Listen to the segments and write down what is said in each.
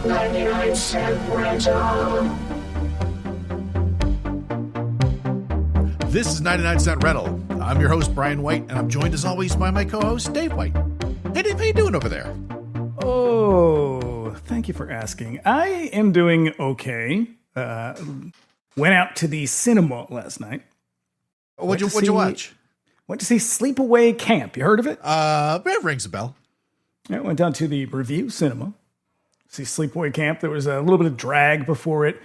99-cent rental. This is 99 Cent Rental. I'm your host, Brian White, and I'm joined as always by my co-host, Dave White. Hey, Dave, how you doing over there? Oh, thank you for asking. I am doing okay. Went out to the cinema last night. What'd you watch? Went to see Sleepaway Camp. You heard of it? It rings a bell. I went down to the Review Cinema. See Sleepaway Camp. There was a little bit of drag before it.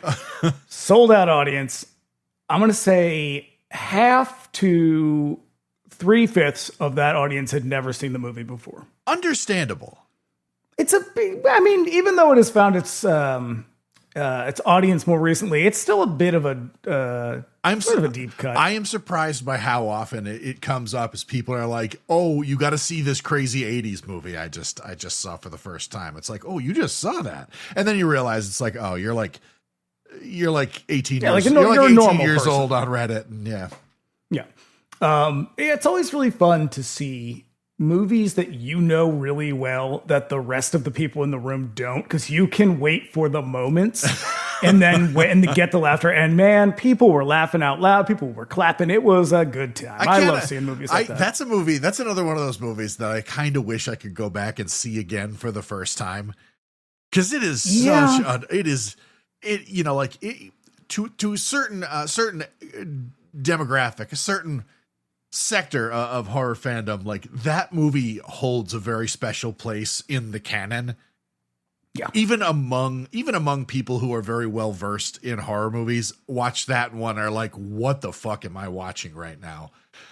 Sold out audience. I'm going to say half to 3/5 of that audience had never seen the movie before. Understandable. It's a big, I mean, even though it has found its audience more recently, it's still a bit of a sort of a deep cut. I am surprised by how often it comes up as people are like, "Oh, you got to see this crazy '80s movie I just saw for the first time." It's like, "Oh, you just saw that," and then you realize it's like, "Oh, you're like 18 yeah, years, you're a 18 normal years person. old on Reddit," and yeah. It's always really fun to see movies that you know really well that the rest of the people in the room don't, because you can wait for the moments and then get the laughter. And man, people were laughing out loud. People were clapping. It was a good time. I love seeing movies like that. That's a movie. That's another one of those movies that I kind of wish I could go back and see again for the first time. Because it is to a certain demographic, a certain sector of horror fandom, like that movie holds a very special place in the canon. Yeah. Even among people who are very well versed in horror movies, watch that one are like, what the fuck am I watching right now?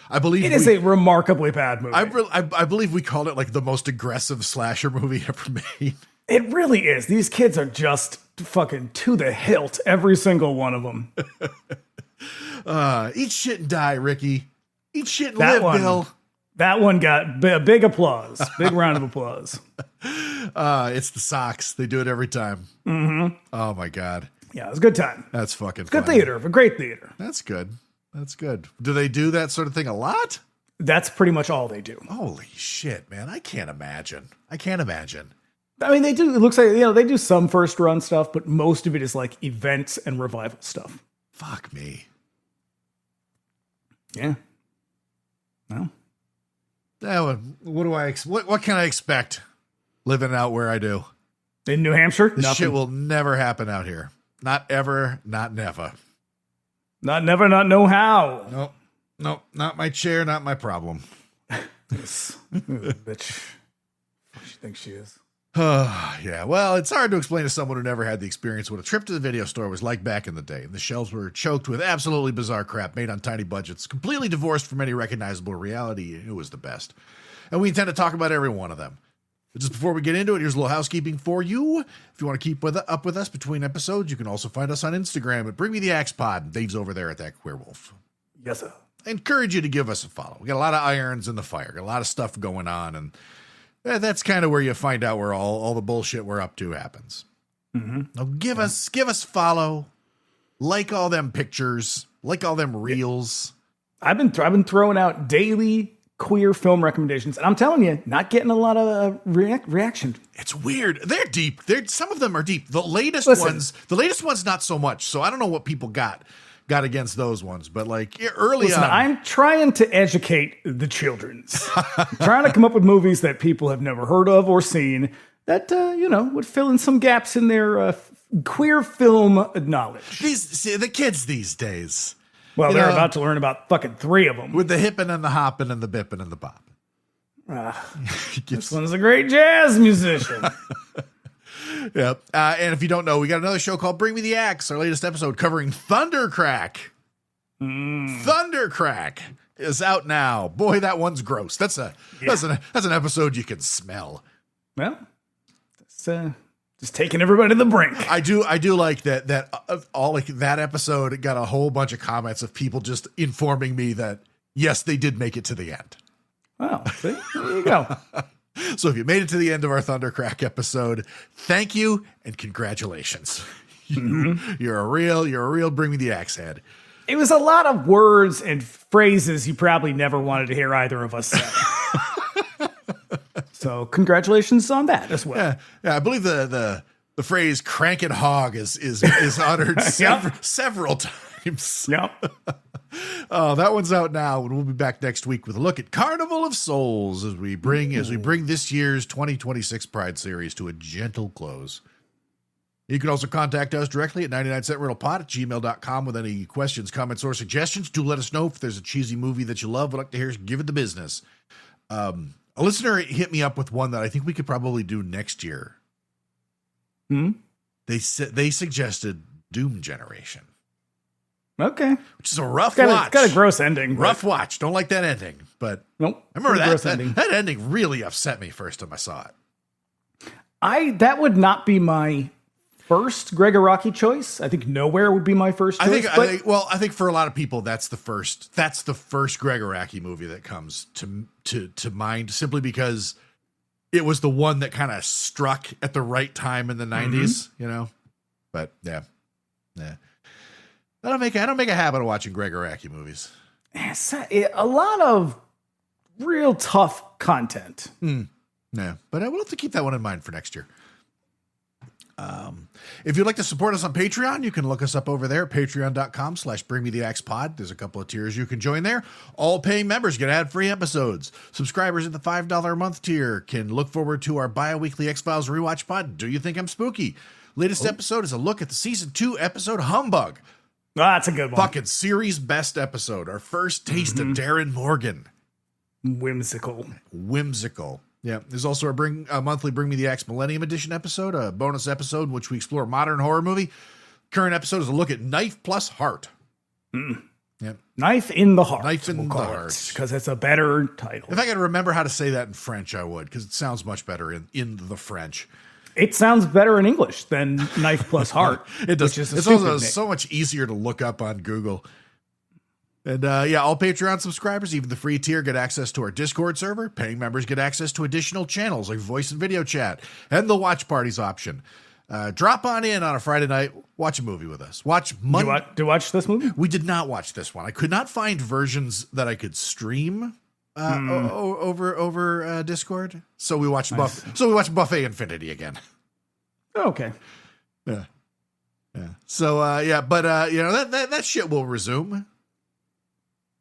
I believe it is a remarkably bad movie. I believe we called it like the most aggressive slasher movie ever made. It really is. These kids are just fucking to the hilt, every single one of them. Eat shit and die, Ricky. Eat shit and That live, one. Bill. That one got a big applause. Big round of applause. It's the socks. They do it every time. Mm-hmm. Oh my God. Yeah, it was a good time. That's fucking Good funny. theater, a great theater. That's good. That's good. Do they do that sort of thing a lot? That's pretty much all they do. Holy shit, man. I can't imagine. I mean, they do. It looks like, they do some first run stuff, but most of it is like events and revival stuff. Fuck me. Yeah. Well, what can I expect living out where I do? In New Hampshire, This shit will never happen out here. Not ever, not never. Not never, not know how. Nope, not my chair, not my problem. This bitch. What she thinks she is. Yeah, well, it's hard to explain to someone who never had the experience what a trip to the video store was like back in the day. The shelves were choked with absolutely bizarre crap made on tiny budgets, completely divorced from any recognizable reality. It was the best. And we intend to talk about every one of them. But just before we get into it, here's a little housekeeping for you. If you want to keep up with us between episodes, you can also find us on Instagram at Bring Me the Axe Pod. Dave's over there at that Queer Wolf. Yes, sir. I encourage you to give us a follow. We got a lot of irons in the fire, got a lot of stuff going on, and that's kind of where you find out where all the bullshit we're up to happens. Mm-hmm. Now give us follow, like all them pictures, like all them reels. I've been throwing out daily queer film recommendations, and I'm telling you, not getting a lot of reaction. It's weird. They're deep. Some of them are deep. The latest ones, not so much. So I don't know what people got against those ones, but like early on. I'm trying to educate the childrens. I'm trying to come up with movies that people have never heard of or seen that, would fill in some gaps in their queer film knowledge. The kids these days. Well, they're about to learn about fucking 3 of them. With the hippin' and the hoppin' and the bippin' and the boppin'. This one's a great jazz musician. Yep. And if you don't know, we got another show called Bring Me the Axe, our latest episode covering Thundercrack. Thundercrack is out now. Boy, that one's gross. That's an episode you can smell. Well, it's just taking everybody to the brink. I do like that episode got a whole bunch of comments of people just informing me that yes, they did make it to the end. Wow. See? There you go. So if you made it to the end of our Thundercrack episode, thank you and congratulations. You're a real Bring Me the Axe head. It was a lot of words and phrases you probably never wanted to hear either of us say. So congratulations on that as well. Yeah, I believe the The phrase "crank it hog" is uttered several times. Yep. That one's out now, and we'll be back next week with a look at Carnival of Souls as we bring this year's 2026 Pride Series to a gentle close. You can also contact us directly at 99centrentalpod@gmail.com with any questions, comments, or suggestions. Do let us know if there's a cheesy movie that you love. We'd like to hear, give it the business. A listener hit me up with one that I think we could probably do next year. They suggested Doom Generation. Okay. Which is a rough watch. It's got a gross ending. Rough watch. Don't like that ending. But nope. I remember that ending really upset me first time I saw it. That would not be my first Greg Araki choice. I think Nowhere would be my first choice. I think for a lot of people that's the first Greg Araki movie that comes to mind, simply because it was the one that kind of struck at the right time in the 90s, you know. But yeah. I don't make a habit of watching Greg Araki movies. A lot of real tough content. Yeah, but I will have to keep that one in mind for next year. If you'd like to support us on Patreon, you can look us up over there at patreon.com/bringmetheaxepod. There's a couple of tiers you can join there. All paying members get ad-free episodes. Subscribers at the $5 a month tier can look forward to our bi-weekly X-Files rewatch pod, Do You Think I'm Spooky? Latest episode is a look at the season 2 episode Humbug. That's a good one. Fucking series best episode. Our first taste of Darren Morgan. Whimsical. Yeah. There's also a monthly Bring Me the Axe Millennium Edition episode, a bonus episode in which we explore a modern horror movie. Current episode is a look at Knife plus Heart. Yep. Knife in the Heart. Knife in the Heart. Because it's a better title. If I could remember how to say that in French, I would, because it sounds much better in the French. It sounds better in English than Knife plus Heart. It does. It's also so much easier to look up on Google. And all Patreon subscribers, even the free tier, get access to our Discord server. Paying members get access to additional channels like voice and video chat and the watch parties option. Drop on in on a Friday night, watch a movie with us. Watch Monday. Do you watch this movie? We did not watch this one. I could not find versions that I could stream over Discord. So we watched Buffet Infinity again. Okay. Yeah. So that shit will resume.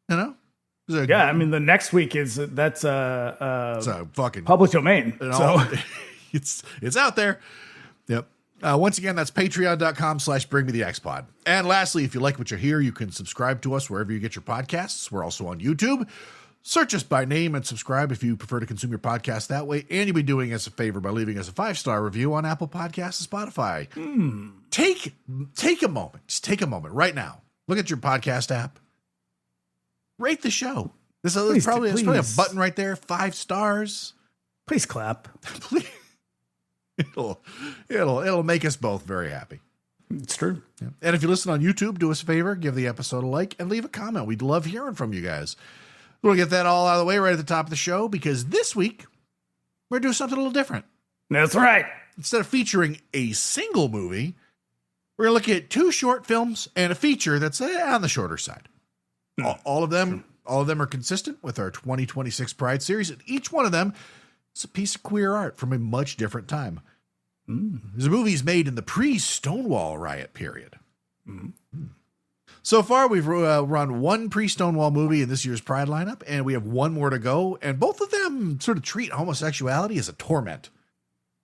You know? I mean the next week that's fucking public domain. So it's out there. Yep. Once again, that's patreon.com/bringmetheaxepod. And lastly, if you like what you hear, you can subscribe to us wherever you get your podcasts. We're also on YouTube. Search us by name and subscribe if you prefer to consume your podcast that way. And you'll be doing us a favor by leaving us a 5-star review on Apple Podcasts and Spotify. Take a moment. Just take a moment right now. Look at your podcast app. Rate the show. There's probably a button right there. 5 stars. Please clap. Please. It'll make us both very happy. It's true. Yeah. And if you listen on YouTube, do us a favor, give the episode a like, and leave a comment. We'd love hearing from you guys. We'll get that all out of the way right at the top of the show, because this week we're doing something a little different. That's right. Instead of featuring a single movie, we're going to look at 2 short films and a feature that's on the shorter side. All of them are consistent with our 2026 Pride series, and each one of them is a piece of queer art from a much different time. These are movies made in the pre-Stonewall riot period. So far, we've run 1 pre-Stonewall movie in this year's Pride lineup, and we have 1 more to go, and both of them sort of treat homosexuality as a torment.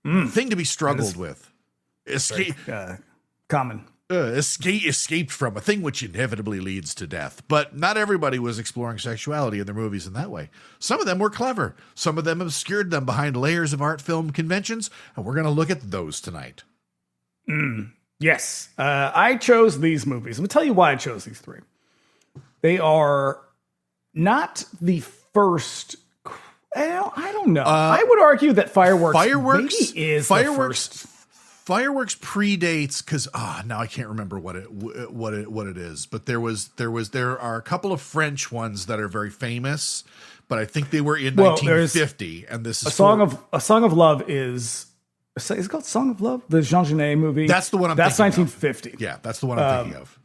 Thing to be struggled with. Common. Escaped from, a thing which inevitably leads to death. But not everybody was exploring sexuality in their movies in that way. Some of them were clever. Some of them obscured them behind layers of art film conventions, and we're going to look at those tonight. Yes. I chose these movies. I'm going to tell you why I chose these 3. They are not the first... I don't know. I would argue that Fireworks is the first. Fireworks predates, because now I can't remember what it is, but there are a couple of French ones that are very famous, but I think they were in 1950, and this is A Song of Love is it called Song of Love? The Jean Genet movie. That's the one That's 1950. Of. Yeah, that's the one I'm thinking of.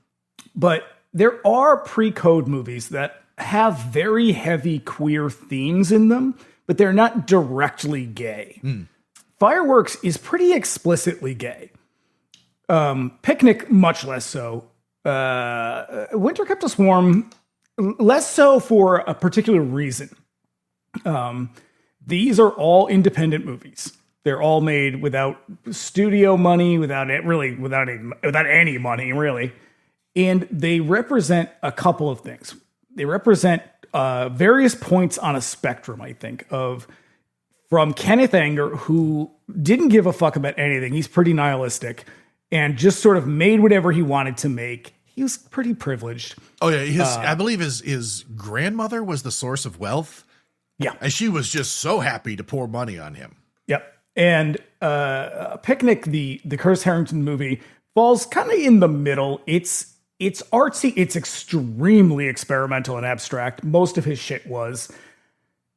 But there are pre-code movies that have very heavy queer themes in them, but they're not directly gay. Fireworks is pretty explicitly gay. Picnic, much less so. Winter Kept Us Warm, less so for a particular reason. These are all independent movies. They're all made without studio money, without any money, really. And they represent a couple of things. They represent various points on a spectrum, I think, from Kenneth Anger, who didn't give a fuck about anything. He's pretty nihilistic and just sort of made whatever he wanted to make. He was pretty privileged. Oh, yeah. I believe his grandmother was the source of wealth. Yeah. And she was just so happy to pour money on him. Yep. And Picnic, the Curt Harrington movie, falls kind of in the middle. It's artsy. It's extremely experimental and abstract. Most of his shit was.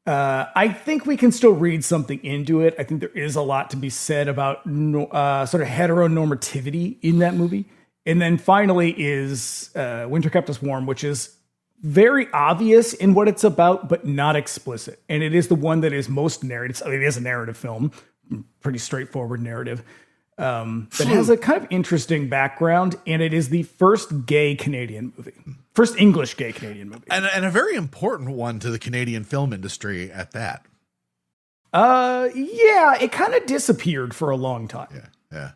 I think we can still read something into it. I think there is a lot to be said about sort of heteronormativity in that movie. And then finally is Winter Kept Us Warm, which is very obvious in what it's about, but not explicit. And it is the one that is most narrative. I mean, it is a narrative film, pretty straightforward narrative. That has a kind of interesting background, and it is the first gay Canadian movie. First English gay Canadian movie. And a very important one to the Canadian film industry at that. Yeah, it kind of disappeared for a long time. Yeah.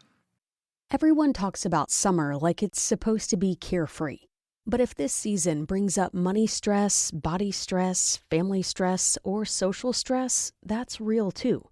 Everyone talks about summer like it's supposed to be carefree. But if this season brings up money stress, body stress, family stress, or social stress, that's real too.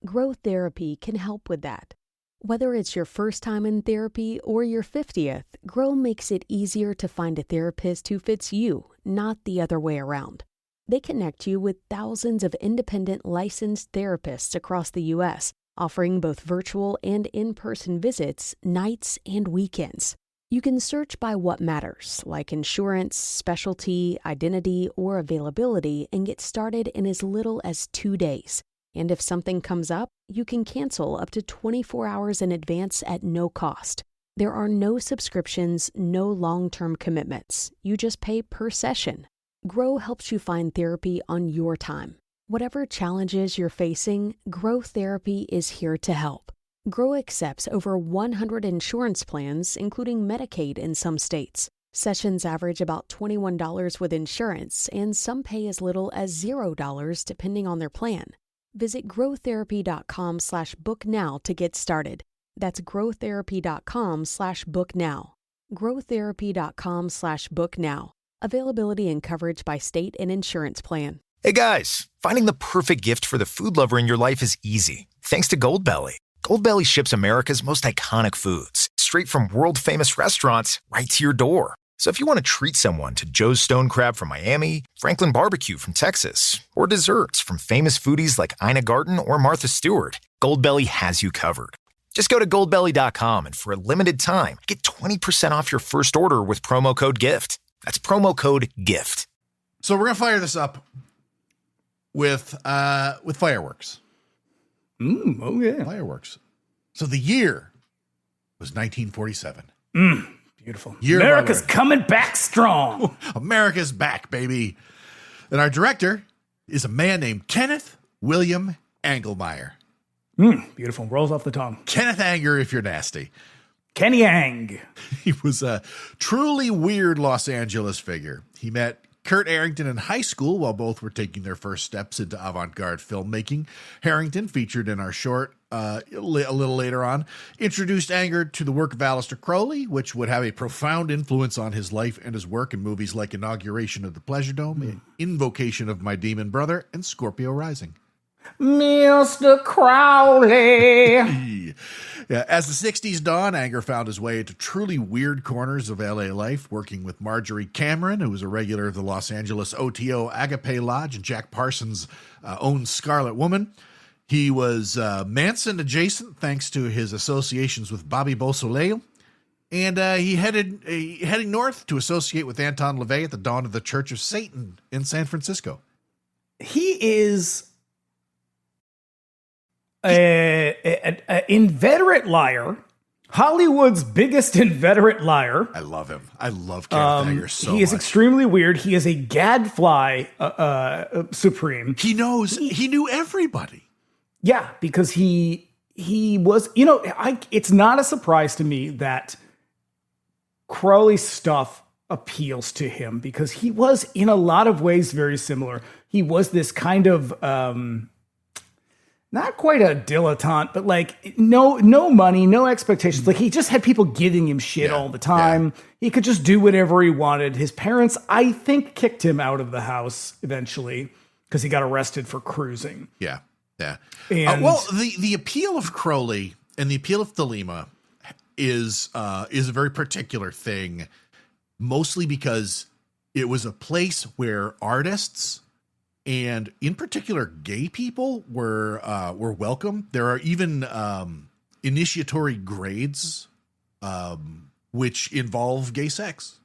Growth therapy can help with that. Whether it's your first time in therapy or your 50th, Grow makes it easier to find a therapist who fits you, not the other way around. They connect you with thousands of independent licensed therapists across the U.S., offering both virtual and in-person visits, nights and weekends. You can search by what matters, like insurance, specialty, identity, or availability, and get started in as little as 2 days. And if something comes up, you can cancel up to 24 hours in advance at no cost. There are no subscriptions, no long-term commitments. You just pay per session. Grow helps you find therapy on your time. Whatever challenges you're facing, Grow Therapy is here to help. Grow accepts over 100 insurance plans, including Medicaid in some states. Sessions average about $21 with insurance, and some pay as little as $0 depending on their plan. Visit growtherapy.com/book now to get started. That's growtherapy.com/book now. growtherapy.com/book now. Availability and coverage by state and insurance plan. Hey guys, finding the perfect gift for the food lover in your life is easy. Thanks to Goldbelly. Goldbelly ships America's most iconic foods straight from world-famous restaurants right to your door. So if you want to treat someone to Joe's Stone Crab from Miami, Franklin Barbecue from Texas, or desserts from famous foodies like Ina Garten or Martha Stewart, Goldbelly has you covered. Just go to goldbelly.com and for a limited time, get 20% off your first order with promo code GIFT. That's promo code GIFT. So we're going to fire this up with fireworks. Oh, yeah. Fireworks. So the year was 1947. Beautiful. America's coming back strong. America's back, baby. And our director is a man named Kenneth William Engelmeyer. Beautiful. Rolls off the tongue. Kenneth Anger, if you're nasty. Kenny Ang. He was a truly weird Los Angeles figure. He met Curt Harrington in high school while both were taking their first steps into avant-garde filmmaking. Harrington, featured in our short a little later on, introduced Anger to the work of Aleister Crowley, which would have a profound influence on his life and his work in movies like Inauguration of the Pleasure Dome, Invocation of My Demon Brother, and Scorpio Rising. Mr. Crowley. Yeah, as the 60s dawned, Anger found his way into truly weird corners of LA life, working with Marjorie Cameron, who was a regular of the Los Angeles OTO Agape Lodge, and Jack Parsons' own Scarlet Woman. He was Manson adjacent thanks to his associations with Bobby Beausoleil. And he heading north to associate with Anton LaVey at the dawn of the Church of Satan in San Francisco. He is an inveterate liar, Hollywood's biggest inveterate liar. I love him. I love Kenneth Anger so much. He is extremely weird. He is a gadfly supreme. He knew everybody. Yeah, because he he was, it's not a surprise to me that Crowley's stuff appeals to him because he was in a lot of ways very similar. He was this kind of not quite a dilettante, but like no money, no expectations. Like he just had people giving him shit all the time. Yeah. He could just do whatever he wanted. His parents, I think, kicked him out of the house eventually because he got arrested for cruising. Yeah. Yeah. And well, the appeal of Crowley and the appeal of Thelema is a very particular thing, mostly because it was a place where artists and in particular gay people were welcome. There are even initiatory grades which involve gay sex.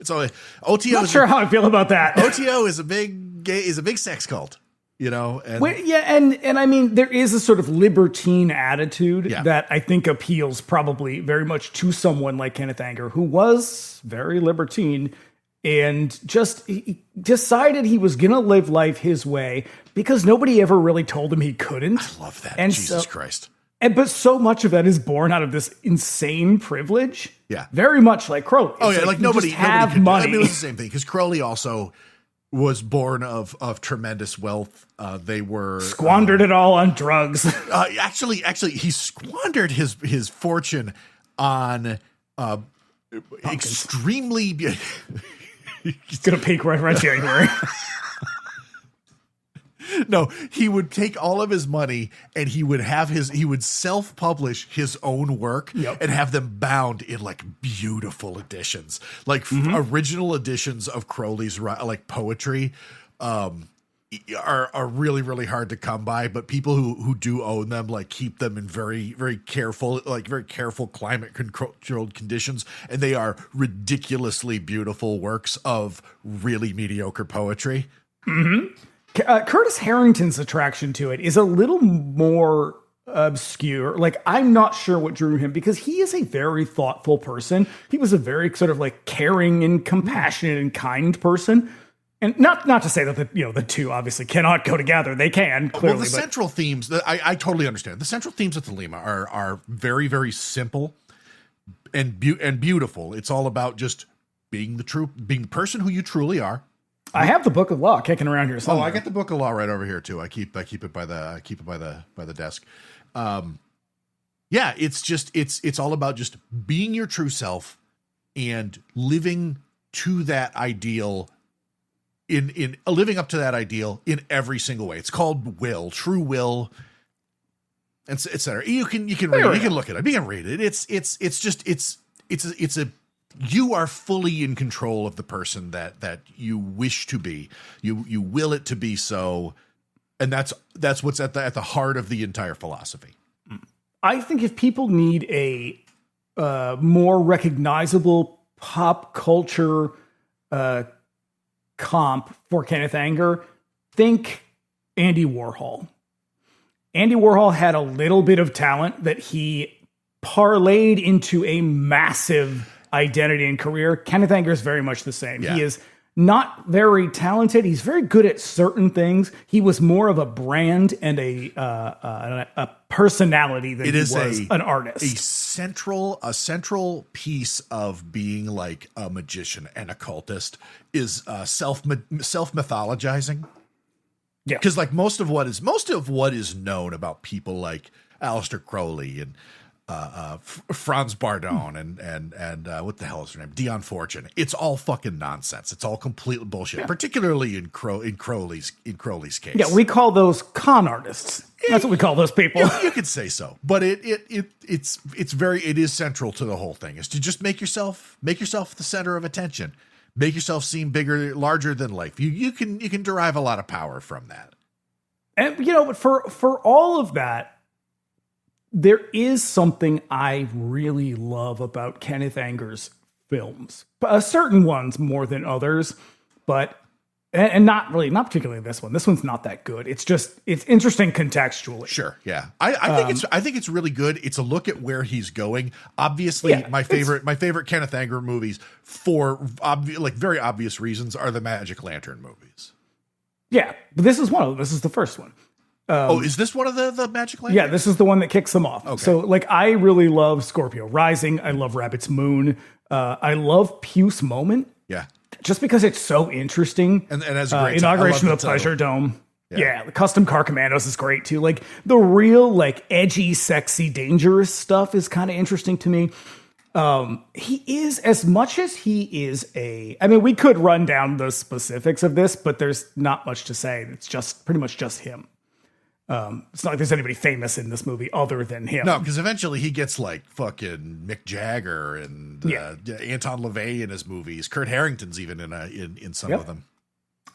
So OTO not sure how I feel about that. OTO is a big sex cult. And and I mean, there is a sort of libertine attitude that I think appeals probably very much to someone like Kenneth Anger, who was very libertine and just he decided he was going to live life his way because nobody ever really told him he couldn't. I love that. And Jesus Christ. But so much of that is born out of this insane privilege. Yeah. Very much like Crowley. It's like nobody have could, money. I mean, it was the same thing because Crowley also was born of tremendous wealth. They were squandered it all on drugs. Actually, he squandered his fortune on extremely. He's gonna peak right around January. No, he would take all of his money and he would self-publish his own work and have them bound in like beautiful editions, like original editions of Crowley's like poetry are really, really hard to come by, but people who do own them, like keep them in very, very careful climate controlled conditions. And they are ridiculously beautiful works of really mediocre poetry. Mm-hmm. Curtis Harrington's attraction to it is a little more obscure. Like, I'm not sure what drew him because he is a very thoughtful person. He was a very sort of like caring and compassionate and kind person. And not to say that the two obviously cannot go together. They can, clearly. Well, central themes, I totally understand. The central themes of Thelema are very, very simple and beautiful. It's all about just being the person who you truly are. I have the Book of Law kicking around here somewhere. Oh, I got the Book of Law right over here too. I keep it by the desk. It's all about just being your true self and living to that ideal in living up to that ideal in every single way. It's called will, true will, and et cetera. You can read it. You can look at it. You can read it. It's a you are fully in control of the person that you wish to be. You will it to be so, and that's what's at the heart of the entire philosophy. I think if people need a more recognizable pop culture comp for Kenneth Anger, think Andy Warhol. Andy Warhol had a little bit of talent that he parlayed into a massive identity and career. Kenneth Anger is very much the same. Yeah. He is not very talented. He's very good at certain things. He was more of a brand and a personality than he was an artist. A central piece of being like a magician and a cultist is self mythologizing. Yeah, because like most of what is known about people like Aleister Crowley and Franz Bardon and what the hell is her name? Dion Fortune. It's all fucking nonsense. It's all complete bullshit, particularly in Crowley's case. Yeah, we call those con artists. That's what we call those people. You could say so, but it is central to the whole thing. Is to just make yourself the center of attention. Make yourself seem bigger, larger than life. You can derive a lot of power from that. And but for all of that, there is something I really love about Kenneth Anger's films. Certain ones more than others, but and not particularly this one. This one's not that good. It's interesting contextually. Sure, yeah. I think it's really good. It's a look at where he's going. Obviously, my favorite Kenneth Anger movies for very obvious reasons are the Magic Lantern movies. Yeah, but this is one of them. This is the first one. Is this one of the Magic Lanterns? Yeah, this is the one that kicks them off. Okay. So, like, I really love Scorpio Rising. I love Rabbit's Moon. I love Puce Moment. Yeah. Just because it's so interesting. And as a great Inauguration of the Pleasure Dome. Yeah, the Custom Car Commandos is great too. Like the real, like edgy, sexy, dangerous stuff is kind of interesting to me. He is, as much as he is I mean, we could run down the specifics of this, but there's not much to say. It's just pretty much just him. It's not like there's anybody famous in this movie other than him. No, because eventually he gets like fucking Mick Jagger and Anton LaVey in his movies. Curt Harrington's even in some of them.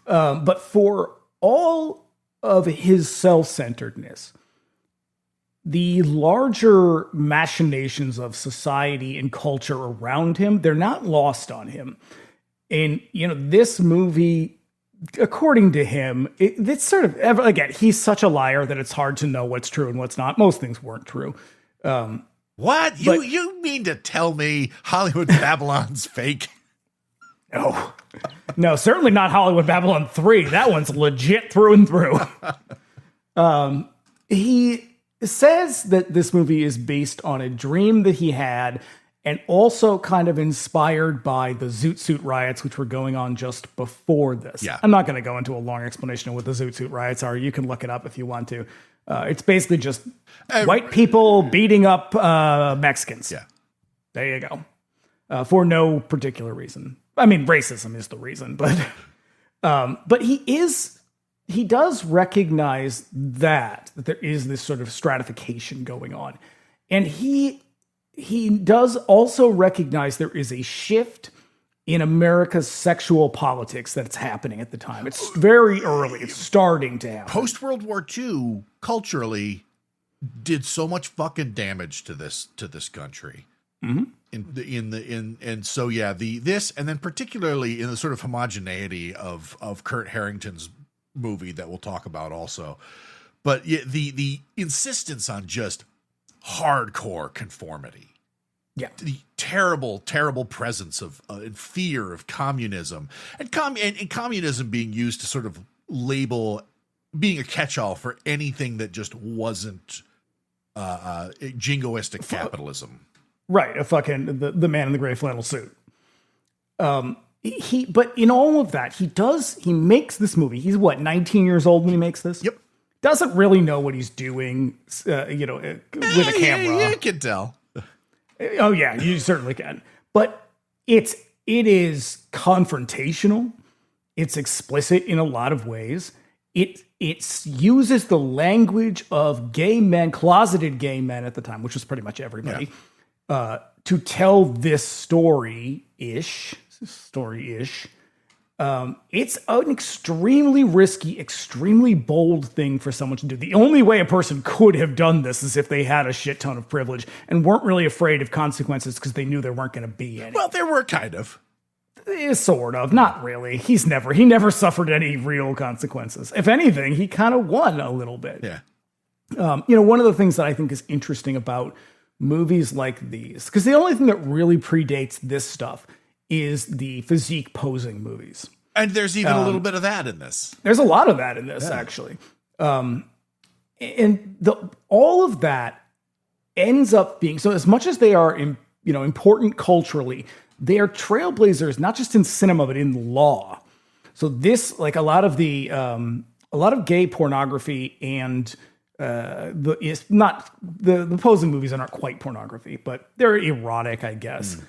But for all of his self-centeredness, the larger machinations of society and culture around him, they're not lost on him. And, you know, this movie, according to him, it's sort of, again, he's such a liar that it's hard to know what's true and what's not. Most things weren't true. What? You mean to tell me Hollywood Babylon's fake? No, certainly not Hollywood Babylon 3. That one's legit through and through. He says that this movie is based on a dream that he had and also kind of inspired by the Zoot Suit riots, which were going on just before this. Yeah. I'm not going to go into a long explanation of what the Zoot Suit riots are. You can look it up if you want to. It's basically just white people beating up Mexicans. Yeah. There you go. For no particular reason. I mean, racism is the reason, but he does recognize that there is this sort of stratification going on. And he does also recognize there is a shift in America's sexual politics that's happening at the time. It's very early. It's starting to happen. Post-World War II, culturally, did so much fucking damage to this country. Mm-hmm. And so this, and then particularly in the sort of homogeneity of Curt Harrington's movie that we'll talk about also, but the insistence on just hardcore conformity, the terrible presence of and fear of communism, and communism being used to sort of label, being a catch-all for anything that just wasn't jingoistic capitalism. Right, a fucking the man in the gray flannel suit. But in all of that, he makes this movie. He's 19 years old when he makes this? Yep. Doesn't really know what he's doing, with a camera. You can tell. Oh yeah, you certainly can. But it is confrontational. It's explicit in a lot of ways. It uses the language of gay men, closeted gay men at the time, which was pretty much everybody. Yeah. To tell this story-ish. It's an extremely risky, extremely bold thing for someone to do. The only way a person could have done this is if they had a shit ton of privilege and weren't really afraid of consequences because they knew there weren't going to be any. Well, there were kind of. Sort of, not really. He never suffered any real consequences. If anything, he kind of won a little bit. Yeah. One of the things that I think is interesting about movies like these, because the only thing that really predates this stuff is the physique posing movies. And there's even a little bit of that in this. There's a lot of that in this, actually. And all of that ends up being, so as much as they are important culturally, they are trailblazers, not just in cinema, but in law. So this, like a lot of gay pornography and the posing movies are not quite pornography, but they're erotic, I guess.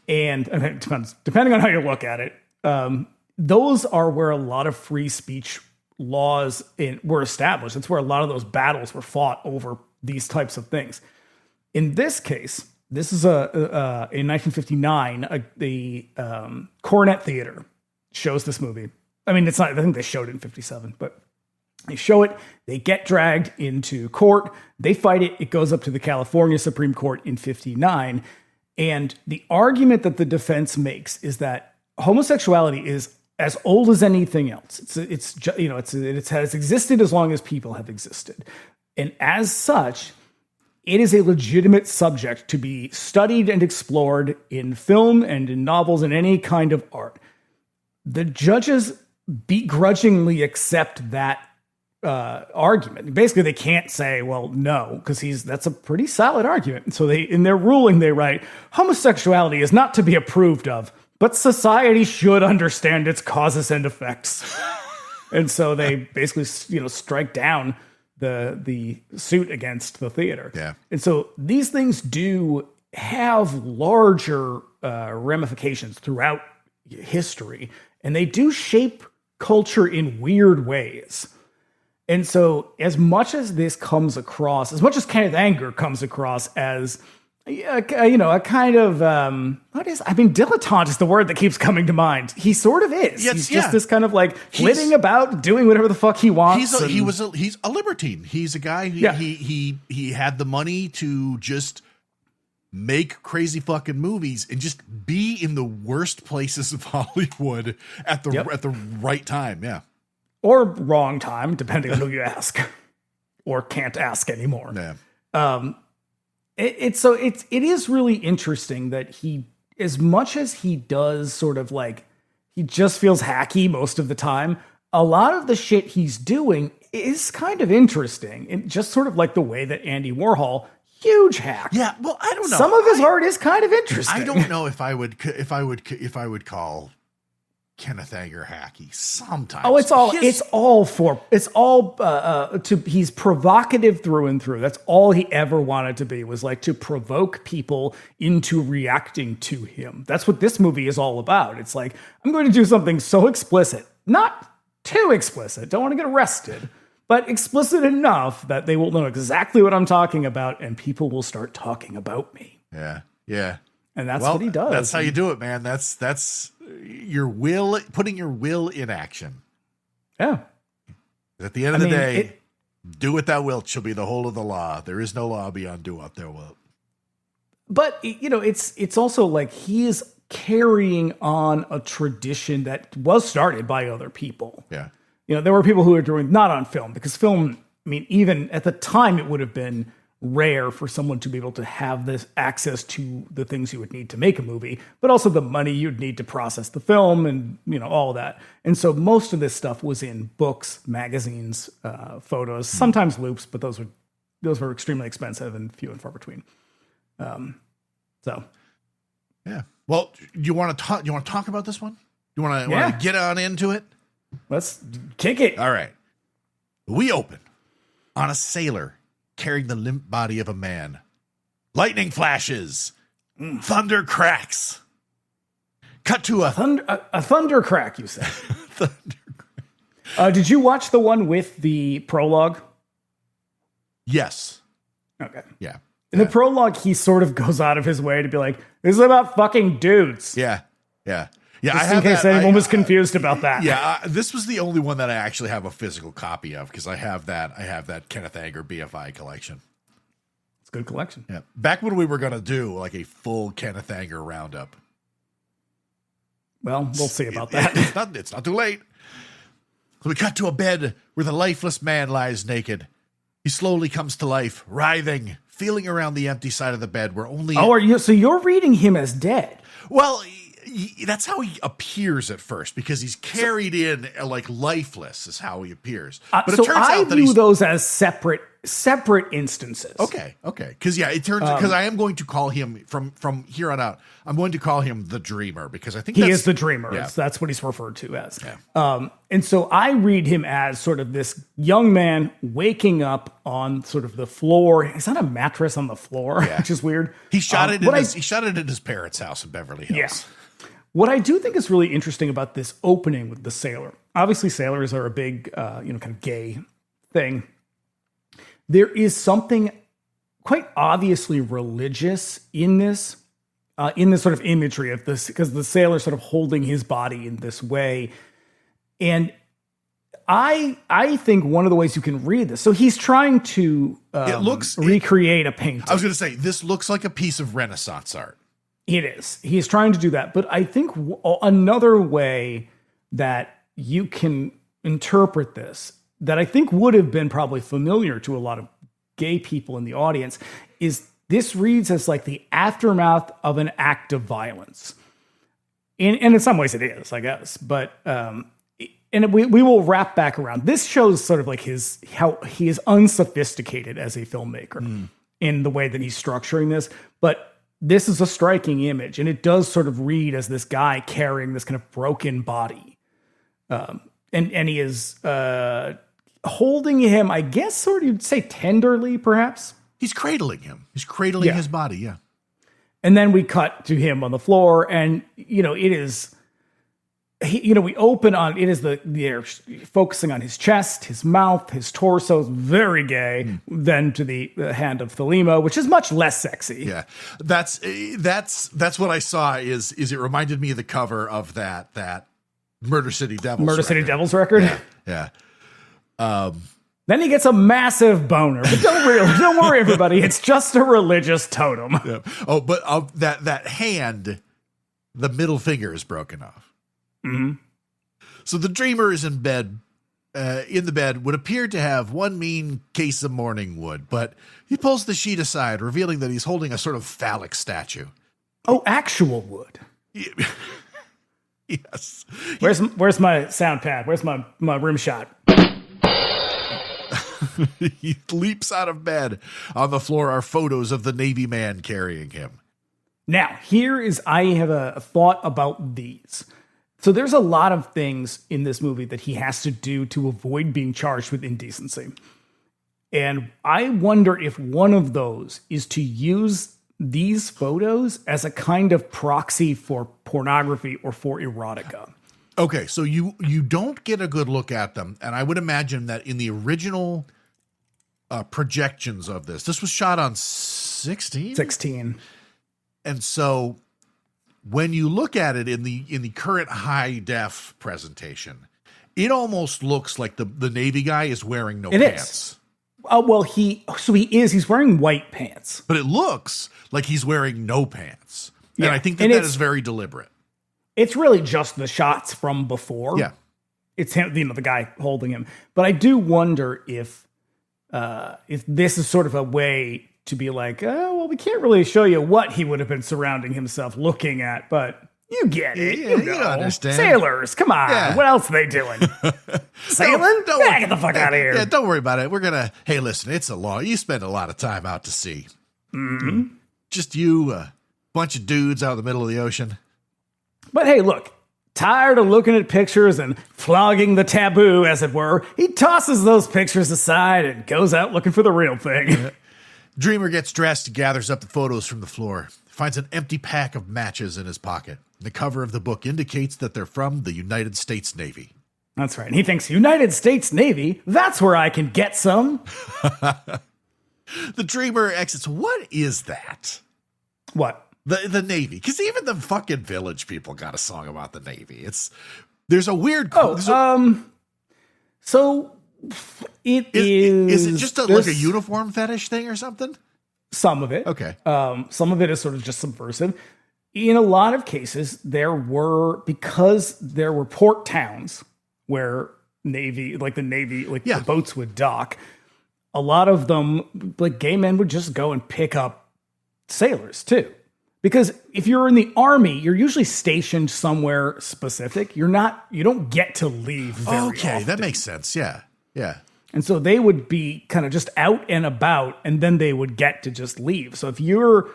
And it depends, depending on how you look at it. Those are where a lot of free speech laws were established. It's where a lot of those battles were fought over these types of things. In this case, this is in 1959, the Coronet Theater shows this movie. I mean, it's not, I think they showed it in 57, but they show it, they get dragged into court, they fight it, it goes up to the California Supreme Court in 59. And the argument that the defense makes is that homosexuality is as old as anything else. It has existed as long as people have existed. And as such, it is a legitimate subject to be studied and explored in film and in novels and any kind of art. The judges begrudgingly accept that argument. Basically, they can't say, well, no, because that's a pretty solid argument. So in their ruling, they write, homosexuality is not to be approved of, but society should understand its causes and effects. And so they basically, strike down the suit against the theater. Yeah. And so these things do have larger ramifications throughout history, and they do shape culture in weird ways. And so as much as this comes across, as much as Kenneth Anger comes across as a kind of, dilettante is the word that keeps coming to mind. He sort of is. Yes, he's just this kind of like flitting about, doing whatever the fuck he wants. He's a libertine. He's a guy who he had the money to just make crazy fucking movies and just be in the worst places of Hollywood at the right time. Yeah. Or wrong time, depending on who you ask, or can't ask anymore. Yeah. It is really interesting that he, as much as he does sort of like, he just feels hacky most of the time, a lot of the shit he's doing is kind of interesting. And just sort of like the way that Andy Warhol, huge hack. Yeah. Well, I don't know. Some of his art is kind of interesting. I don't know if I would call Kenneth Anger hacky sometimes. Oh, he's provocative through and through. That's all he ever wanted to be, was like to provoke people into reacting to him. That's what this movie is all about. It's like, I'm going to do something so explicit, not too explicit, don't want to get arrested, but explicit enough that they will know exactly what I'm talking about and people will start talking about me. Yeah. Yeah. And that's what he does. That's how you do it, man. That's your will, putting your will in action. Yeah. At the end of the day, do what thou wilt shall be the whole of the law. There is no law beyond do what thou wilt. But, it's also like he is carrying on a tradition that was started by other people. Yeah. There were people who were doing, not on film, because film, even at the time, it would have been rare for someone to be able to have this access to the things you would need to make a movie, but also the money you'd need to process the film and, all of that. And so most of this stuff was in books, magazines, photos, sometimes loops, but those were extremely expensive and few and far between. Yeah. Well, do you want to talk about this one? You want to get on into it? Let's kick it. All right. We open on a sailor carrying the limp body of a man. Lightning flashes. Thunder cracks. Cut to a thunder crack, you said. Did you watch the one with the prologue? Yes. Okay. Yeah. In the prologue, he sort of goes out of his way to be like, this is about fucking dudes. Yeah. Yeah. Yeah. Just in case anyone was confused about that. Yeah. This was the only one that I actually have a physical copy of, because I have that Kenneth Anger BFI collection. It's a good collection. Yeah. Back when we were going to do like a full Kenneth Anger roundup. Well, we'll see about that. It's not too late. So we cut to a bed where the lifeless man lies naked. He slowly comes to life, writhing, feeling around the empty side of the bed where only... So you're reading him as dead? Well, that's how he appears at first, because he's carried in like lifeless is how he appears. But it turns out that I view those as separate instances. Okay. Because I am going to call him from here on out. I'm going to call him the Dreamer, because I think he is the Dreamer. Yeah. That's what he's referred to as. Yeah. And so I read him as sort of this young man waking up on sort of the floor. Is that a mattress on the floor? Yeah. Which is weird. He shot it. He shot it at his parents' house in Beverly Hills. Yeah. What I do think is really interesting about this opening with the sailor. Obviously, sailors are a big, kind of gay thing. There is something quite obviously religious in this sort of imagery of this, because the sailor sort of holding his body in this way. And I think one of the ways you can read this, so he's trying to recreate a painting. I was going to say, this looks like a piece of Renaissance art. It is. He's trying to do that. But I think another way that you can interpret this, that I think would have been probably familiar to a lot of gay people in the audience, is this reads as like the aftermath of an act of violence. And in some ways it is, I guess. But and and we will wrap back around. This shows sort of like how he is unsophisticated as a filmmaker in the way that he's structuring this. But this is a striking image, and it does sort of read as this guy carrying this kind of broken body. And he is holding him, I guess, sort of, you'd say tenderly, perhaps. He's cradling him. He's cradling his body, yeah. And then we cut to him on the floor, and, it is... we open on it is they're focusing on his chest, his mouth, his torso is very gay. Then to the hand of Thelema, which is much less sexy. Yeah, that's what I saw. Is it reminded me of the cover of that Murder City Devils record. Yeah. Then he gets a massive boner, but don't worry, everybody. It's just a religious totem. Yeah. Oh, but that hand, the middle finger is broken off. Mm-hmm. So the dreamer is in bed, would appear to have one mean case of morning wood, but he pulls the sheet aside, revealing that he's holding a sort of phallic statue. Oh, actual wood. Yes. Where's my sound pad? Where's my rim shot? He leaps out of bed. On the floor are photos of the Navy man carrying him. Now, I have a thought about these. So there's a lot of things in this movie that he has to do to avoid being charged with indecency. And I wonder if one of those is to use these photos as a kind of proxy for pornography or for erotica. Okay, so you don't get a good look at them. And I would imagine that in the original projections of this was shot on 16? 16. And so... when you look at it in the current high def presentation, it almost looks like the Navy guy is wearing no pants. Well, he's wearing white pants, but it looks like he's wearing no pants. Yeah. And I think that is very deliberate. It's really just the shots from before. Yeah. It's him, the guy holding him. But I do wonder if this is sort of a way to be like, oh, well, we can't really show you what he would have been surrounding himself looking at, but you get it. Yeah, you understand. Sailors, come on. Yeah. What else are they doing? Sailing? Get the fuck out of here. Yeah, don't worry about it. Hey, listen, you spend a lot of time out to sea. Mm-hmm. Just you, a bunch of dudes out in the middle of the ocean. But hey, look, tired of looking at pictures and flogging the taboo, as it were, he tosses those pictures aside and goes out looking for the real thing. Dreamer gets dressed, gathers up the photos from the floor, finds an empty pack of matches in his pocket. The cover of the book indicates that they're from the United States Navy. That's right. And he thinks, United States Navy? That's where I can get some. The dreamer exits. What is that? What? The Navy. Because even the fucking Village people got a song about the Navy. There's a weird... So... Is it just like a uniform fetish thing or something? Some of it. Okay. Some of it is sort of just subversive. In a lot of cases, because there were port towns where the boats would dock, a lot of them, like gay men would just go and pick up sailors too. Because if you're in the army, you're usually stationed somewhere specific. You don't get to leave very often. That makes sense. Yeah. Yeah. And so they would be kind of just out and about, and then they would get to just leave. So if you're,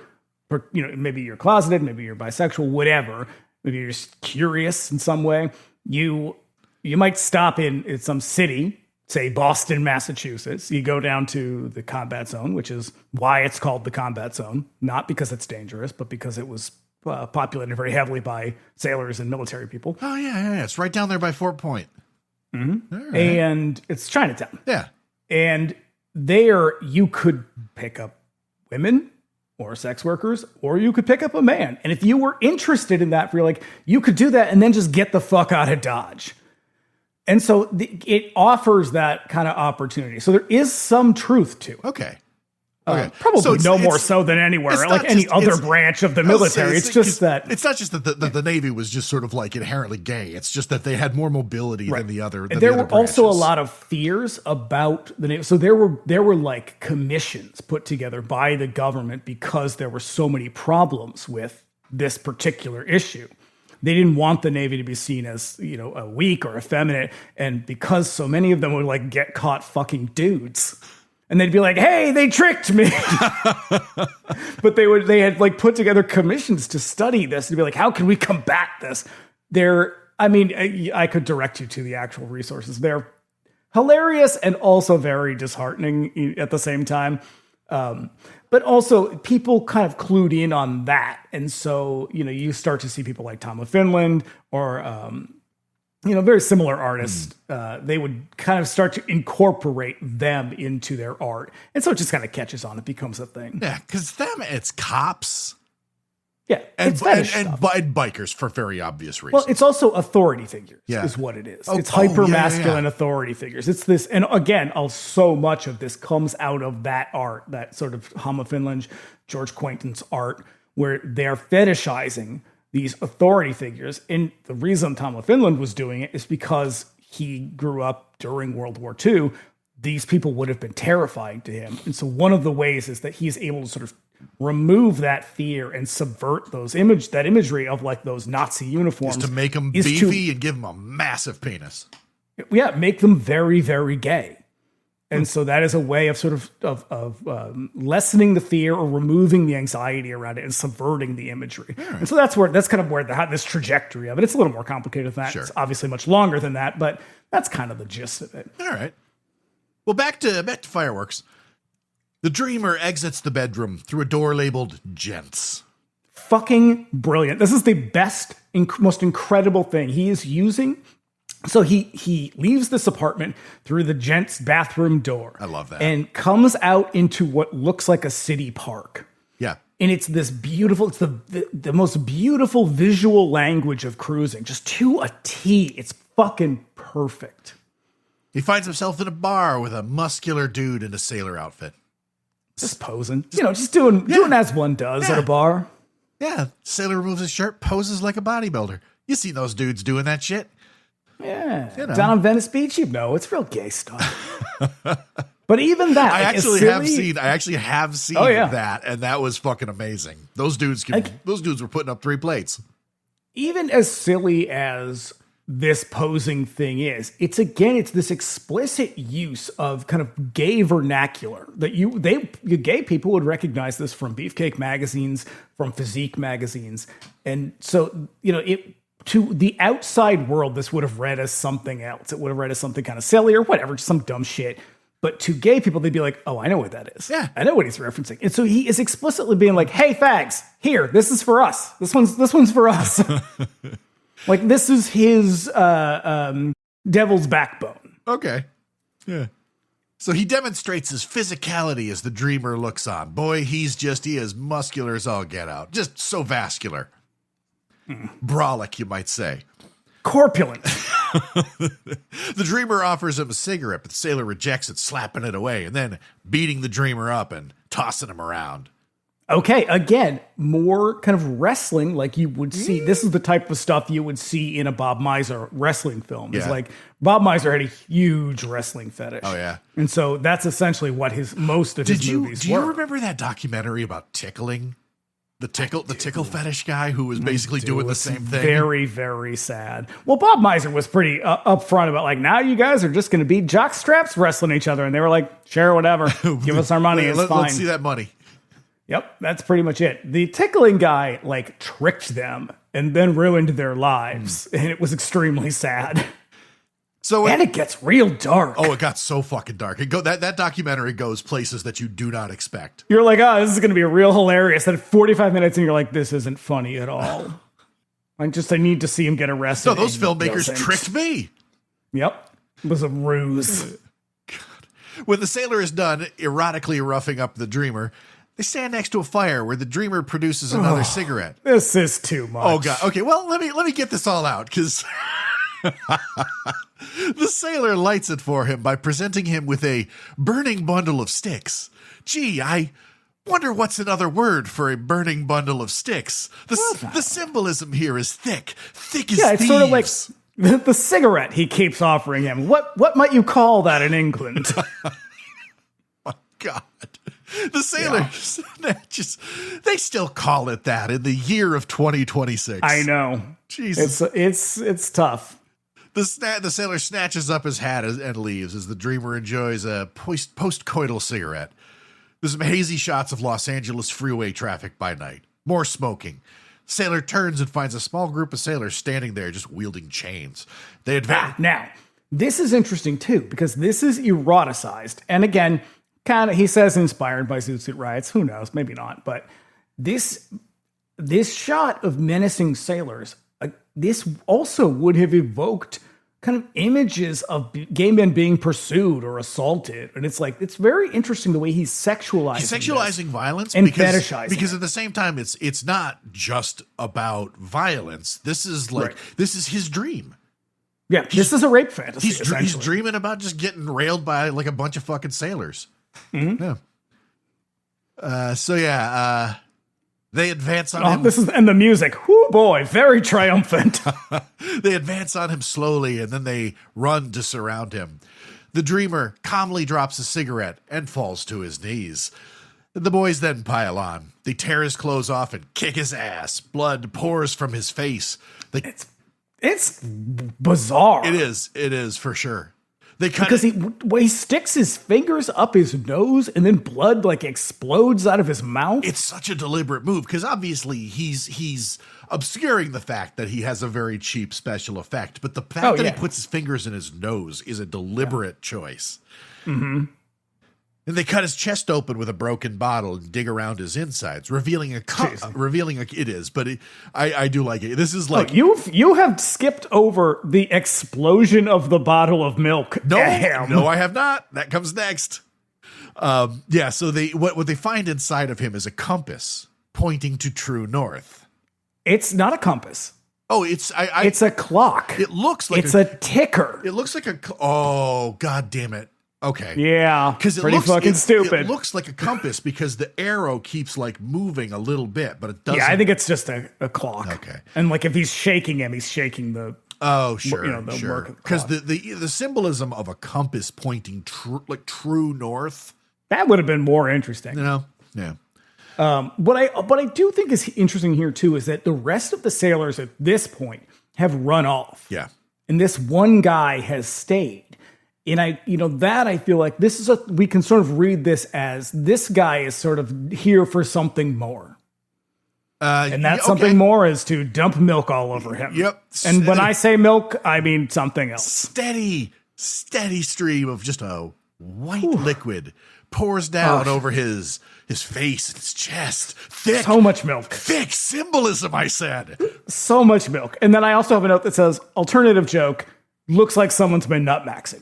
maybe you're closeted, maybe you're bisexual, whatever, maybe you're just curious in some way, you might stop in some city, say Boston, Massachusetts. You go down to the combat zone, which is why it's called the combat zone, not because it's dangerous, but because it was populated very heavily by sailors and military people. Oh, yeah. It's right down there by Fort Point. Mm-hmm. Right. And it's Chinatown. Yeah. And there you could pick up women or sex workers, or you could pick up a man. And if you were interested in that, you could do that and then just get the fuck out of Dodge. And so it offers that kind of opportunity. So there is some truth to it. Okay. Probably so more so than anywhere, like any other branch of the military. It's just that it's not just that the Navy was just sort of like inherently gay. It's just that they had more mobility than the other. There were also a lot of fears about the Navy. So there were like commissions put together by the government because there were so many problems with this particular issue. they didn't want the Navy to be seen as, a weak or effeminate. And because so many of them would like get caught fucking dudes. And they'd be like, hey, they tricked me. But they had like put together commissions to study this and be like, how can we combat this? I could direct you to the actual resources. They're hilarious and also very disheartening at the same time. But also people kind of clued in on that. And so, you start to see people like Tom of Finland or, very similar artists, they would kind of start to incorporate them into their art. And so it just kind of catches on. It becomes a thing. Yeah, because it's cops. Yeah, and it's bikers for very obvious reasons. Well, it's also authority figures is what it is. It's hyper-masculine authority figures. It's this, and again, so much of this comes out of that art, that sort of Tom of Finland, George Quainton's art, where they're fetishizing these authority figures. And the reason Tom of Finland was doing it is because he grew up during World War II. These people would have been terrifying to him. And so one of the ways is that he's able to sort of remove that fear and subvert that imagery of like those Nazi uniforms. Is to make them beefy and give them a massive penis. Yeah, make them very, very gay. And so that is a way of sort of lessening the fear or removing the anxiety around it and subverting the imagery. Right. And so that's kind of where this trajectory of it. It's a little more complicated than that. Sure. It's obviously much longer than that, but that's kind of the gist of it. All right. Well, back to fireworks. The dreamer exits the bedroom through a door labeled Gents. Fucking brilliant. This is the best, most incredible thing he is using. So he leaves this apartment through the gents' bathroom door. I love that. And comes out into what looks like a city park. Yeah. And it's this beautiful, it's the most beautiful visual language of cruising. Just to a T. It's fucking perfect. He finds himself in a bar with a muscular dude in a sailor outfit. Just posing. Just doing as one does at a bar. Yeah. Sailor removes his shirt, poses like a bodybuilder. You see those dudes doing that shit. Yeah. Down on Venice Beach, it's real gay stuff. But even that, I actually have seen that, and that was fucking amazing. Those dudes were putting up 3 plates. Even as silly as this posing thing is, it's this explicit use of kind of gay vernacular that you gay people would recognize this from Beefcake magazines, from Physique magazines. And so, to the outside world, this would have read as something else. It would have read as something kind of silly or whatever, just some dumb shit. But to gay people, they'd be like, oh, I know what that is. Yeah. I know what he's referencing. And so he is explicitly being like, hey, fags, here, this is for us. This one's for us. Like, this is his devil's backbone. Okay. Yeah. So he demonstrates his physicality as the dreamer looks on. Boy, he is muscular as all get out. Just so vascular. Brolic, you might say. Corpulent. The dreamer offers him a cigarette, but the sailor rejects it, slapping it away, and then beating the dreamer up and tossing him around. Okay, again, more kind of wrestling like you would see. This is the type of stuff you would see in a Bob Mizer wrestling film. It's like Bob Mizer had a huge wrestling fetish. Oh, yeah. And so that's essentially what most of his movies were. Do you remember that documentary about tickling? The tickle fetish guy who was basically doing the same thing. Very, very sad. Well, Bob Mizer was pretty upfront about like, now you guys are just going to be jock straps wrestling each other. And they were like, sure, whatever. Give us our money. It's fine. Let's see that money. Yep, that's pretty much it. The tickling guy like tricked them and then ruined their lives. And it was extremely sad. And it gets real dark. Oh, it got so fucking dark. That documentary goes places that you do not expect. You're like, oh, this is going to be real hilarious. Then 45 minutes and you're like, this isn't funny at all. I need to see him get arrested. No, those filmmakers tricked me. Yep. It was a ruse. God. When the sailor is done erotically roughing up the dreamer, they stand next to a fire where the dreamer produces another cigarette. This is too much. Oh, God. Okay, well, let me get this all out, because the sailor lights it for him by presenting him with a burning bundle of sticks. Gee, I wonder what's another word for a burning bundle of sticks. The symbolism here is thick. Thick as thieves. It's sort of like the cigarette he keeps offering him. What might you call that in England? My God. The sailors, they still call it that in the year of 2026. I know. Jesus. It's tough. The sailor snatches up his hat and leaves as the dreamer enjoys a post-coital cigarette. There's some hazy shots of Los Angeles freeway traffic by night. More smoking. Sailor turns and finds a small group of sailors standing there just wielding chains. They advance. Now, this is interesting too, because this is eroticized. And again, kind of, he says inspired by Zoot Suit Riots. Who knows? Maybe not. But this shot of menacing sailors, this also would have evoked kind of images of gay men being pursued or assaulted. And it's like, it's very interesting the way he's sexualizing violence and because, fetishizing because it. at the same time, it's not just about violence. This is like, this is his dream. Yeah, this is a rape fantasy. He's dreaming about just getting railed by like a bunch of fucking sailors. Mm-hmm. Yeah. They advance on him. And the music, whoo boy, very triumphant. They advance on him slowly, and then they run to surround him. The dreamer calmly drops a cigarette and falls to his knees. The boys then pile on. They tear his clothes off and kick his ass. Blood pours from his face. It's bizarre. It is for sure. They cut because he sticks his fingers up his nose and then blood like explodes out of his mouth. It's such a deliberate move because obviously he's obscuring the fact that he has a very cheap special effect, but the fact that he puts his fingers in his nose is a deliberate choice. Mm-hmm. And they cut his chest open with a broken bottle and dig around his insides, revealing it is, but I do like it. This is like you have skipped over the explosion of the bottle of milk. No, I have not. That comes next. So what they find inside of him is a compass pointing to true north. It's not a compass. Oh, it's a clock. It looks like it's a ticker. It looks like oh, god damn it. Okay. Yeah. Because it pretty looks fucking stupid. It looks like a compass because the arrow keeps like moving a little bit, but it doesn't. Yeah, I think it's just a clock. Okay. And like if he's shaking him, he's shaking the. Oh, sure. Sure. Because the symbolism of a compass pointing true north. That would have been more interesting. Yeah. What I do think is interesting here too is that the rest of the sailors at this point have run off. Yeah. And this one guy has stayed. And I feel like we can sort of read this as this guy is sort of here for something more. And that something more is to dump milk all over him. Yep. And when I say milk, I mean something else. Steady stream of just a white liquid pours down over his face and his chest. Thick. So much milk. Thick symbolism, I said. So much milk. And then I also have a note that says, alternative joke, looks like someone's been nutmaxing.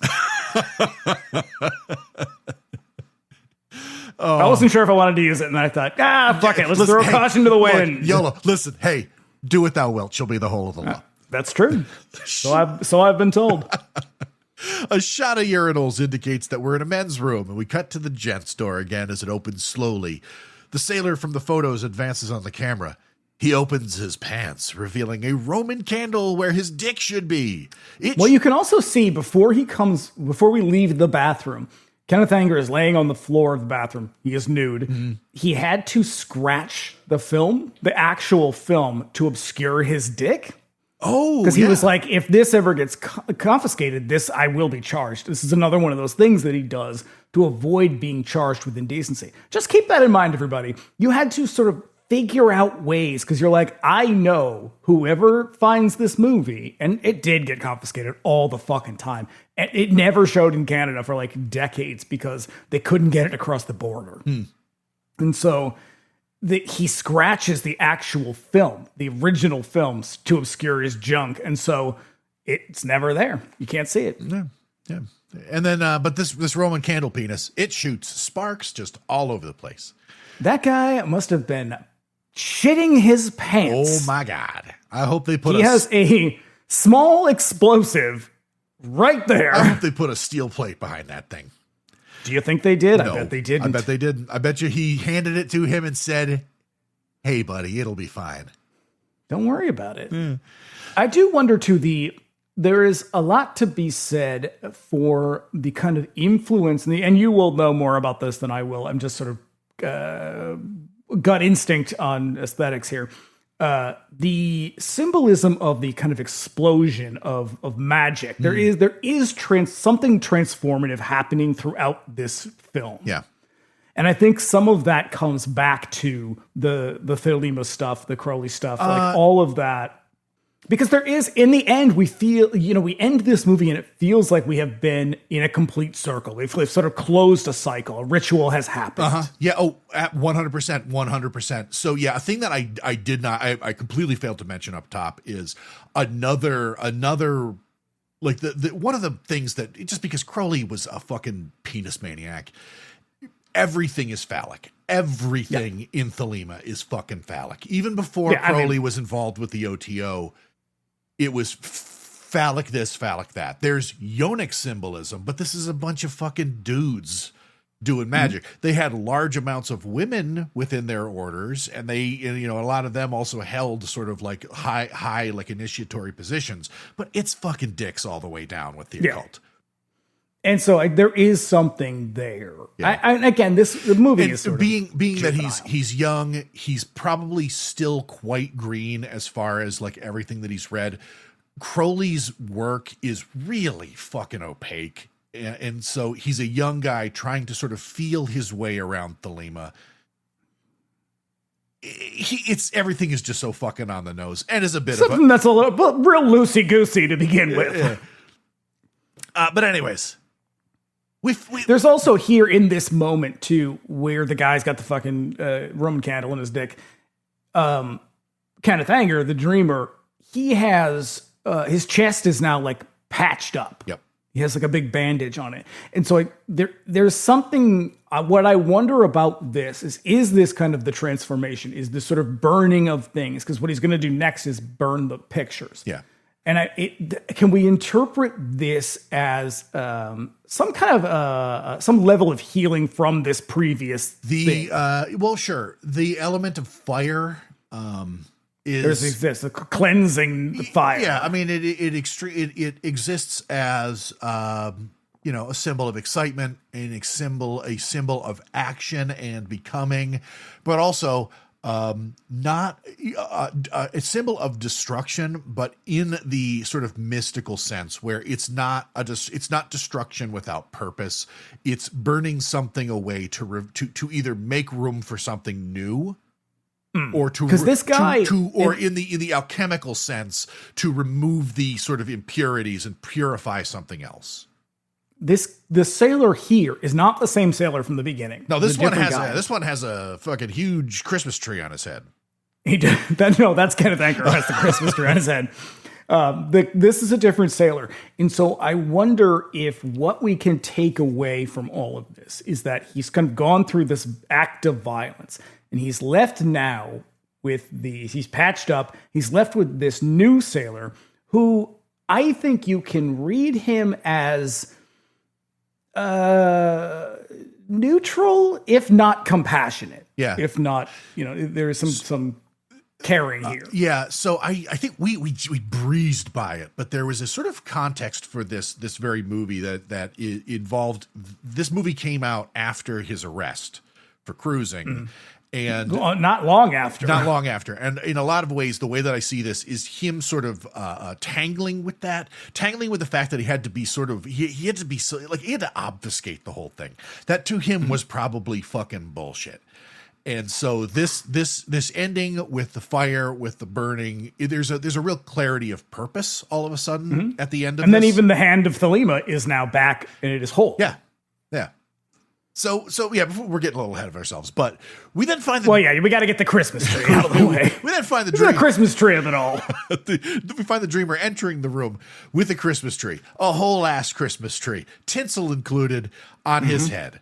I wasn't sure if I wanted to use it, and I thought, fuck it, let's throw caution to the wind. Look, YOLO, listen, hey, do what thou wilt, shall be the whole of the law. That's true. So I've been told. A shot of urinals indicates that we're in a men's room, and we cut to the gents' door again as it opens slowly. The sailor from the photos advances on the camera. He opens his pants, revealing a Roman candle where his dick should be. Well, you can also see before we leave the bathroom, Kenneth Anger is laying on the floor of the bathroom. He is nude. Mm-hmm. He had to scratch the actual film, to obscure his dick. Oh, because he was like, if this ever gets confiscated, I will be charged. This is another one of those things that he does to avoid being charged with indecency. Just keep that in mind, everybody. You had to sort of figure out ways, because you're like, I know whoever finds this movie, and it did get confiscated all the fucking time. And it never showed in Canada for like decades because they couldn't get it across the border. And so he scratches the actual film, the original films, to obscure his junk. And so it's never there. You can't see it. Yeah. And then, but this Roman candle penis, it shoots sparks just all over the place. That guy must have been shitting his pants. Oh my God. I hope they He has a small explosive right there. I hope they put a steel plate behind that thing. Do you think they did? No, I bet they didn't. I bet they didn't. I bet you he handed it to him and said, hey, buddy, it'll be fine. Don't worry about it. I do wonder, too, there is a lot to be said for the kind of influence, and you will know more about this than I will. I'm just sort of gut instinct on aesthetics here. The symbolism of the kind of explosion of magic. There is something transformative happening throughout this film. Yeah. And I think some of that comes back to the Thelema stuff, the Crowley stuff, like all of that. Because there is, in the end, we feel, we end this movie and it feels like we have been in a complete circle. We've sort of closed a cycle. A ritual has happened. Yeah. Oh, at 100%, 100%. So yeah, a thing that I completely failed to mention up top is another, like the one of the things that, just because Crowley was a fucking penis maniac, everything is phallic. Everything in Thelema is fucking phallic. Even before Crowley was involved with the OTO, it was phallic this, phallic that. There's yonic symbolism, but this is a bunch of fucking dudes doing magic. They had large amounts of women within their orders, and they, a lot of them also held sort of like high like initiatory positions, but it's fucking dicks all the way down with the occult. And so there is something there. Yeah. And again, the movie is sort being of that he's young, he's probably still quite green as far as like everything that he's read. Crowley's work is really fucking opaque. And so he's a young guy trying to sort of feel his way around Thelema. Everything is just so fucking on the nose, and is a bit something that's a little real loosey goosey to begin with. But anyways. There's also here in this moment too, where the guy's got the fucking Roman candle in his dick. Kenneth Anger, the dreamer, he has his chest is now like patched up. Yep. He has like a big bandage on it, and so there's something. What I wonder about this is this kind of the transformation? Is this sort of burning of things? Because what he's going to do next is burn the pictures. Yeah. And can we interpret this as some kind of some level of healing from this previous thing? Well, sure. The element of fire exists, a cleansing fire. Yeah, I mean it exists as a symbol of excitement, and a symbol of action and becoming, but also not a symbol of destruction, but in the sort of mystical sense where it's not destruction without purpose. It's burning something away to either make room for something new, or to, because this guy in the alchemical sense, to remove the sort of impurities and purify something else. The sailor here is not the same sailor from the beginning. No, this one has a fucking huge Christmas tree on his head. That's Kenneth Anger who has the Christmas tree on his head. This is a different sailor. And so I wonder if what we can take away from all of this is that he's kind of gone through this act of violence, and he's left now he's patched up. He's left with this new sailor who I think you can read him as neutral, if not compassionate. Yeah. If not, there is some caring here. Yeah. So I think we breezed by it, but there was a sort of context for this very movie that involved. This movie came out after his arrest for cruising. And not long after. And in a lot of ways, the way that I see this is him sort of tangling with the fact that he had to be sort of, he had to obfuscate the whole thing. That to him was probably fucking bullshit. And so this ending with the fire, with the burning, there's a real clarity of purpose all of a sudden at the end of this. And then even the hand of Thelema is now back and it is whole. Yeah. Yeah. So yeah, before we're getting a little ahead of ourselves, but we then find we got to get the Christmas tree out of the way. We then find the Christmas tree of it all. We find the dreamer entering the room with a Christmas tree, a whole ass Christmas tree, tinsel included on his head.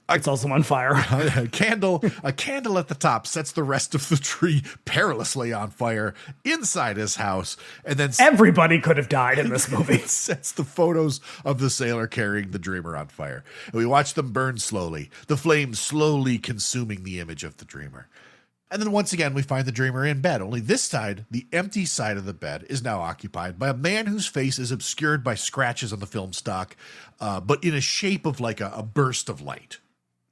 It's also on fire. A candle at the top sets the rest of the tree perilously on fire inside his house. And then everybody could have died in this movie. It sets the photos of the sailor carrying the dreamer on fire. And we watch them burn slowly, the flames slowly consuming the image of the dreamer. And then once again, we find the dreamer in bed. Only this side, the empty side of the bed, is now occupied by a man whose face is obscured by scratches on the film stock, but in a shape of like a burst of light.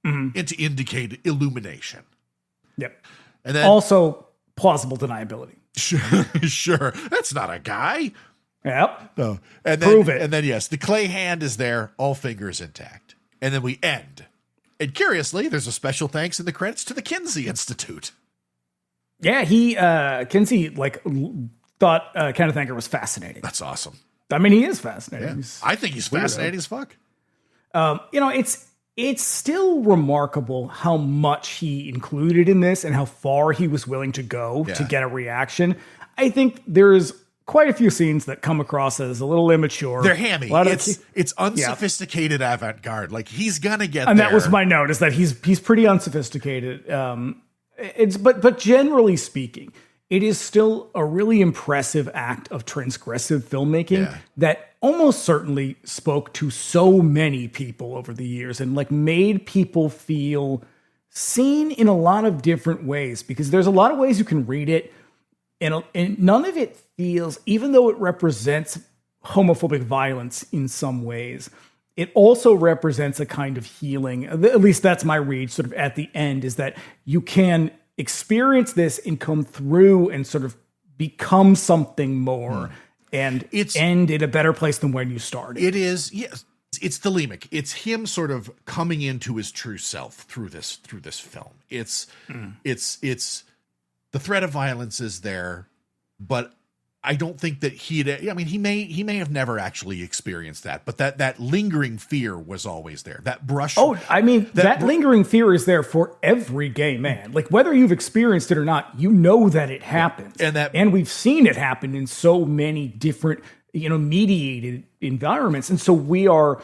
to indicate illumination. Yep. And then Also, plausible deniability. sure, that's not a guy. Yep. No. And then, Prove it. And then, yes, the clay hand is there, all fingers intact. And then we end. And curiously, there's a special thanks in the credits to the Kinsey Institute. Yeah, Kinsey, thought Kenneth Anger was fascinating. That's awesome. I mean, he is fascinating. Yeah. I think he's fascinating as fuck. It's still remarkable how much he included in this and how far he was willing to go to get a reaction. I think there's quite a few scenes that come across as a little immature. They're hammy. It's unsophisticated avant-garde. Like, he's gonna get and there. That was my note, is that he's pretty unsophisticated. But generally speaking, it is still a really impressive act of transgressive filmmaking that almost certainly spoke to so many people over the years and made people feel seen in a lot of different ways, because there's a lot of ways you can read it, and none of it feels, even though it represents homophobic violence in some ways, it also represents a kind of healing. At least that's my read sort of at the end, is that you can experience this and come through and sort of become something more and end in a better place than when you started. It is, yes. It's thelemic. It's him sort of coming into his true self through this film. It's the threat of violence is there, but I don't think that he may have never actually experienced that, but that lingering fear was always there. That brush. Oh, I mean, that lingering fear is there for every gay man. Like, whether you've experienced it or not, you know that it happens. And we've seen it happen in so many different, mediated environments. And so we are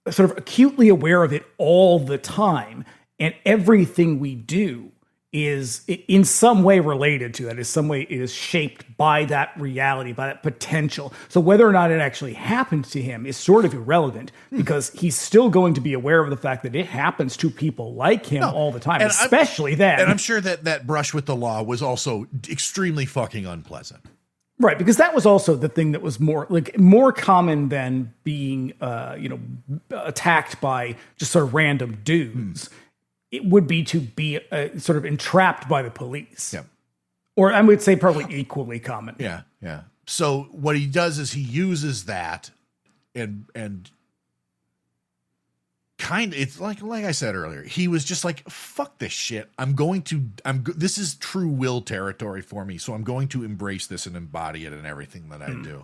sort of acutely aware of it all the time. And everything we do is in some way related to that, in some way is shaped by that reality, by that potential. So whether or not it actually happened to him is sort of irrelevant, because he's still going to be aware of the fact that it happens to people like him all the time, especially then. And I'm sure that brush with the law was also extremely fucking unpleasant. Right, because that was also the thing that was more common than being, attacked by just sort of random dudes. It would be to be sort of entrapped by the police. Yeah. Or I would say probably equally common. Yeah, yeah. So what he does is he uses that and kind of, it's like I said earlier, he was just like, fuck this shit. This is true will territory for me. So I'm going to embrace this and embody it in everything that I do.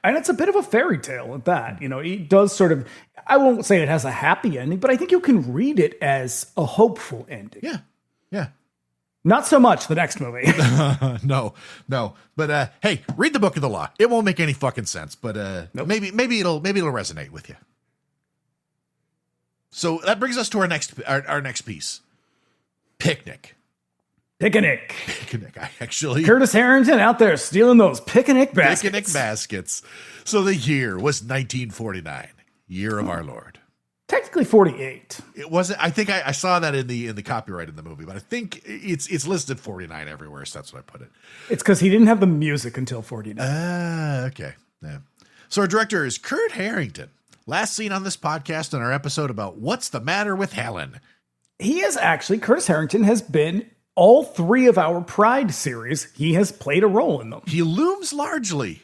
And it's a bit of a fairy tale at that. It does sort of, I won't say it has a happy ending, but I think you can read it as a hopeful ending. Yeah. Yeah. Not so much the next movie. No. But hey, read the Book of the Law. It won't make any fucking sense, but nope. maybe it'll resonate with you. So that brings us to our next piece. Picnic. Curtis Harrington out there stealing those picnic baskets. So the year was 1949, year of our Lord. Technically 48. It wasn't. I think I saw that in the copyright in the movie, but I think it's listed 49 everywhere, so that's what I put it. It's because he didn't have the music until 49. Okay. Yeah. So our director is Curt Harrington. Last seen on this podcast in our episode about What's the Matter with Helen. Curtis Harrington has been all three of our Pride series. He has played a role in them. He looms largely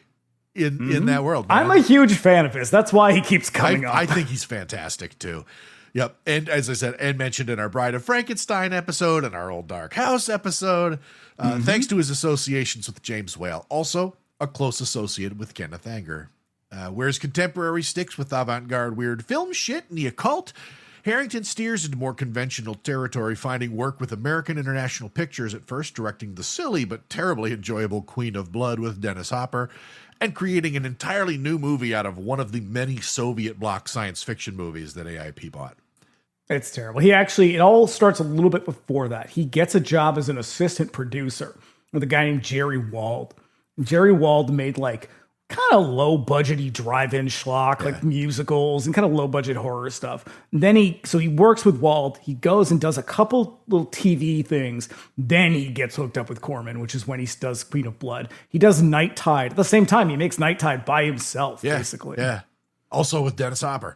in that world, man. I'm a huge fan of his. That's why he keeps coming up. I think he's fantastic too. Yep. And as I said, and mentioned in our Bride of Frankenstein episode and our Old Dark House episode, thanks to his associations with James Whale, also a close associate with Kenneth Anger. Whereas contemporary sticks with avant-garde weird film shit and the occult, Harrington steers into more conventional territory, finding work with American International Pictures at first, directing the silly but terribly enjoyable Queen of Blood with Dennis Hopper, and creating an entirely new movie out of one of the many Soviet bloc science fiction movies that AIP bought. It's terrible. It all starts a little bit before that. He gets a job as an assistant producer with a guy named Jerry Wald. Jerry Wald made kind of low budgety drive-in schlock, musicals and kind of low budget horror stuff. And then he works with Wald. He goes and does a couple little TV things. Then he gets hooked up with Corman, which is when he does Queen of Blood. He does Night Tide. At the same time, he makes Night Tide by himself, basically. Yeah. Also with Dennis Hopper.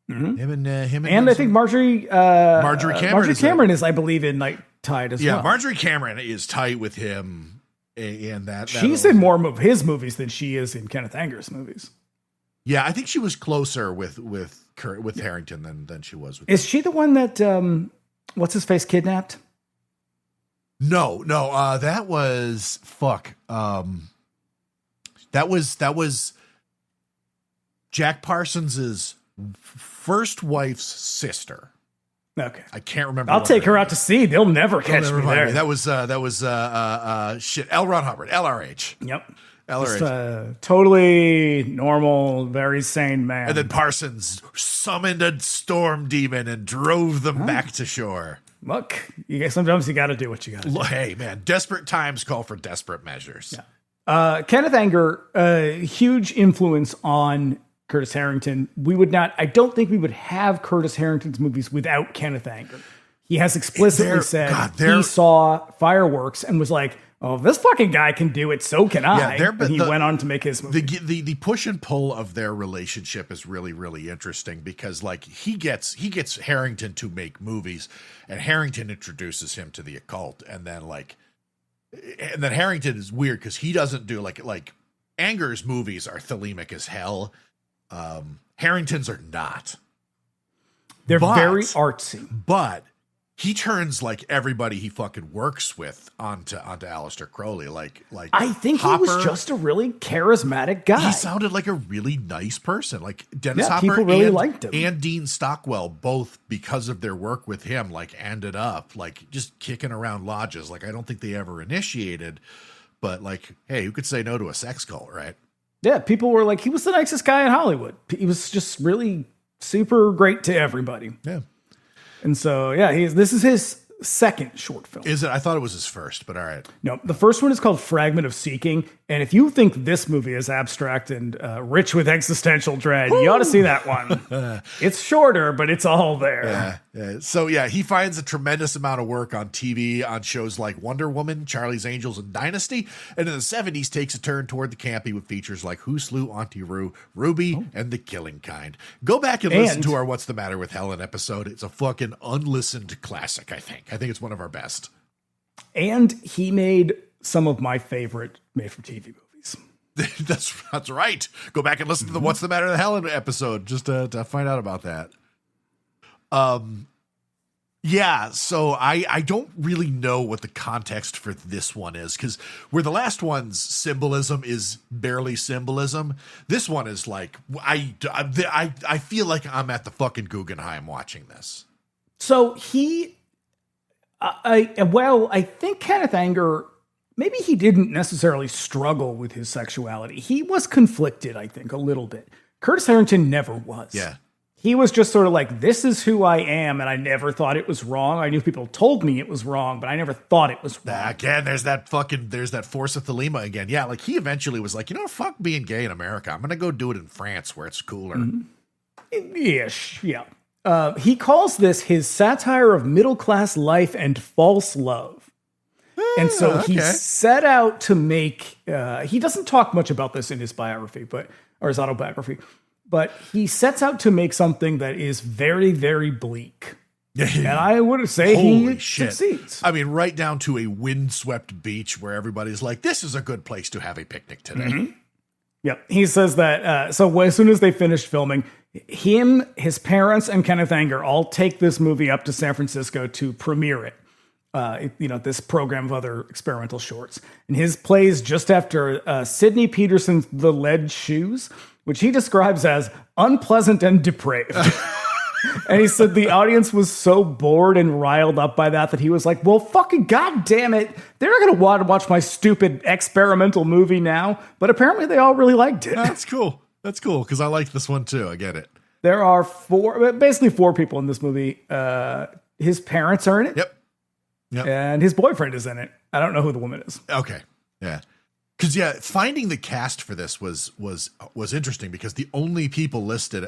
Him And I think Marjorie Cameron is, I believe, in like tied as well. Yeah, Marjorie Cameron is tight with him, and that she's in more of his movies than she is in Kenneth Anger's movies. Yeah, I think she was closer with Harrington than she was with. Is she the one that what's his face kidnapped? No, that was that was Jack Parsons's first wife's sister. Okay, I can't remember. I'll take her out to sea. They'll never catch me there. That was shit. L. Ron Hubbard, LRH. Yep. LRH. Just totally normal, very sane man. And then Parsons summoned a storm demon and drove them back to shore. Look, sometimes you got to do what you got to do. Hey, man, desperate times call for desperate measures. Yeah. Kenneth Anger, huge influence on Curtis Harrington. I don't think we would have Curtis Harrington's movies without Kenneth Anger. He has explicitly said he saw Fireworks and was like, oh, this fucking guy can do it, so can I. And he went on to make his movie. The push and pull of their relationship is really, really interesting because like he gets Harrington to make movies, and Harrington introduces him to the occult, and then Harrington is weird because he doesn't do like Anger's movies are thelemic as hell. Harrington's are not. They're very artsy, but he turns like everybody he fucking works with onto Aleister Crowley. Like I think Hopper, he was just a really charismatic guy. He sounded like a really nice person. Like Dennis Hopper people really liked him. And Dean Stockwell, both because of their work with him, like ended up like just kicking around lodges. Like I don't think they ever initiated, but like, hey, who could say no to a sex cult, right? Yeah, people were like, he was the nicest guy in Hollywood. He was just really super great to everybody. Yeah. And so, this is his second short film. Is it? I thought it was his first, but all right. No, the first one is called Fragment of Seeking. And if you think this movie is abstract and rich with existential dread, you ought to see that one. It's shorter, but it's all there. Yeah. So, he finds a tremendous amount of work on TV on shows like Wonder Woman, Charlie's Angels, and Dynasty. And in the 70s, takes a turn toward the campy with features like Who Slew Auntie Roo, Ruby, and The Killing Kind. Go back and listen to our What's the Matter with Helen episode. It's a fucking unlistened classic, I think. I think it's one of our best. And he made some of my favorite made-for-TV movies. That's right. Go back and listen to the What's the Matter with Helen episode just to find out about that. So I don't really know what the context for this one is, because where the last one's symbolism is barely symbolism, this one is like, I feel like I'm at the fucking Guggenheim watching this. So I think Kenneth Anger, maybe he didn't necessarily struggle with his sexuality. He was conflicted, I think, a little bit. Curtis Harrington never was. Yeah. He was just sort of like, this is who I am, and I never thought it was wrong. I knew people told me it was wrong, but I never thought it was wrong. Again, there's that force of Thelema again. Yeah, like he eventually was like, fuck being gay in America. I'm going to go do it in France where it's cooler. Ish, yeah. He calls this his satire of middle-class life and false love. And so he set out to make, he doesn't talk much about this in his biography, or his autobiography, but he sets out to make something that is very, very bleak. And I would say he succeeds. I mean, right down to a windswept beach where everybody's like, this is a good place to have a picnic today. Mm-hmm. Yep. He says that, so as soon as they finished filming, him, his parents, and Kenneth Anger all take this movie up to San Francisco to premiere it. This program of other experimental shorts. And his plays just after Sidney Peterson's The Lead Shoes, which he describes as unpleasant and depraved. And he said the audience was so bored and riled up by that he was like, well, fucking goddamn it. They're not going to want to watch my stupid experimental movie now. But apparently they all really liked it. That's cool. That's cool, because I like this one too. I get it. There are basically four people in this movie. His parents are in it. Yep. And his boyfriend is in it. I don't know who the woman is. Okay. Yeah. Because finding the cast for this was interesting, because the only people listed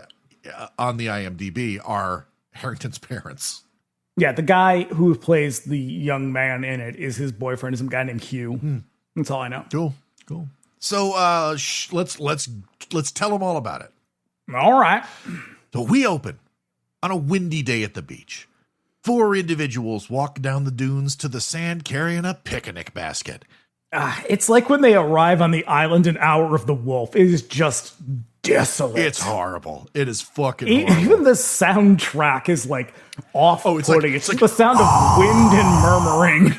on the IMDb are Harrington's parents. Yeah, the guy who plays the young man in it is his boyfriend. Is some guy named Hugh. That's all I know. Cool. So let's tell them all about it. All right. So we open On a windy day at the beach, 4 individuals walk down the dunes to the sand carrying a picnic basket. It's like when they arrive on the island in Hour of the Wolf. It is just desolate. It's horrible. It is fucking horrible. Even the soundtrack is like off-putting. It's It's like the sound of wind and murmuring.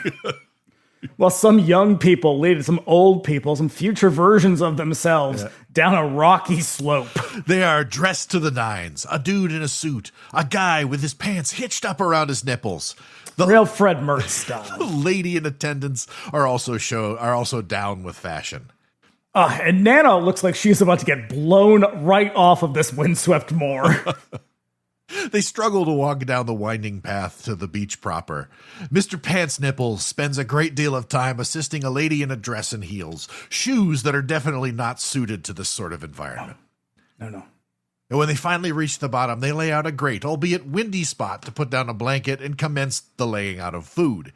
While some young people lead some old people, some future versions of themselves down a rocky slope. They are dressed to the nines. A dude in a suit. A guy with his pants hitched up around his nipples. The Real Fred Mertz style. lady in attendance are also down with fashion. And Nana looks like she's about to get blown right off of this windswept moor. They struggle to walk down the winding path to the beach proper. Mr. Pants Nipples spends a great deal of time assisting a lady in a dress and heels, shoes that are definitely not suited to this sort of environment. No. And when they finally reach the bottom, they lay out a great, albeit windy spot to put down a blanket and commence the laying out of food.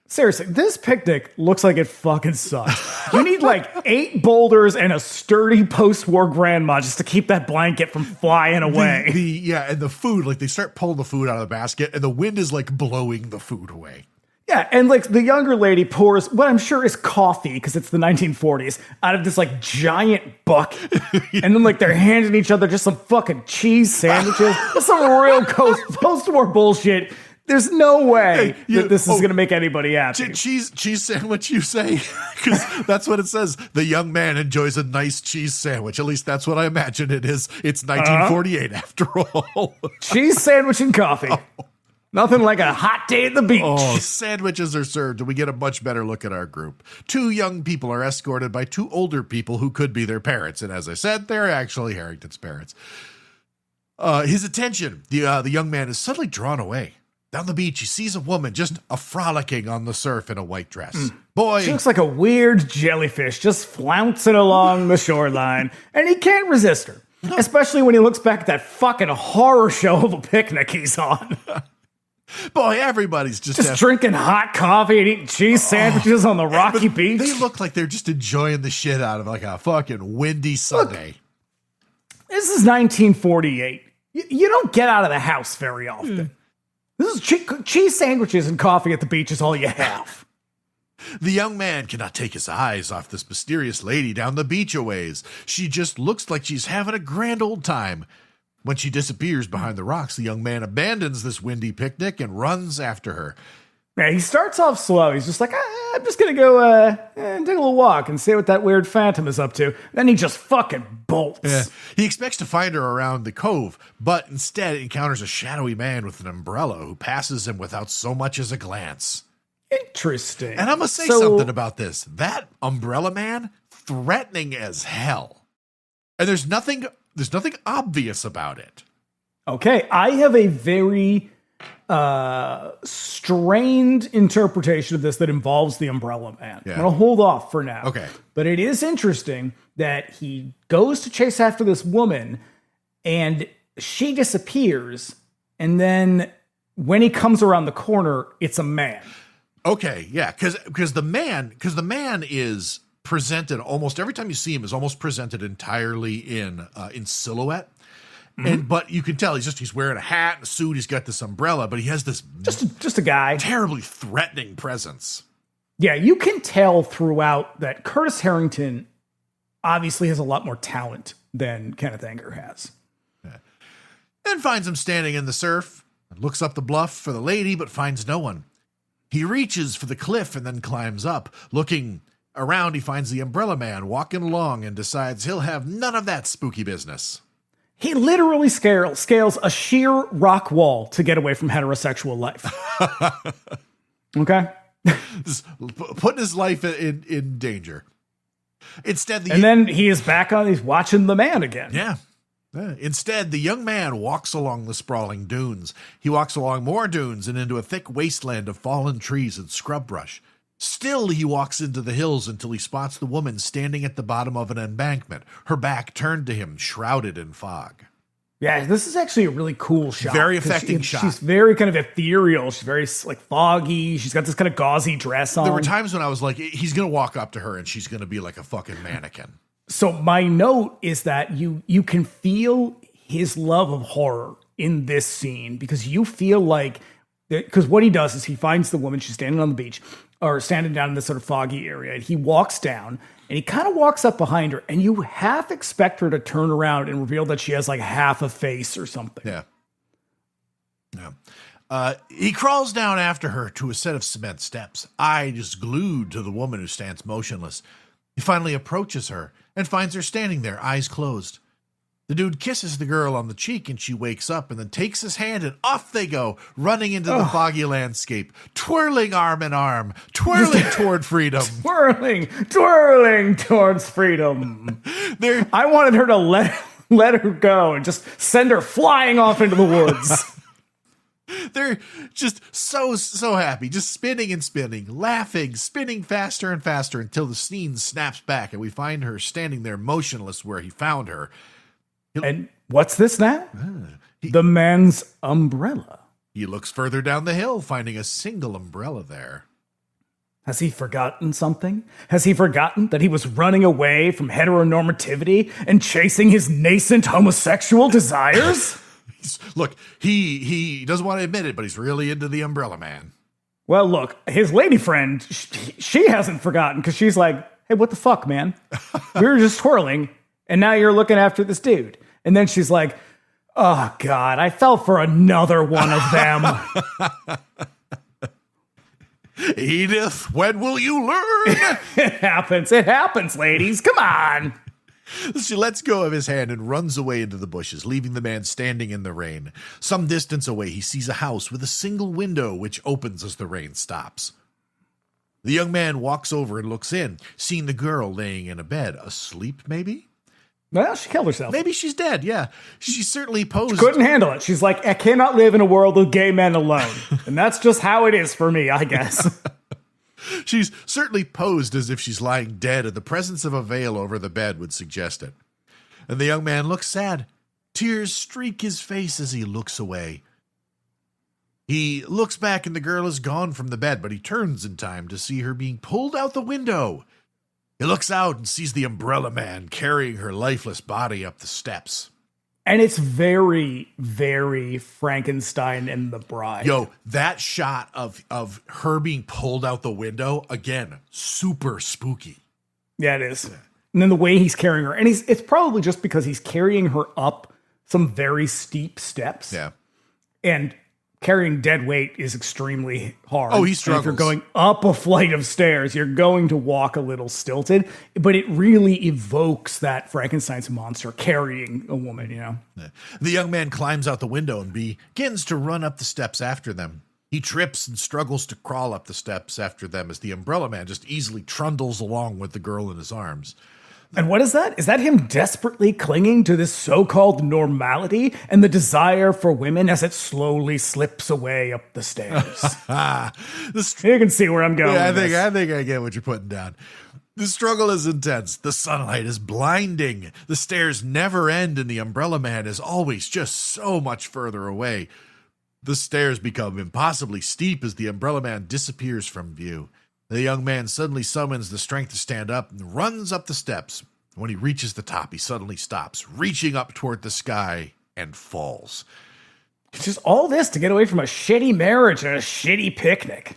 Seriously, this picnic looks like it fucking sucks. You need like 8 boulders and a sturdy post-war grandma just to keep that blanket from flying away. And the food, like they start pulling the food out of the basket and the wind is like blowing the food away. Yeah, and like the younger lady pours what I'm sure is coffee, because it's the 1940s, out of this like giant bucket. And then like they're handing each other just some fucking cheese sandwiches. That's some real post-war bullshit. There's no way that this is going to make anybody happy. Cheese sandwich, you say? Because that's what it says. The young man enjoys a nice cheese sandwich. At least that's what I imagine it is. It's 1948 after all. Cheese sandwich and coffee. Nothing like a hot day at the beach. Oh, sandwiches are served, and we get a much better look at our group. 2 young people are escorted by 2 older people who could be their parents. And as I said, they're actually Harrington's parents. His attention, the young man, is suddenly drawn away. Down the beach, he sees a woman just frolicking on the surf in a white dress. Boy, she looks like a weird jellyfish just flouncing along the shoreline, and he can't resist her, especially when he looks back at that fucking horror show of a picnic he's on. Boy, everybody's just drinking hot coffee and eating cheese sandwiches on the rocky beach. They look like they're just enjoying the shit out of like a fucking windy Sunday. Look, this is 1948. You don't get out of the house very often. This is cheese sandwiches and coffee at the beach is all you have. The young man cannot take his eyes off this mysterious lady down the beach a ways. She just looks like she's having a grand old time. When she disappears behind the rocks, the young man abandons this windy picnic and runs after her. Yeah, he starts off slow. He's just like, I'm just going to go take a little walk and see what that weird phantom is up to. Then he just fucking bolts. Yeah. He expects to find her around the cove, but instead encounters a shadowy man with an umbrella who passes him without so much as a glance. Interesting. And I'm going to say something about this. That umbrella man, threatening as hell. And there's nothing obvious about it. Okay, I have a very strained interpretation of this that involves the umbrella man. Yeah. I'm going to hold off for now. Okay. But it is interesting that he goes to chase after this woman and she disappears. And then when he comes around the corner, it's a man. Okay. Yeah. Because the man is presented almost every time you see him is almost presented entirely in silhouette. But you can tell he's wearing a hat and a suit. He's got this umbrella, but he has this just a guy, terribly threatening presence. Yeah, you can tell throughout that Curtis Harrington obviously has a lot more talent than Kenneth Anger has. Yeah. Then finds him standing in the surf and looks up the bluff for the lady, but finds no one. He reaches for the cliff and then climbs up. Looking around, he finds the umbrella man walking along and decides he'll have none of that spooky business. He literally scales a sheer rock wall to get away from heterosexual life. Okay? Just putting his life in danger. Instead, then he is back on, he's watching the man again. Yeah. Instead, the young man walks along the sprawling dunes. He walks along more dunes and into a thick wasteland of fallen trees and scrub brush. Still, he walks into the hills until he spots the woman standing at the bottom of an embankment, her back turned to him, shrouded in fog. Yeah, this is actually a really cool shot. Very affecting shot. She's very kind of ethereal. She's very like foggy. She's got this kind of gauzy dress on. There were times when I was like, he's going to walk up to her and she's going to be like a fucking mannequin. So my note is that you can feel his love of horror in this scene because you feel like, because what he does is he finds the woman, she's standing on the beach or standing down in this sort of foggy area, and he walks down and he kind of walks up behind her, and you half expect her to turn around and reveal that she has like half a face or something. Yeah. He crawls down after her to a set of cement steps, eyes glued to the woman who stands motionless. He finally approaches her and finds her standing there, eyes closed. The dude kisses the girl on the cheek and she wakes up and then takes his hand and off they go, running into the foggy landscape, twirling arm in arm, twirling toward freedom. Twirling towards freedom. I wanted her to let her go and just send her flying off into the woods. They're just so happy, just spinning and spinning, laughing, spinning faster and faster until the scene snaps back and we find her standing there motionless where he found her. And what's this now? The man's umbrella. He looks further down the hill, finding a single umbrella there. Has he forgotten something? Has he forgotten that he was running away from heteronormativity and chasing his nascent homosexual desires? Look, he doesn't want to admit it, but he's really into the umbrella man. Well, look, his lady friend, she hasn't forgotten because she's like, hey, what the fuck, man? We were just twirling, and now you're looking after this dude. And then she's like, oh, God, I fell for another one of them. Edith, when will you learn? It happens, ladies. Come on. She lets go of his hand and runs away into the bushes, leaving the man standing in the rain. Some distance away, he sees a house with a single window, which opens as the rain stops. The young man walks over and looks in, seeing the girl laying in a bed, asleep maybe? Well, she killed herself. Maybe she's dead, yeah. She certainly posed. She couldn't handle it. She's like, I cannot live in a world with gay men alone. And that's just how it is for me, I guess. She's certainly posed as if she's lying dead, and the presence of a veil over the bed would suggest it. And the young man looks sad. Tears streak his face as he looks away. He looks back and the girl is gone from the bed, but he turns in time to see her being pulled out the window. He looks out and sees the umbrella man carrying her lifeless body up the steps. And it's very, very Frankenstein and the Bride. Yo, that shot of her being pulled out the window, again, super spooky. Yeah, it is. And then the way he's carrying her, and it's probably just because he's carrying her up some very steep steps. Yeah. And carrying dead weight is extremely hard. Oh, he struggles. And if you're going up a flight of stairs, you're going to walk a little stilted, but it really evokes that Frankenstein's monster carrying a woman, you know? The young man climbs out the window and begins to run up the steps after them. He trips and struggles to crawl up the steps after them as the umbrella man just easily trundles along with the girl in his arms. And what is that? Is that him desperately clinging to this so-called normality and the desire for women as it slowly slips away up the stairs? You can see where I'm going. Yeah, I think I get what you're putting down. The struggle is intense. The sunlight is blinding. The stairs never end, and the umbrella man is always just so much further away. The stairs become impossibly steep as the umbrella man disappears from view. The young man suddenly summons the strength to stand up and runs up the steps. When he reaches the top, he suddenly stops, reaching up toward the sky, and falls. It's just all this to get away from a shitty marriage and a shitty picnic.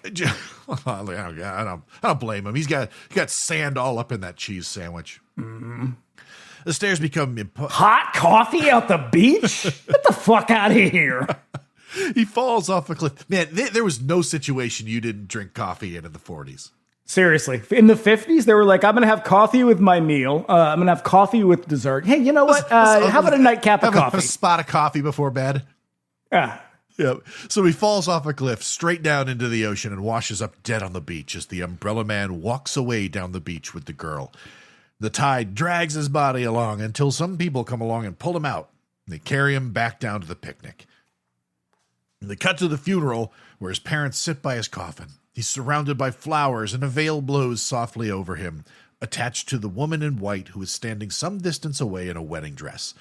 I don't blame him. He's got sand all up in that cheese sandwich. Mm-hmm. The stairs become hot coffee out the beach? Get the fuck out of here. He falls off a cliff. Man, there was no situation you didn't drink coffee in the 40s. Seriously. In the 50s, they were like, I'm going to have coffee with my meal. I'm going to have coffee with dessert. Hey, you know what? How about a nightcap of coffee? Have a spot of coffee before bed. Yeah. Yep. So he falls off a cliff straight down into the ocean and washes up dead on the beach as the umbrella man walks away down the beach with the girl. The tide drags his body along until some people come along and pull him out. They carry him back down to the picnic. They cut to the funeral where his parents sit by his coffin. He's surrounded by flowers and a veil blows softly over him, attached to the woman in white who is standing some distance away in a wedding dress.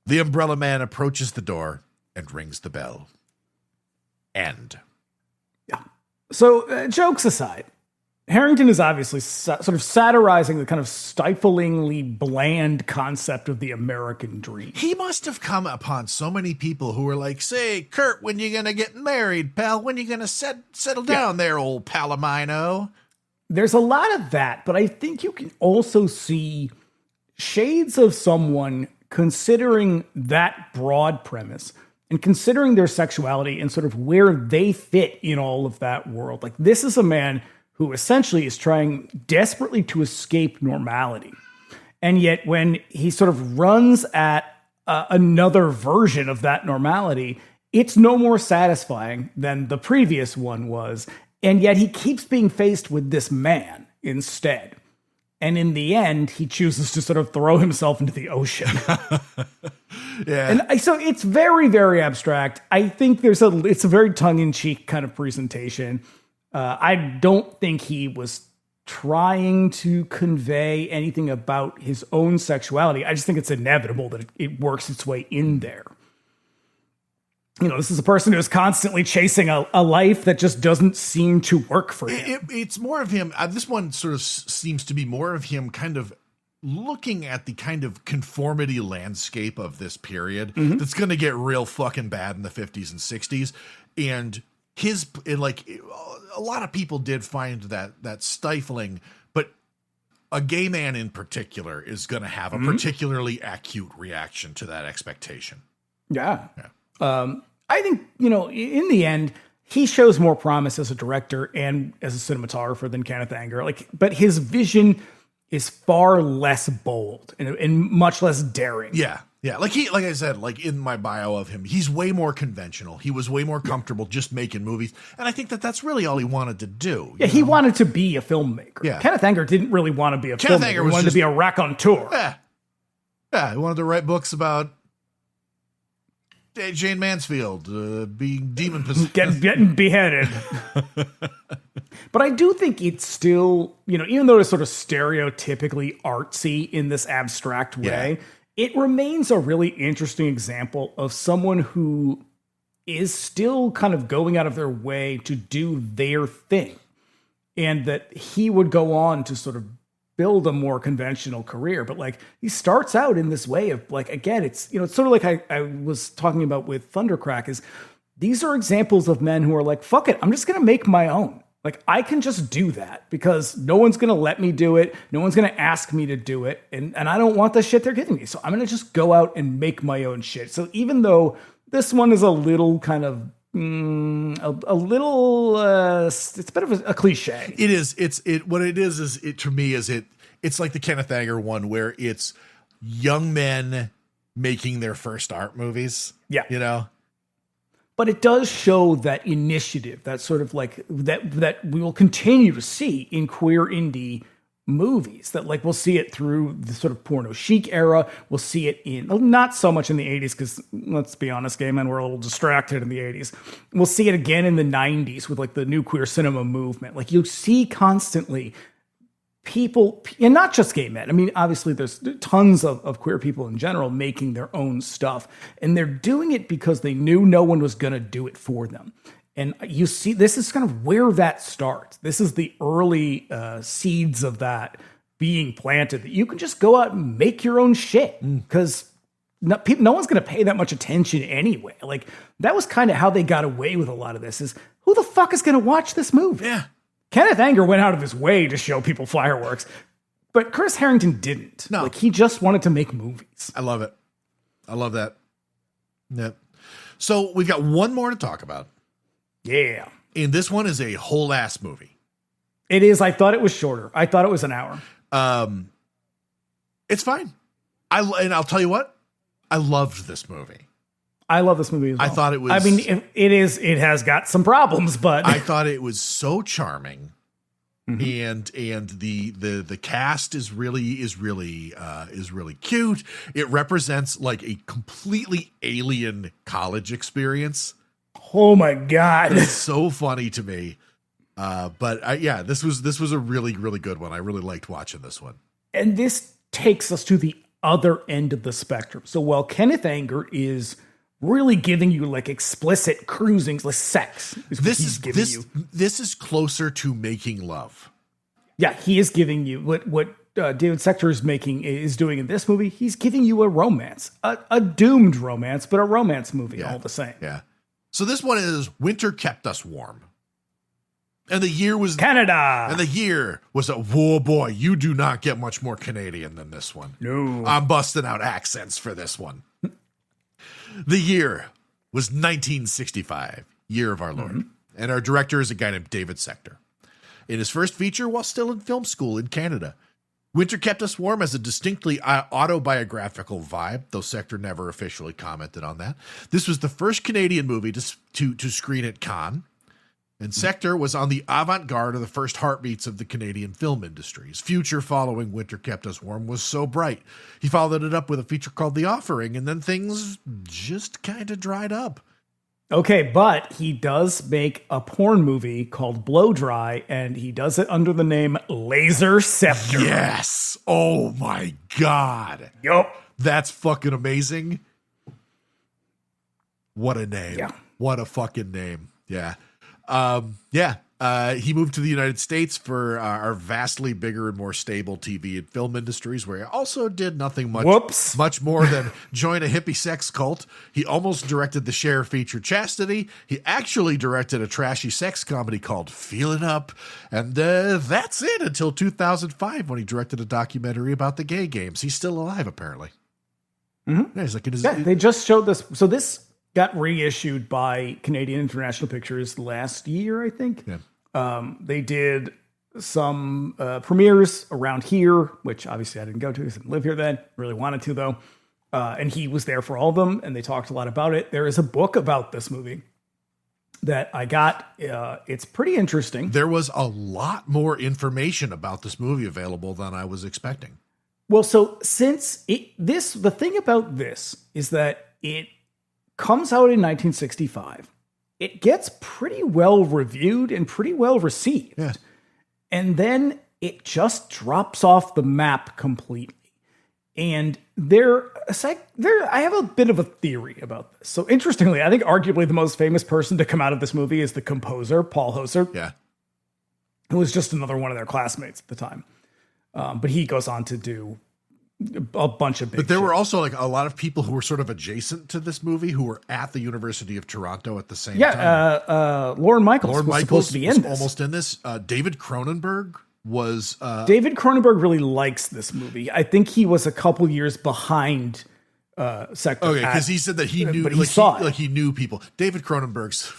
The umbrella man approaches the door and rings the bell. End. Yeah. So, jokes aside, Harrington is obviously sort of satirizing the kind of stiflingly bland concept of the American dream. He must have come upon so many people who were like, say, Kurt, when you gonna get married, pal? When you gonna settle down there, old Palomino? There's a lot of that, but I think you can also see shades of someone considering that broad premise and considering their sexuality and sort of where they fit in all of that world. Like, this is a man who essentially is trying desperately to escape normality. And yet when he sort of runs at another version of that normality, it's no more satisfying than the previous one was. And yet he keeps being faced with this man instead. And in the end, he chooses to sort of throw himself into the ocean. Yeah. And so it's very, very abstract. I think it's a very tongue-in-cheek kind of presentation. I don't think he was trying to convey anything about his own sexuality. I just think it's inevitable that it works its way in there. You know, this is a person who's constantly chasing a life that just doesn't seem to work for him. It's more of him. This one sort of seems to be more of him kind of looking at the kind of conformity landscape of this period that's going to get real fucking bad in the 50s and 60s. And a lot of people did find that stifling, but a gay man in particular is going to have a particularly acute reaction to that expectation. Yeah. I think, you know, in the end, he shows more promise as a director and as a cinematographer than Kenneth Anger. But his vision is far less bold and much less daring. Yeah. Yeah. Like I said, like in my bio of him, he's way more conventional. He was way more comfortable just making movies. And I think that's really all he wanted to do. Yeah. He wanted to be a filmmaker. Yeah. Kenneth Anger didn't really want to be a filmmaker. He wanted to be a raconteur. Yeah. Yeah. He wanted to write books about Jane Mansfield being demon possessed. Getting beheaded. But I do think it's still, you know, even though it's sort of stereotypically artsy in this abstract way, it remains a really interesting example of someone who is still kind of going out of their way to do their thing. And that he would go on to sort of build a more conventional career. But like, he starts out in this way of like, again, it's, you know, it's sort of like I was talking about with Thundercrack, is these are examples of men who are like, fuck it, I'm just going to make my own. Like, I can just do that because no one's going to let me do it. No one's going to ask me to do it. And I don't want the shit they're giving me. So I'm going to just go out and make my own shit. So even though this one is a little kind of, it's a bit of a cliche. It is. What it is to me is it's like the Kenneth Anger one where it's young men making their first art movies. Yeah. You know? But it does show that initiative, that sort of like that we will continue to see in queer indie movies. That like we'll see it through the sort of porno chic era. We'll see it in not so much in the 80s because let's be honest, gay men were a little distracted in the 80s. We'll see it again in the 90s with like the new queer cinema movement. Like you'll see constantly people, and not just gay men. I mean, obviously there's tons of queer people in general making their own stuff, and they're doing it because they knew no one was going to do it for them. And you see, this is kind of where that starts. This is the early seeds of that being planted, that you can just go out and make your own shit because no one's going to pay that much attention anyway. Like that was kind of how they got away with a lot of this, is who the fuck is going to watch this movie? Yeah. Kenneth Anger went out of his way to show people fireworks, but Curt Harrington didn't. No. Like he just wanted to make movies. I love it. I love that. Yep. So we've got one more to talk about. Yeah. And this one is a whole ass movie. It is. I thought it was shorter. I thought it was an hour. It's fine. And I'll tell you what, I loved this movie. I love this movie as well. I thought it was. I mean, it has got some problems, but I thought it was so charming, and the cast is really cute. It represents like a completely alien college experience. Oh my God, it's so funny to me. But this was a really good one. I really liked watching this one. And this takes us to the other end of the spectrum. So while Kenneth Anger is really giving you like explicit cruising, like sex. This is closer to Making Love. Yeah, he is giving you what David Secter is doing in this movie. He's giving you a romance, a doomed romance, but a romance movie all the same. Yeah. So this one is Winter Kept Us Warm. And the year was Canada. And the year was whoa boy, you do not get much more Canadian than this one. No. I'm busting out accents for this one. The year was 1965, year of our Lord. And our director is a guy named David Secter. In his first feature while still in film school in Canada, Winter Kept Us Warm has a distinctly autobiographical vibe, though Secter never officially commented on that. This was the first Canadian movie to screen at Cannes. And Secter was on the avant-garde of the first heartbeats of the Canadian film industry. His future following Winter Kept Us Warm was so bright. He followed it up with a feature called The Offering, and then things just kind of dried up. Okay, but he does make a porn movie called Blow Dry, and he does it under the name Laser Scepter. Yes! Oh my God! Yup. That's fucking amazing. What a name. Yeah. What a fucking name. Yeah. He moved to the United States for our vastly bigger and more stable TV and film industries, where he also did nothing much more than join a hippie sex cult. He almost directed the Cher feature Chastity. He actually directed a trashy sex comedy called Feelin' Up. And that's it until 2005 when he directed a documentary about the gay games. He's still alive, apparently. Mm-hmm. Yeah, he's like they just showed this. So this got reissued by Canadian International Pictures last year, I think. Yeah. They did some premieres around here, which obviously I didn't go to because I didn't live here then. Really wanted to, though. And he was there for all of them, and they talked a lot about it. There is a book about this movie that I got. It's pretty interesting. There was a lot more information about this movie available than I was expecting. Well, so since the thing about this is that it comes out in 1965. It gets pretty well reviewed and pretty well received. Yeah. And then it just drops off the map completely. And I have a bit of a theory about this. So interestingly, I think arguably the most famous person to come out of this movie is the composer, Paul Hauser. Yeah. Who was just another one of their classmates at the time. But he goes on to do a bunch of big But there shit. were also like a lot of people who were sort of adjacent to this movie who were at the University of Toronto at the same time. Lorne Michaels was supposed to be in this. Almost in this. David Cronenberg was... David Cronenberg really likes this movie. I think he was a couple years behind Secter. Okay, because he said that he knew... But he knew people. David Cronenberg's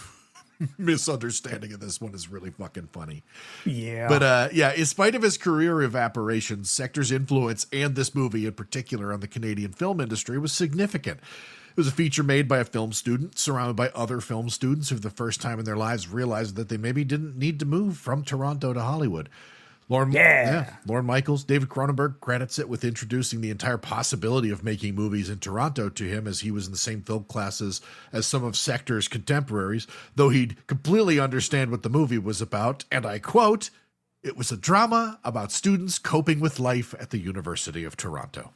misunderstanding of this one is really fucking funny. Yeah. But in spite of his career evaporations, Secter's influence, and this movie in particular on the Canadian film industry, was significant. It was a feature made by a film student surrounded by other film students who for the first time in their lives realized that they maybe didn't need to move from Toronto to Hollywood. Lorne Michaels, David Cronenberg credits it with introducing the entire possibility of making movies in Toronto to him, as he was in the same film classes as some of Secter's contemporaries, though he'd completely understand what the movie was about. And I quote, "It was a drama about students coping with life at the University of Toronto."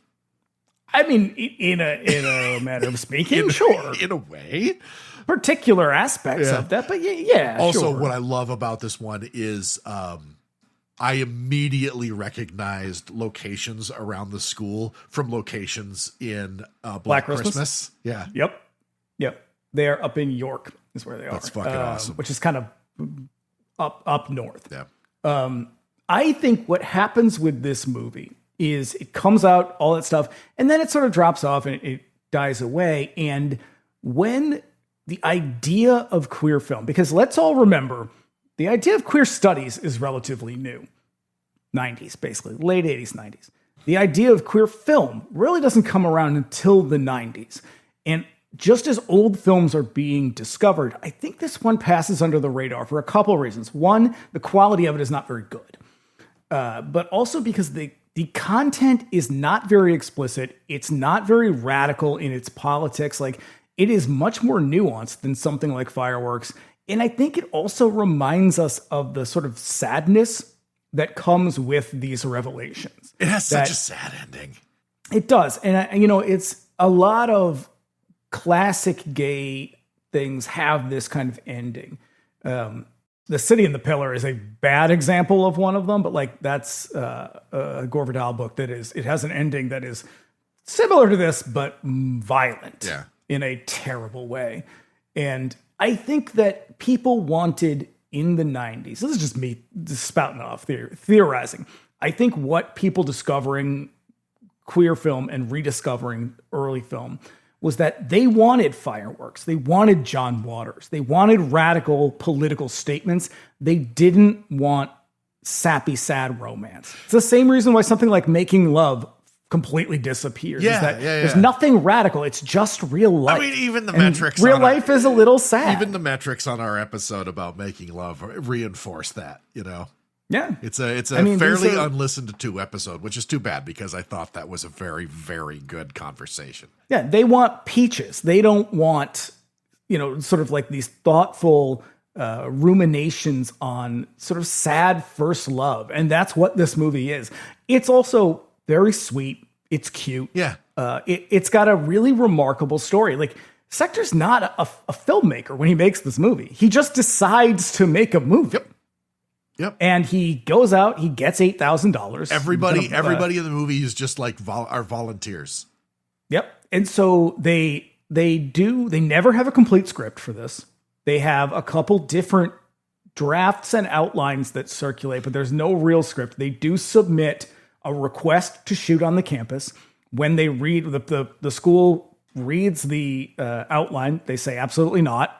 I mean, in a matter of speaking, sure. In a way. Particular aspects of that, but yeah. Also, sure. what I love about this one is I immediately recognized locations around the school from locations in Black Christmas. Yeah. Yep. They are up in York is where they are. That's fucking awesome. Which is kind of up north. Yeah. I think what happens with this movie is it comes out, all that stuff, and then it sort of drops off and it dies away. And when the idea of queer film, because let's all remember, the idea of queer studies is relatively new. 90s, basically. Late 80s, 90s. The idea of queer film really doesn't come around until the 90s. And just as old films are being discovered, I think this one passes under the radar for a couple of reasons. One, the quality of it is not very good. But also because the content is not very explicit. It's not very radical in its politics. Like, it is much more nuanced than something like Fireworks. And I think it also reminds us of the sort of sadness that comes with these revelations. It has such a sad ending. It does. And, it's a lot of classic gay things have this kind of ending. The City and the Pillar is a bad example of one of them, but like that's a Gore Vidal book it has an ending that is similar to this, but violent in a terrible way. And I think that people wanted in the 90s, this is just me spouting off, theorizing. I think what people discovering queer film and rediscovering early film was that they wanted fireworks. They wanted John Waters. They wanted radical political statements. They didn't want sappy, sad romance. It's the same reason why something like Making Love completely disappears. There's nothing radical. It's just real life. I mean, even the metrics. Real life is a little sad. Even the metrics on our episode about Making Love reinforce that, you know? Yeah. It's a fairly unlistened to episode, which is too bad because I thought that was a very, very good conversation. Yeah, they want peaches. They don't want, sort of like these thoughtful ruminations on sort of sad first love. And that's what this movie is. It's also very sweet. It's cute. Yeah. It's got a really remarkable story. Like, Secter's not a filmmaker when he makes this movie. He just decides to make a movie. Yep. And he goes out, he gets $8,000. Everybody in the movie is just like are volunteers. Yep. And so they never have a complete script for this. They have a couple different drafts and outlines that circulate, but there's no real script. They do submit a request to shoot on the campus. When they read, the school reads the outline, they say, absolutely not.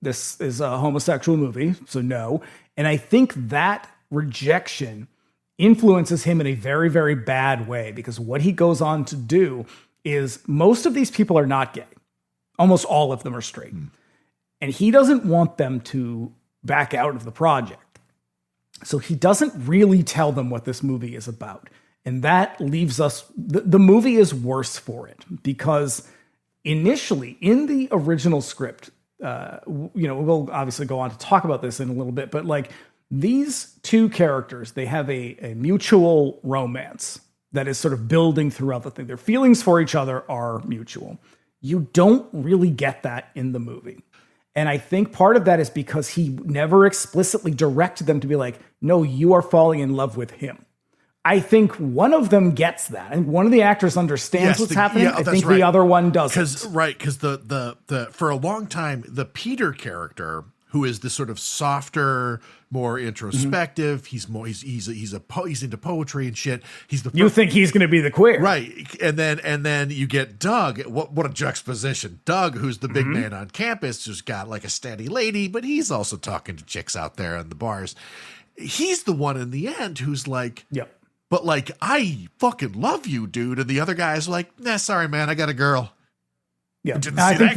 This is a homosexual movie, so no. And I think that rejection influences him in a very, very bad way, because what he goes on to do is most of these people are not gay. Almost all of them are straight. And he doesn't want them to back out of the project. So he doesn't really tell them what this movie is about. And that leaves us, the movie is worse for it, because initially in the original script, we'll obviously go on to talk about this in a little bit, but like these two characters, they have a mutual romance that is sort of building throughout the thing. Their feelings for each other are mutual. You don't really get that in the movie. And I think part of that is because he never explicitly directed them to be like, no, you are falling in love with him. I think one of them gets that, and one of the actors understands what's happening. I think the other one doesn't. Because the for a long time, the Peter character, who is this sort of softer, more introspective, he's into poetry and shit. You think he's going to be the queer, right? And then you get Doug. What a juxtaposition! Doug, who's the big man on campus, who's got like a steady lady, but he's also talking to chicks out there in the bars. He's the one in the end who's like, yep. But like, I fucking love you, dude. And the other guy's like, nah, sorry, man, I got a girl. Yeah, I think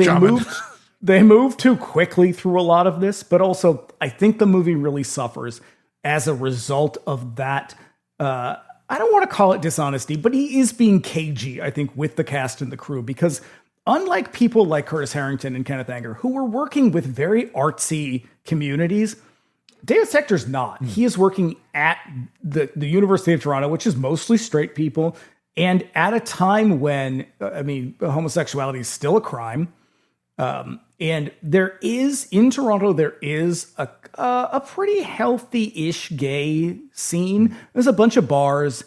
they moved too quickly through a lot of this, but also I think the movie really suffers as a result of that. I don't want to call it dishonesty, but he is being cagey, I think, with the cast and the crew, because unlike people like Curt Harrington and Kenneth Anger, who were working with very artsy communities, David Secter's not. He is working at the University of Toronto, which is mostly straight people, and at a time when, homosexuality is still a crime. And there is, in Toronto, there is a pretty healthy-ish gay scene. There's a bunch of bars.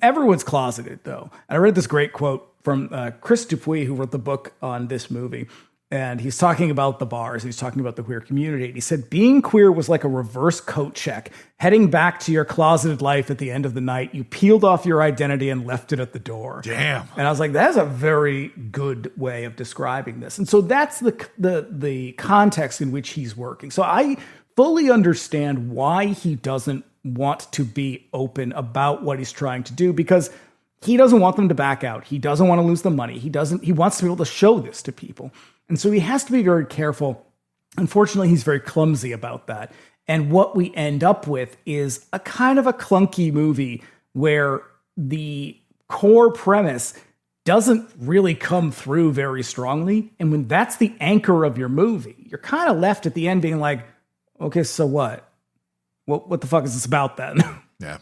Everyone's closeted, though. And I read this great quote from Chris Dupuis, who wrote the book on this movie. And he's talking about the bars. He's talking about the queer community. And he said, being queer was like a reverse coat check. Heading back to your closeted life at the end of the night, you peeled off your identity and left it at the door. Damn. And I was like, that's a very good way of describing this. And so that's the context in which he's working. So I fully understand why he doesn't want to be open about what he's trying to do, because he doesn't want them to back out. He doesn't want to lose the money. He wants to be able to show this to people. And so he has to be very careful. Unfortunately, he's very clumsy about that. And what we end up with is a kind of a clunky movie where the core premise doesn't really come through very strongly. And when that's the anchor of your movie, you're kind of left at the end being like, okay, so what? What the fuck is this about then? Yeah.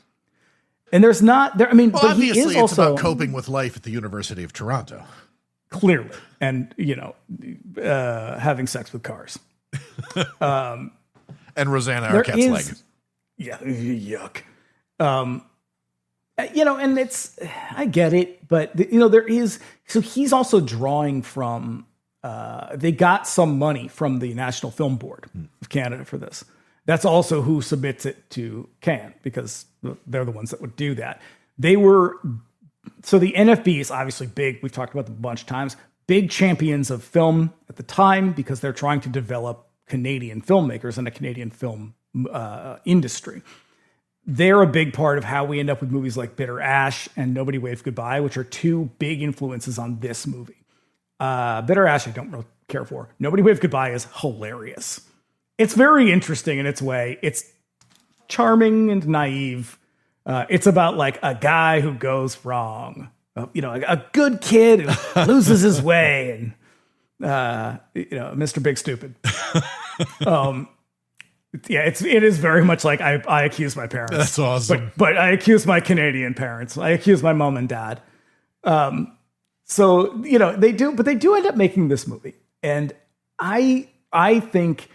And there's not there. I mean, well, but obviously, he is it's also about coping with life at the University of Toronto. Clearly, and having sex with cars. And And Rosanna There Arquette's is- leg. Yeah, yuck. And it's, I get it, but there is, so he's also drawing from, they got some money from the National Film Board of Canada for this. That's also who submits it to Cannes, because they're the ones that would do that. So the NFB is obviously big. We've talked about them a bunch of times. Big champions of film at the time, because they're trying to develop Canadian filmmakers and a Canadian film industry. They're a big part of how we end up with movies like Bitter Ash and Nobody Waved Goodbye, which are two big influences on this movie. Bitter Ash, I don't really care for. Nobody Waved Goodbye is hilarious. It's very interesting in its way. It's charming and naive. It's about like a guy who goes wrong. A good kid who loses his way, and Mr. Big Stupid. It is very much like I accuse my parents. That's awesome. But I accuse my Canadian parents. I accuse my mom and dad. They do end up making this movie, and I think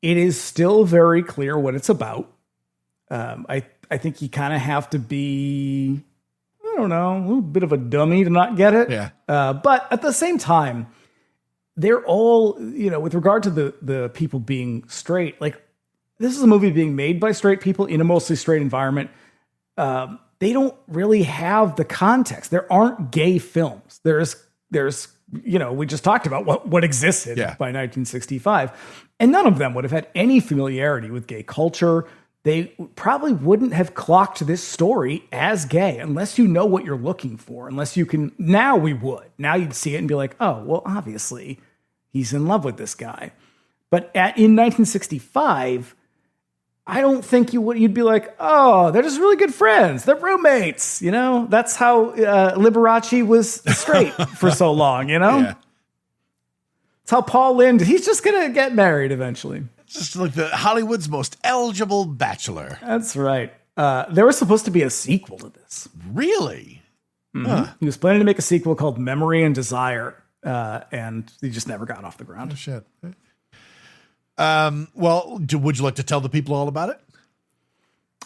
it is still very clear what it's about. I think you kind of have to be, I don't know, a little bit of a dummy to not get it. Yeah. But at the same time, they're all, with regard to the people being straight, like, this is a movie being made by straight people in a mostly straight environment. They don't really have the context. There aren't gay films. There's we just talked about what existed by 1965. And none of them would have had any familiarity with gay culture. They probably wouldn't have clocked this story as gay unless you know what you're looking for. Unless you can, now we would. Now you'd see it and be like, oh, well, obviously he's in love with this guy. But in 1965, I don't think you'd be like, oh, they're just really good friends. They're roommates. That's how Liberace was straight for so long, Yeah. It's how Paul Lynde, he's just going to get married eventually. Just like the Hollywood's most eligible bachelor. That's right. There was supposed to be a sequel to this. Really? Mm-hmm. Huh. He was planning to make a sequel called Memory and Desire, and he just never got off the ground. Oh, shit. Would you like to tell the people all about it?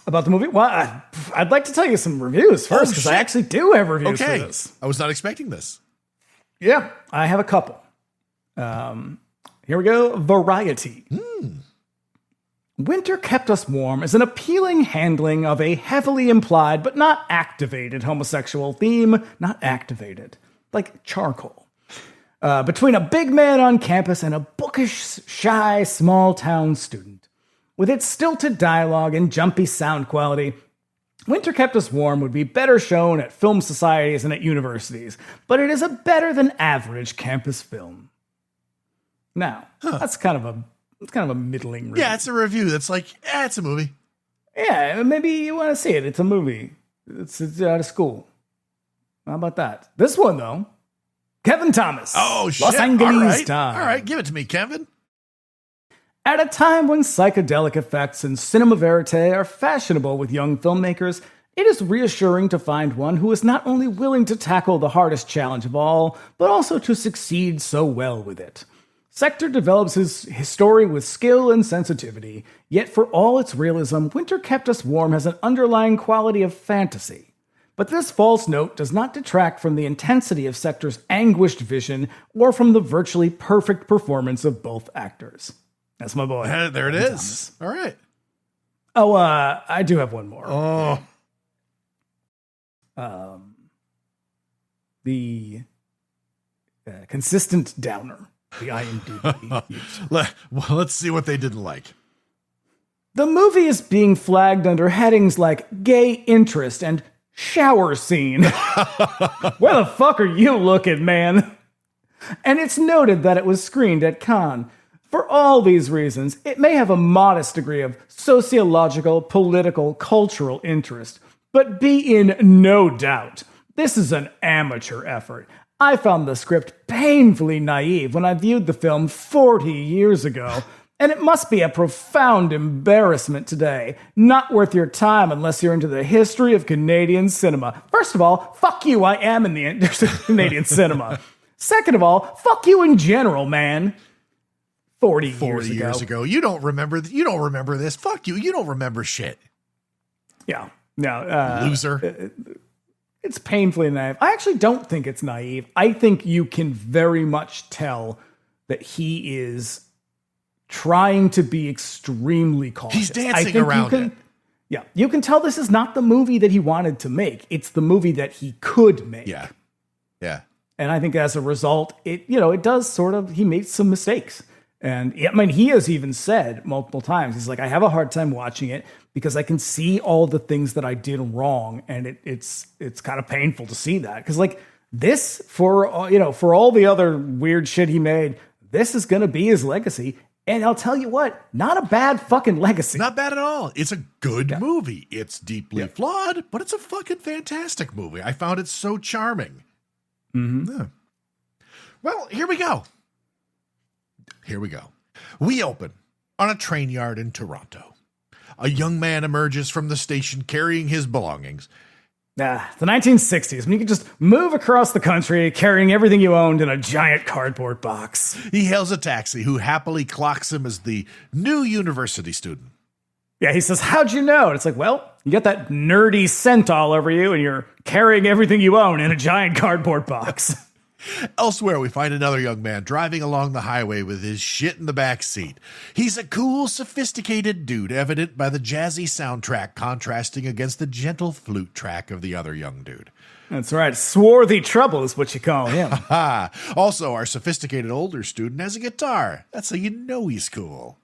About the movie? Well, I'd like to tell you some reviews first, because I actually do have reviews for this. I was not expecting this. Yeah, I have a couple. Here we go. Variety. Winter Kept Us Warm is an appealing handling of a heavily implied but not activated homosexual theme. Not activated. Like charcoal. Between a big man on campus and a bookish, shy, small-town student. With its stilted dialogue and jumpy sound quality, Winter Kept Us Warm would be better shown at film societies and at universities, but it is a better-than-average campus film. Now, that's kind of a middling review. Yeah, it's a review. That's like, it's a movie. Yeah, maybe you want to see it. It's a movie. It's out of school. How about that? This one, though. Kevin Thomas. Oh, shit. Los Angeles all right. Times. All right, give it to me, Kevin. At a time when psychedelic effects and cinema verite are fashionable with young filmmakers, it is reassuring to find one who is not only willing to tackle the hardest challenge of all, but also to succeed so well with it. Secter develops his story with skill and sensitivity, yet for all its realism, Winter Kept Us Warm has an underlying quality of fantasy. But this false note does not detract from the intensity of Secter's anguished vision or from the virtually perfect performance of both actors. That's my boy. There it is. All right. Oh, I do have one more. Oh. The consistent downer. The IMDb. Well, let's see what they didn't like. The movie is being flagged under headings like gay interest and shower scene. Where the fuck are you looking, man? And it's noted that it was screened at Cannes. For all these reasons, it may have a modest degree of sociological, political, cultural interest, but be in no doubt, this is an amateur effort. I found the script painfully naive when I viewed the film 40 years ago, and it must be a profound embarrassment today. Not worth your time unless you're into the history of Canadian cinema. First of all, fuck you, I am in the Canadian cinema. Second of all, fuck you in general, man. 40 years ago. You don't remember this. Fuck you. You don't remember shit. Yeah. No. Loser. It's painfully naive. I actually don't think it's naive. I think you can very much tell that he is trying to be extremely cautious. He's dancing around it. Yeah. You can tell this is not the movie that he wanted to make. It's the movie that he could make. Yeah. Yeah. And I think as a result, it does sort of, he made some mistakes. And I mean, he has even said multiple times, he's like, I have a hard time watching it because I can see all the things that I did wrong. And it's kind of painful to see that. Because like this, for all the other weird shit he made, this is going to be his legacy. And I'll tell you what, not a bad fucking legacy. Not bad at all. It's a good movie. It's deeply flawed, but it's a fucking fantastic movie. I found it so charming. Mm-hmm. Yeah. Well, here we go. We open on a train yard in Toronto. A young man emerges from the station carrying his belongings. The 1960s, when you could just move across the country carrying everything you owned in a giant cardboard box. He hails a taxi who happily clocks him as the new university student. Yeah, he says, how'd you know? And it's like, well, you got that nerdy scent all over you and you're carrying everything you own in a giant cardboard box. Elsewhere, we find another young man driving along the highway with his shit in the back seat. He's a cool, sophisticated dude, evident by the jazzy soundtrack contrasting against the gentle flute track of the other young dude. That's right. Swarthy trouble is what you call him. Also, our sophisticated older student has a guitar. That's how you know he's cool.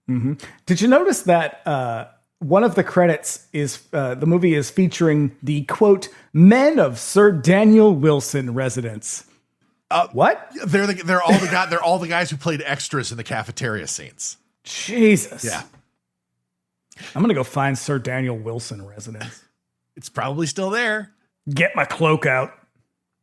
Mm-hmm. Did you notice that one of the credits is the movie is featuring the, quote, men of Sir Daniel Wilson residence? What? They're all the guys who played extras in the cafeteria scenes. Jesus. Yeah. I'm going to go find Sir Daniel Wilson residence. It's probably still there. Get my cloak out.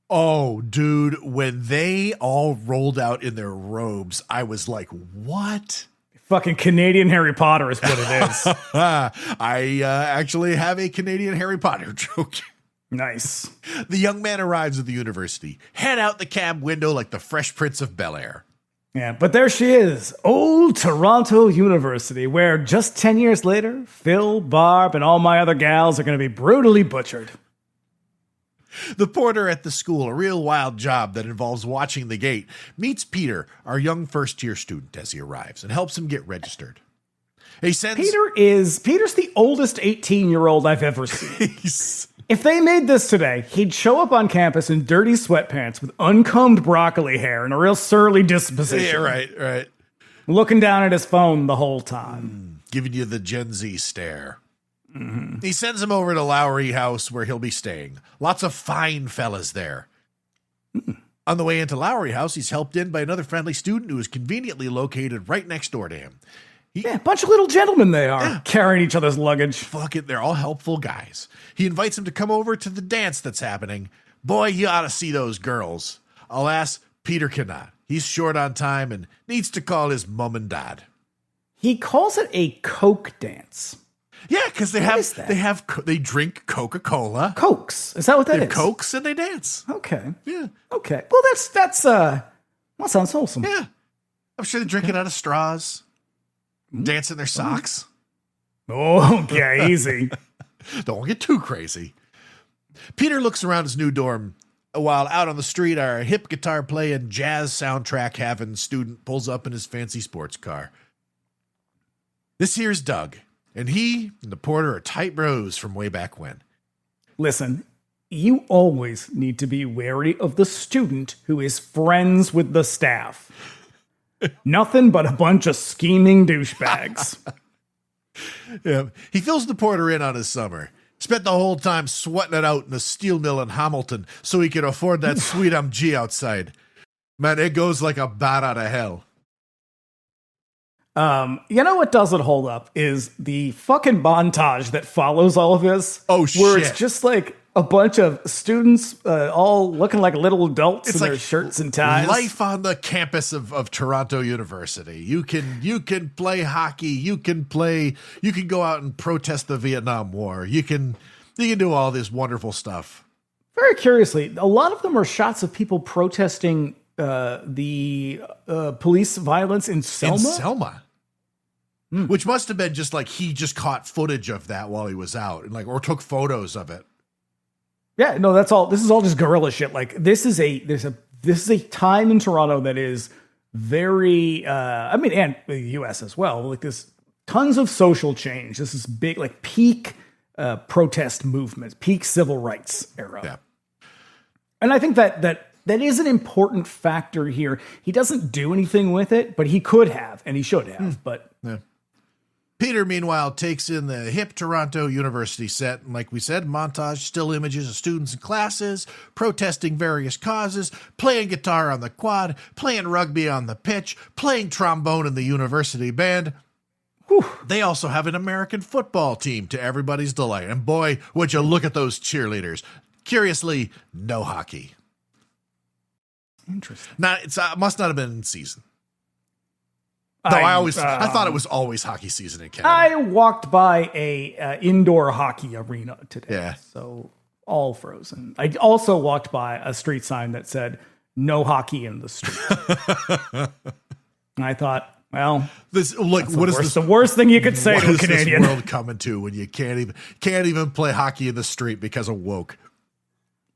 Oh, dude, when they all rolled out in their robes, I was like, what? Fucking Canadian Harry Potter is what it is. I actually have a Canadian Harry Potter joke. Nice. The young man arrives at the university, head out the cab window like the Fresh Prince of Bel-Air. Yeah, but there she is, old Toronto University, where just 10 years later, Phil, Barb, and all my other gals are going to be brutally butchered. The porter at the school, a real wild job that involves watching the gate, meets Peter, our young first-year student, as he arrives and helps him get registered. He sends... Peter's the oldest 18-year-old I've ever seen. If they made this today, he'd show up on campus in dirty sweatpants with uncombed broccoli hair and a real surly disposition. Yeah, right. Looking down at his phone the whole time. Giving you the Gen Z stare. Mm-hmm. He sends him over to Lowry House where he'll be staying. Lots of fine fellas there. Mm. On the way into Lowry House, he's helped in by another friendly student who is conveniently located right next door to him. A bunch of little gentlemen they are, carrying each other's luggage. Fuck it, they're all helpful guys. He invites him to come over to the dance that's happening. Boy, you ought to see those girls. Alas, Peter cannot. He's short on time and needs to call his mom and dad. He calls it a Coke dance. Yeah, because they drink Coca-Cola. Cokes. Is that what that is? Cokes and they dance. Okay. Yeah. Okay. Well, that sounds wholesome. Yeah. I'm sure they drink it out of straws. Dance in their socks. Oh, okay, easy. Don't get too crazy. Peter looks around his new dorm while out on the street, our hip guitar playing, jazz soundtrack having student pulls up in his fancy sports car. This here's Doug, and he and the porter are tight bros from way back when. Listen, you always need to be wary of the student who is friends with the staff. Nothing but a bunch of scheming douchebags. Yeah, he fills the porter in on his summer. Spent the whole time sweating it out in the steel mill in Hamilton so he could afford that sweet MG outside. Man, it goes like a bat out of hell. You know what doesn't hold up is the fucking montage that follows all of this. Oh, shit. Where it's just like a bunch of students all looking like little adults in their shirts and ties. Life on the campus of Toronto University. You can play hockey. You can go out and protest the Vietnam War. You can do all this wonderful stuff. Very curiously, a lot of them are shots of people protesting the police violence in Selma. Which must have been just like he just caught footage of that while he was out, and like, or took photos of it. Yeah, no, that's all. This is all just guerrilla shit. Like, this is a time in Toronto that is very, and the U.S. as well. Like, there's tons of social change. This is big, like peak protest movements, peak civil rights era. Yeah. And I think that is an important factor here. He doesn't do anything with it, but he could have, and he should have. But yeah. Peter, meanwhile, takes in the hip Toronto University set. And like we said, montage still images of students in classes, protesting various causes, playing guitar on the quad, playing rugby on the pitch, playing trombone in the university band. Whew. They also have an American football team to everybody's delight. And boy, would you look at those cheerleaders. Curiously, no hockey. Interesting. It must not have been in season. No, I thought it was always hockey season in Canada. I walked by a indoor hockey arena today. Yeah. So all frozen. I also walked by a street sign that said "No hockey in the street." And I thought, well, the worst thing you could say to a Canadian? What is this world coming to when you can't even play hockey in the street because of woke?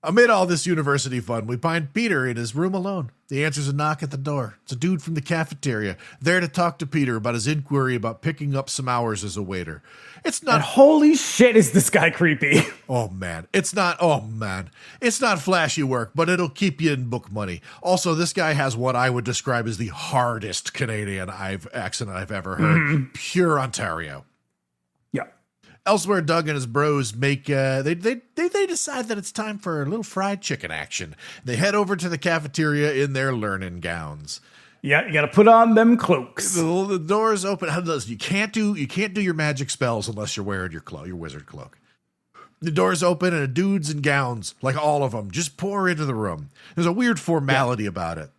Amid all this university fun, we find Peter in his room alone. He answers a knock at the door. It's a dude from the cafeteria, there to talk to Peter about his inquiry about picking up some hours as a waiter. It's not... And holy shit, is this guy creepy. Oh, man. It's not flashy work, but it'll keep you in book money. Also, this guy has what I would describe as the hardest Canadian accent I've ever heard. Mm-hmm. Pure Ontario. Elsewhere, Doug and his bros make they decide that it's time for a little fried chicken action. They head over to the cafeteria in their learning gowns. Yeah, you got to put on them cloaks. The doors open. You can't do your magic spells unless you're wearing your wizard cloak. The doors open and dudes in gowns, like all of them, just pour into the room. There's a weird formality about it.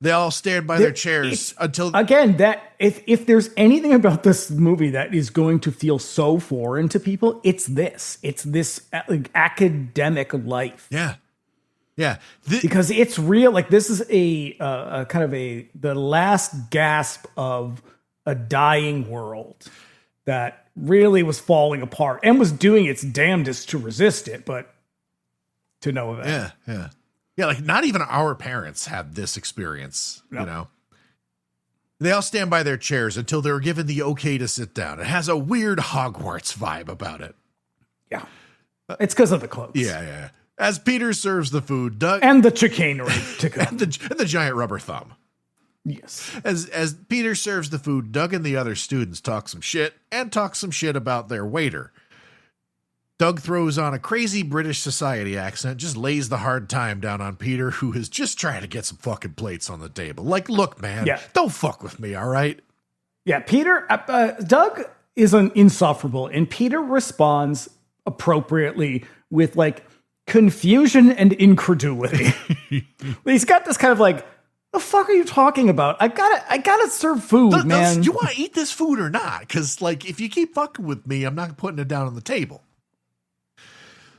They all stand by their chairs until... Again, that if there's anything about this movie that is going to feel so foreign to people, it's this. It's this academic life. Yeah. Yeah. Because it's real. Like, this is a kind of the last gasp of a dying world that really was falling apart and was doing its damnedest to resist it, but to no avail. Yeah, yeah. Yeah, like not even our parents had this experience, you know. They all stand by their chairs until they're given the okay to sit down. It has a weird Hogwarts vibe about it. Yeah. It's because of the clothes. Yeah. As Peter serves the food, Doug... And the chicanery to come. and the giant rubber thumb. Yes. As Peter serves the food, Doug and the other students talk some shit about their waiter. Doug throws on a crazy British society accent, just lays the hard time down on Peter, who is just trying to get some fucking plates on the table. Like, look, man, don't fuck with me, all right? Yeah, Doug is insufferable, and Peter responds appropriately with, like, confusion and incredulity. He's got this kind of, like, the fuck are you talking about? I gotta serve food, man. You want to eat this food or not? Because, like, if you keep fucking with me, I'm not putting it down on the table.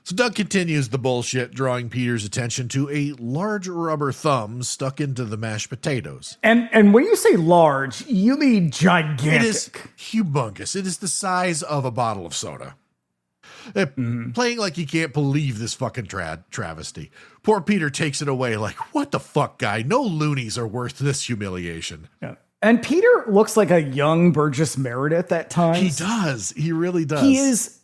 So Doug continues the bullshit, drawing Peter's attention to a large rubber thumb stuck into the mashed potatoes. And when you say large, you mean gigantic. It is humongous. It is the size of a bottle of soda. Playing like he can't believe this fucking travesty. Poor Peter takes it away like, what the fuck, guy? No loonies are worth this humiliation. Yeah. And Peter looks like a young Burgess Meredith at times. He does. He really does.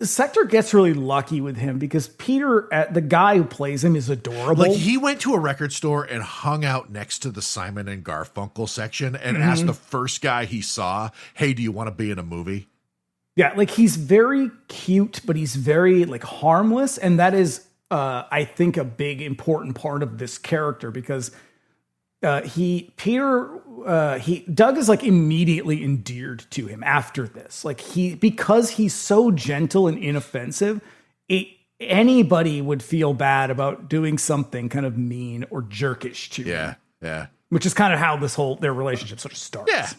Secter gets really lucky with him because Peter, the guy who plays him, is adorable. Like, he went to a record store and hung out next to the Simon and Garfunkel section and asked the first guy he saw, hey, do you want to be in a movie? Yeah, like, he's very cute, but he's very, like, harmless. And that is, I think, a big, important part of this character because Doug is like immediately endeared to him after this. Like, because he's so gentle and inoffensive, anybody would feel bad about doing something kind of mean or jerkish to him. Yeah. Which is kind of how their relationship sort of starts.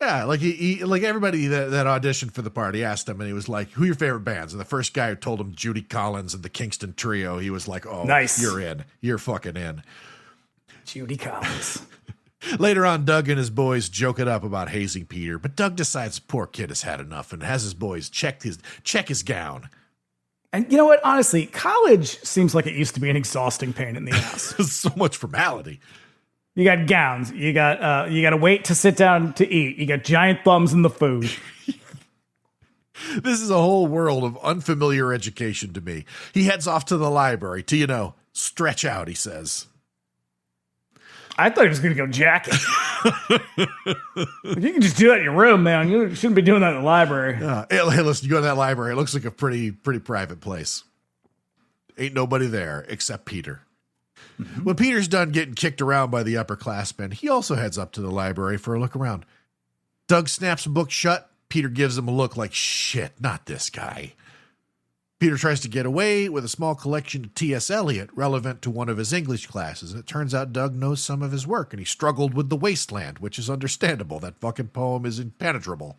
Yeah, like he like everybody that auditioned for the part, he asked him, and he was like, "Who are your favorite bands?" And the first guy who told him Judy Collins and the Kingston Trio, he was like, "Oh, nice. You're in. You're fucking in." Judy Collins. Later on, Doug and his boys joke it up about hazing Peter, but Doug decides the poor kid has had enough and has his boys check his gown. And you know what? Honestly, college seems like it used to be an exhausting pain in the ass. So much formality. You got gowns. You got to wait to sit down to eat. You got giant thumbs in the food. This is a whole world of unfamiliar education to me. He heads off to the library to, stretch out, he says. I thought he was going to go jacking. You can just do that in your room, man. You shouldn't be doing that in the library. Hey, listen, you go to that library. It looks like a pretty private place. Ain't nobody there except Peter. Mm-hmm. When Peter's done getting kicked around by the upperclassmen, he also heads up to the library for a look around. Doug snaps a book shut. Peter gives him a look like, shit, not this guy. Peter tries to get away with a small collection of T.S. Eliot relevant to one of his English classes. And it turns out Doug knows some of his work, and he struggled with The Wasteland, which is understandable. That fucking poem is impenetrable.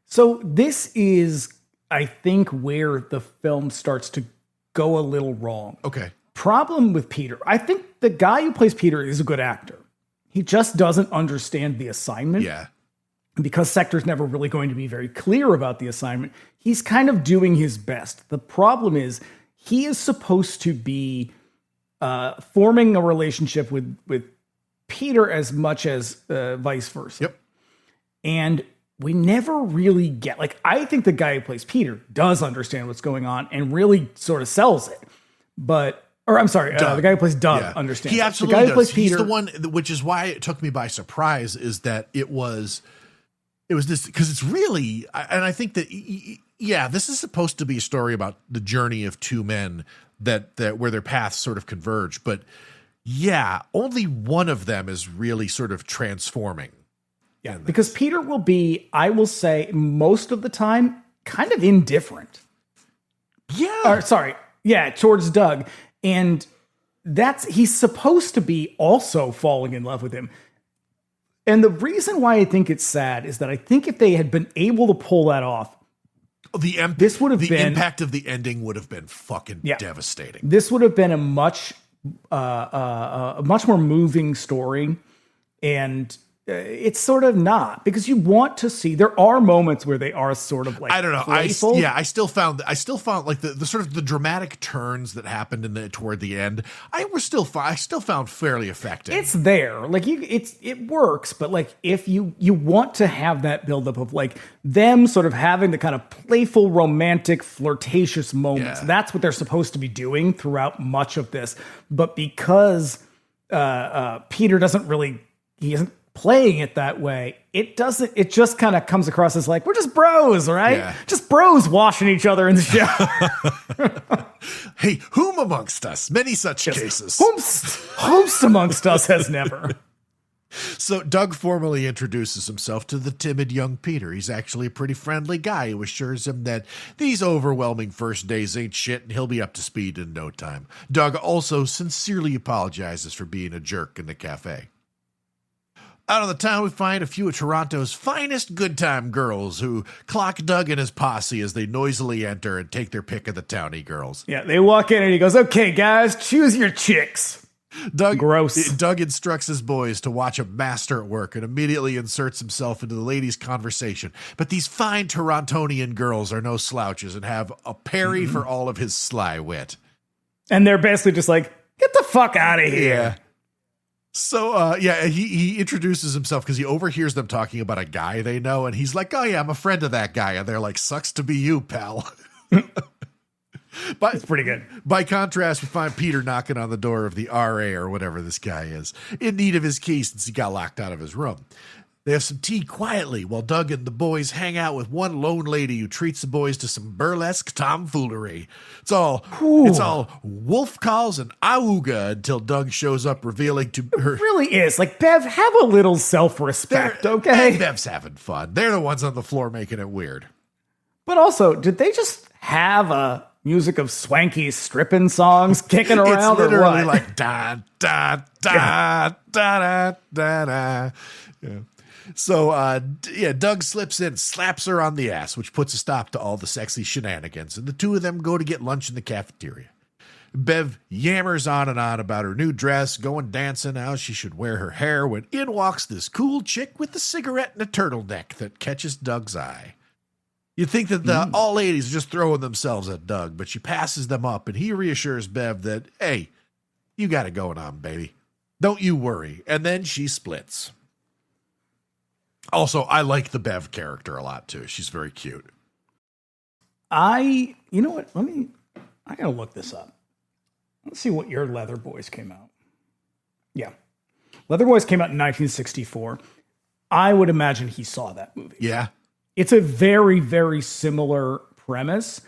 So this is, I think, where the film starts to go a little wrong. Okay. Problem with Peter. I think the guy who plays Peter is a good actor. He just doesn't understand the assignment. Yeah. Because Secter's never really going to be very clear about the assignment, he's kind of doing his best. The problem is he is supposed to be forming a relationship with Peter as much as vice versa. Yep. And we never really get, I think the guy who plays Peter does understand what's going on and really sort of sells it. The guy who plays Doug understands. He absolutely the guy does. Who plays Peter, he's the one, which is why it took me by surprise, is that it was this, because it's really, and I think that, this is supposed to be a story about the journey of two men that where their paths sort of converge. But only one of them is really sort of transforming. Yeah, because Peter will be, I will say, most of the time, kind of indifferent. Towards Doug. And he's supposed to be also falling in love with him. And the reason why I think it's sad is that I think if they had been able to pull that off, the impact of the ending would have been fucking devastating. This would have been a much more moving story, and it's sort of not, because you want to see, there are moments where they are sort of I don't know. Playful. I still found like the sort of the dramatic turns that happened toward the end. I still found fairly effective. It's there, it works, but if you want to have that buildup of them sort of having the kind of playful, romantic, flirtatious moments. That's what they're supposed to be doing throughout much of this. But because Peter he isn't playing it that way, it just kind of comes across as we're just bros, right? Yeah. Just bros washing each other in the shower. Hey, whom amongst us? Many such cases. Whomst amongst us has never. So Doug formally introduces himself to the timid young Peter. He's actually a pretty friendly guy who assures him that these overwhelming first days ain't shit and he'll be up to speed in no time. Doug also sincerely apologizes for being a jerk in the cafe. Out on the town, we find a few of Toronto's finest good time girls who clock Doug and his posse as they noisily enter and take their pick of the townie girls. Yeah, they walk in and he goes, "Okay, guys, choose your chicks." Doug instructs his boys to watch a master at work and immediately inserts himself into the ladies' conversation. But these fine Torontonian girls are no slouches and have a parry for all of his sly wit. And they're basically just like, "Get the fuck out of here." Yeah. So, he introduces himself because he overhears them talking about a guy they know, and he's like, "Oh, yeah, I'm a friend of that guy." And they're like, "Sucks to be you, pal." But it's pretty good. By contrast, we find Peter knocking on the door of the RA or whatever this guy is, in need of his key since he got locked out of his room. They have some tea quietly while Doug and the boys hang out with one lone lady who treats the boys to some burlesque tomfoolery. It's all wolf calls and auga until Doug shows up revealing to her. It really is. Bev, have a little self-respect, okay? Bev's having fun. They're the ones on the floor making it weird. But also, did they just have a music of swanky stripping songs kicking around? It's literally or what? da, da, da, da, da, da, da. Yeah. So, Doug slips in, slaps her on the ass, which puts a stop to all the sexy shenanigans, and the two of them go to get lunch in the cafeteria. Bev yammers on and on about her new dress, going dancing, how she should wear her hair, when in walks this cool chick with a cigarette and a turtleneck that catches Doug's eye. You'd think that the all ladies are just throwing themselves at Doug, but she passes them up, and he reassures Bev that, hey, you got it going on, baby. Don't you worry. And then she splits. Also, I like the Bev character a lot, too. She's very cute. You know what? I gotta look this up. Let's see what year Leather Boys came out. Yeah. Leather Boys came out in 1964. I would imagine he saw that movie. Yeah. It's a very, very similar premise,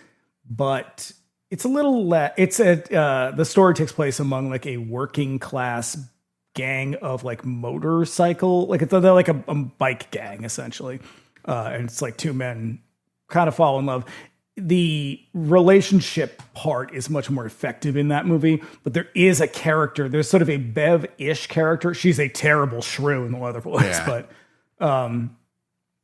but it's a little the story takes place among like a working class gang of like motorcycle, like they're like a bike gang essentially. And it's like two men kind of fall in love. The relationship part is much more effective in that movie, but there is a character. There's sort of a Bev-ish character. She's a terrible shrew in The Leather Boys, but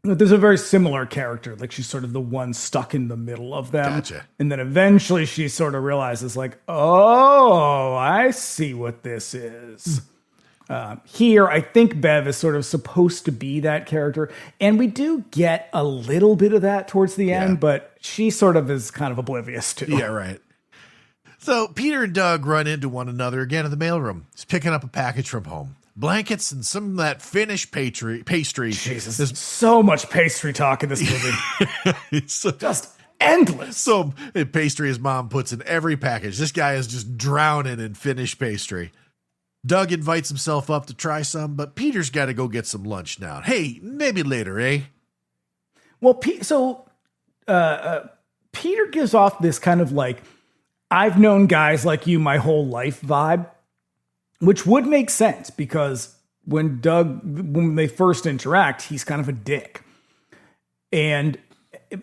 there's a very similar character. Like she's sort of the one stuck in the middle of them. Gotcha. And then eventually she sort of realizes like, oh, I see what this is. Here, I think Bev is sort of supposed to be that character. And we do get a little bit of that towards the end, but she sort of is kind of oblivious too. Yeah, right. So Peter and Doug run into one another again in the mailroom. He's picking up a package from home. Blankets and some of that Finnish pastry. Jesus, there's so much pastry talk in this movie. It's just endless. So pastry his mom puts in every package. This guy is just drowning in Finnish pastry. Doug invites himself up to try some, but Peter's got to go get some lunch now. Hey, maybe later, eh? Well, Peter gives off this kind of like, I've known guys like you my whole life vibe, which would make sense because when they first interact, he's kind of a dick.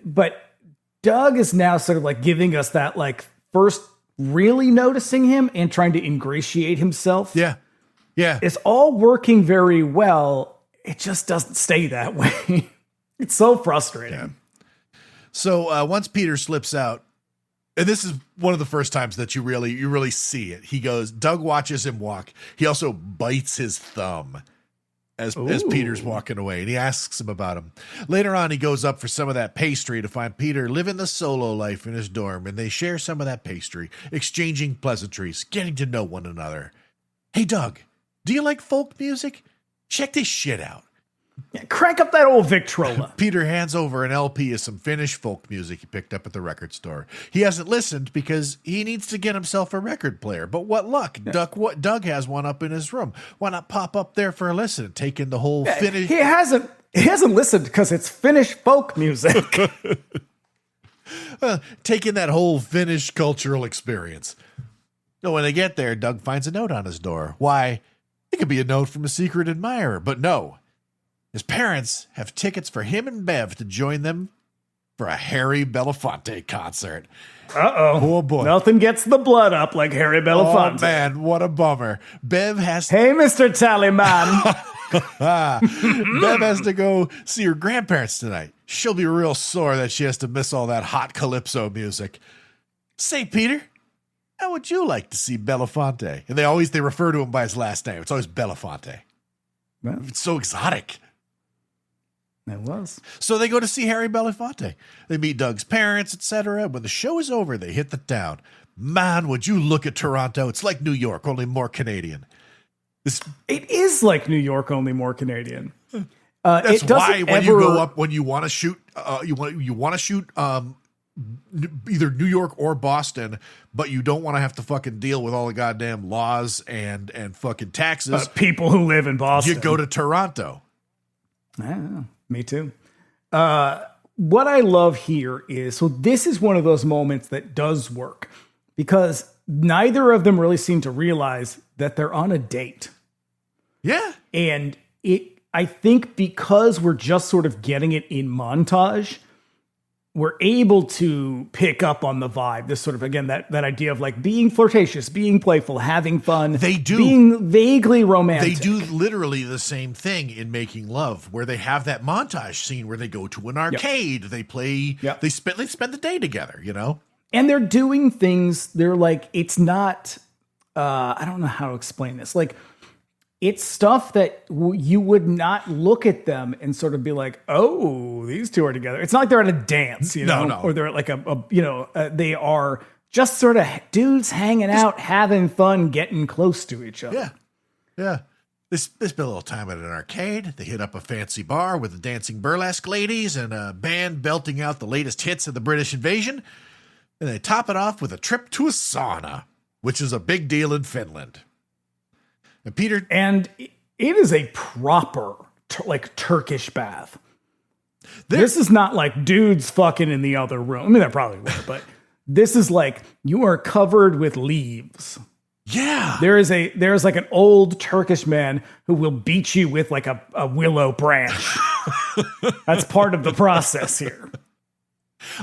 But Doug is now sort of like giving us that like first really noticing him and trying to ingratiate himself. Yeah. It's all working very well. It just doesn't stay that way. It's so frustrating. Yeah. So once Peter slips out, and this is one of the first times that you really see it. Doug watches him walk. He also bites his thumb as Peter's walking away, and he asks him about him. Later on, he goes up for some of that pastry to find Peter living the solo life in his dorm, and they share some of that pastry, exchanging pleasantries, getting to know one another. Hey, Doug, do you like folk music? Check this shit out. Yeah, crank up that old Victrola. Peter hands over an LP of some Finnish folk music he picked up at the record store. He hasn't listened because he needs to get himself a record player. But what luck? Yeah. Doug has one up in his room. Why not pop up there for a listen and take in the whole Finnish... He hasn't listened because it's Finnish folk music. Taking that whole Finnish cultural experience. So when they get there, Doug finds a note on his door. Why? It could be a note from a secret admirer, but no. His parents have tickets for him and Bev to join them for a Harry Belafonte concert. Uh-oh. Oh, boy. Nothing gets the blood up like Harry Belafonte. Oh, man, what a bummer. Bev has Hey, Mr. Tallyman. Bev has to go see her grandparents tonight. She'll be real sore that she has to miss all that hot calypso music. Say, Peter, how would you like to see Belafonte? And they refer to him by his last name. It's always Belafonte. Well, it's so exotic. It was. So they go to see Harry Belafonte. They meet Doug's parents, etc. When the show is over, they hit the town. Man, would you look at Toronto? It's like New York, only more Canadian. It is like New York, only more Canadian. That's why when you go up, when you want to shoot, you want to shoot either New York or Boston, but you don't want to have to fucking deal with all the goddamn laws and fucking taxes. People who live in Boston. You go to Toronto. Me too. What I love here is, so this is one of those moments that does work because neither of them really seem to realize that they're on a date. Yeah. And I think because we're just sort of getting it in montage, we're able to pick up on the vibe. This sort of, again, that idea of like being flirtatious, being playful, having fun. They do. Being vaguely romantic. They do literally the same thing in Making Love, where they have that montage scene where they go to an arcade. Yep. They play, they spend the day together, you know? And they're doing things, they're like, it's not, I don't know how to explain this. Like, it's stuff that you would not look at them and sort of be like, oh, these two are together. It's not like they're at a dance, you know, No. or they're at like they are just sort of dudes hanging out, having fun, getting close to each other. Yeah. Yeah. They spend a little time at an arcade. They hit up a fancy bar with the dancing burlesque ladies and a band belting out the latest hits of the British invasion. And they top it off with a trip to a sauna, which is a big deal in Finland. And Peter... And it is a proper, like, Turkish bath. This is not like dudes fucking in the other room. I mean, that probably would, but this is like, you are covered with leaves. Yeah. There's like an old Turkish man who will beat you with like a willow branch. That's part of the process here.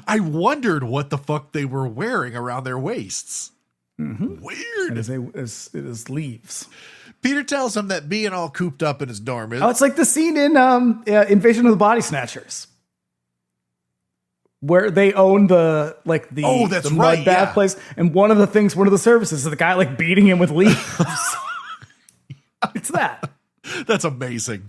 I wondered what the fuck they were wearing around their waists. Mm-hmm. Weird. It is leaves. Peter tells him that being all cooped up in his dorm is... Oh, it's like the scene in Invasion of the Body Snatchers, where they own the mud bath place, and one of the services is the guy like beating him with leaves. It's that. That's amazing.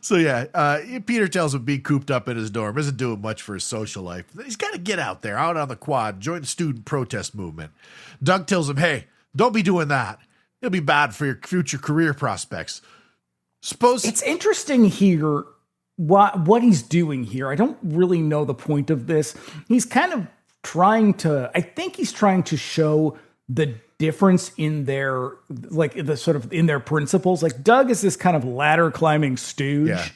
So yeah, Peter tells him being cooped up in his dorm isn't doing much for his social life. He's got to get out there, out on the quad, join the student protest movement. Doug tells him, hey, don't be doing that. It'll be bad for your future career prospects. Suppose it's interesting here what he's doing here. I don't really know the point of this. He's kind of trying to show the difference in their, like, the sort of in their principles. Like, Doug is this kind of ladder climbing stooge,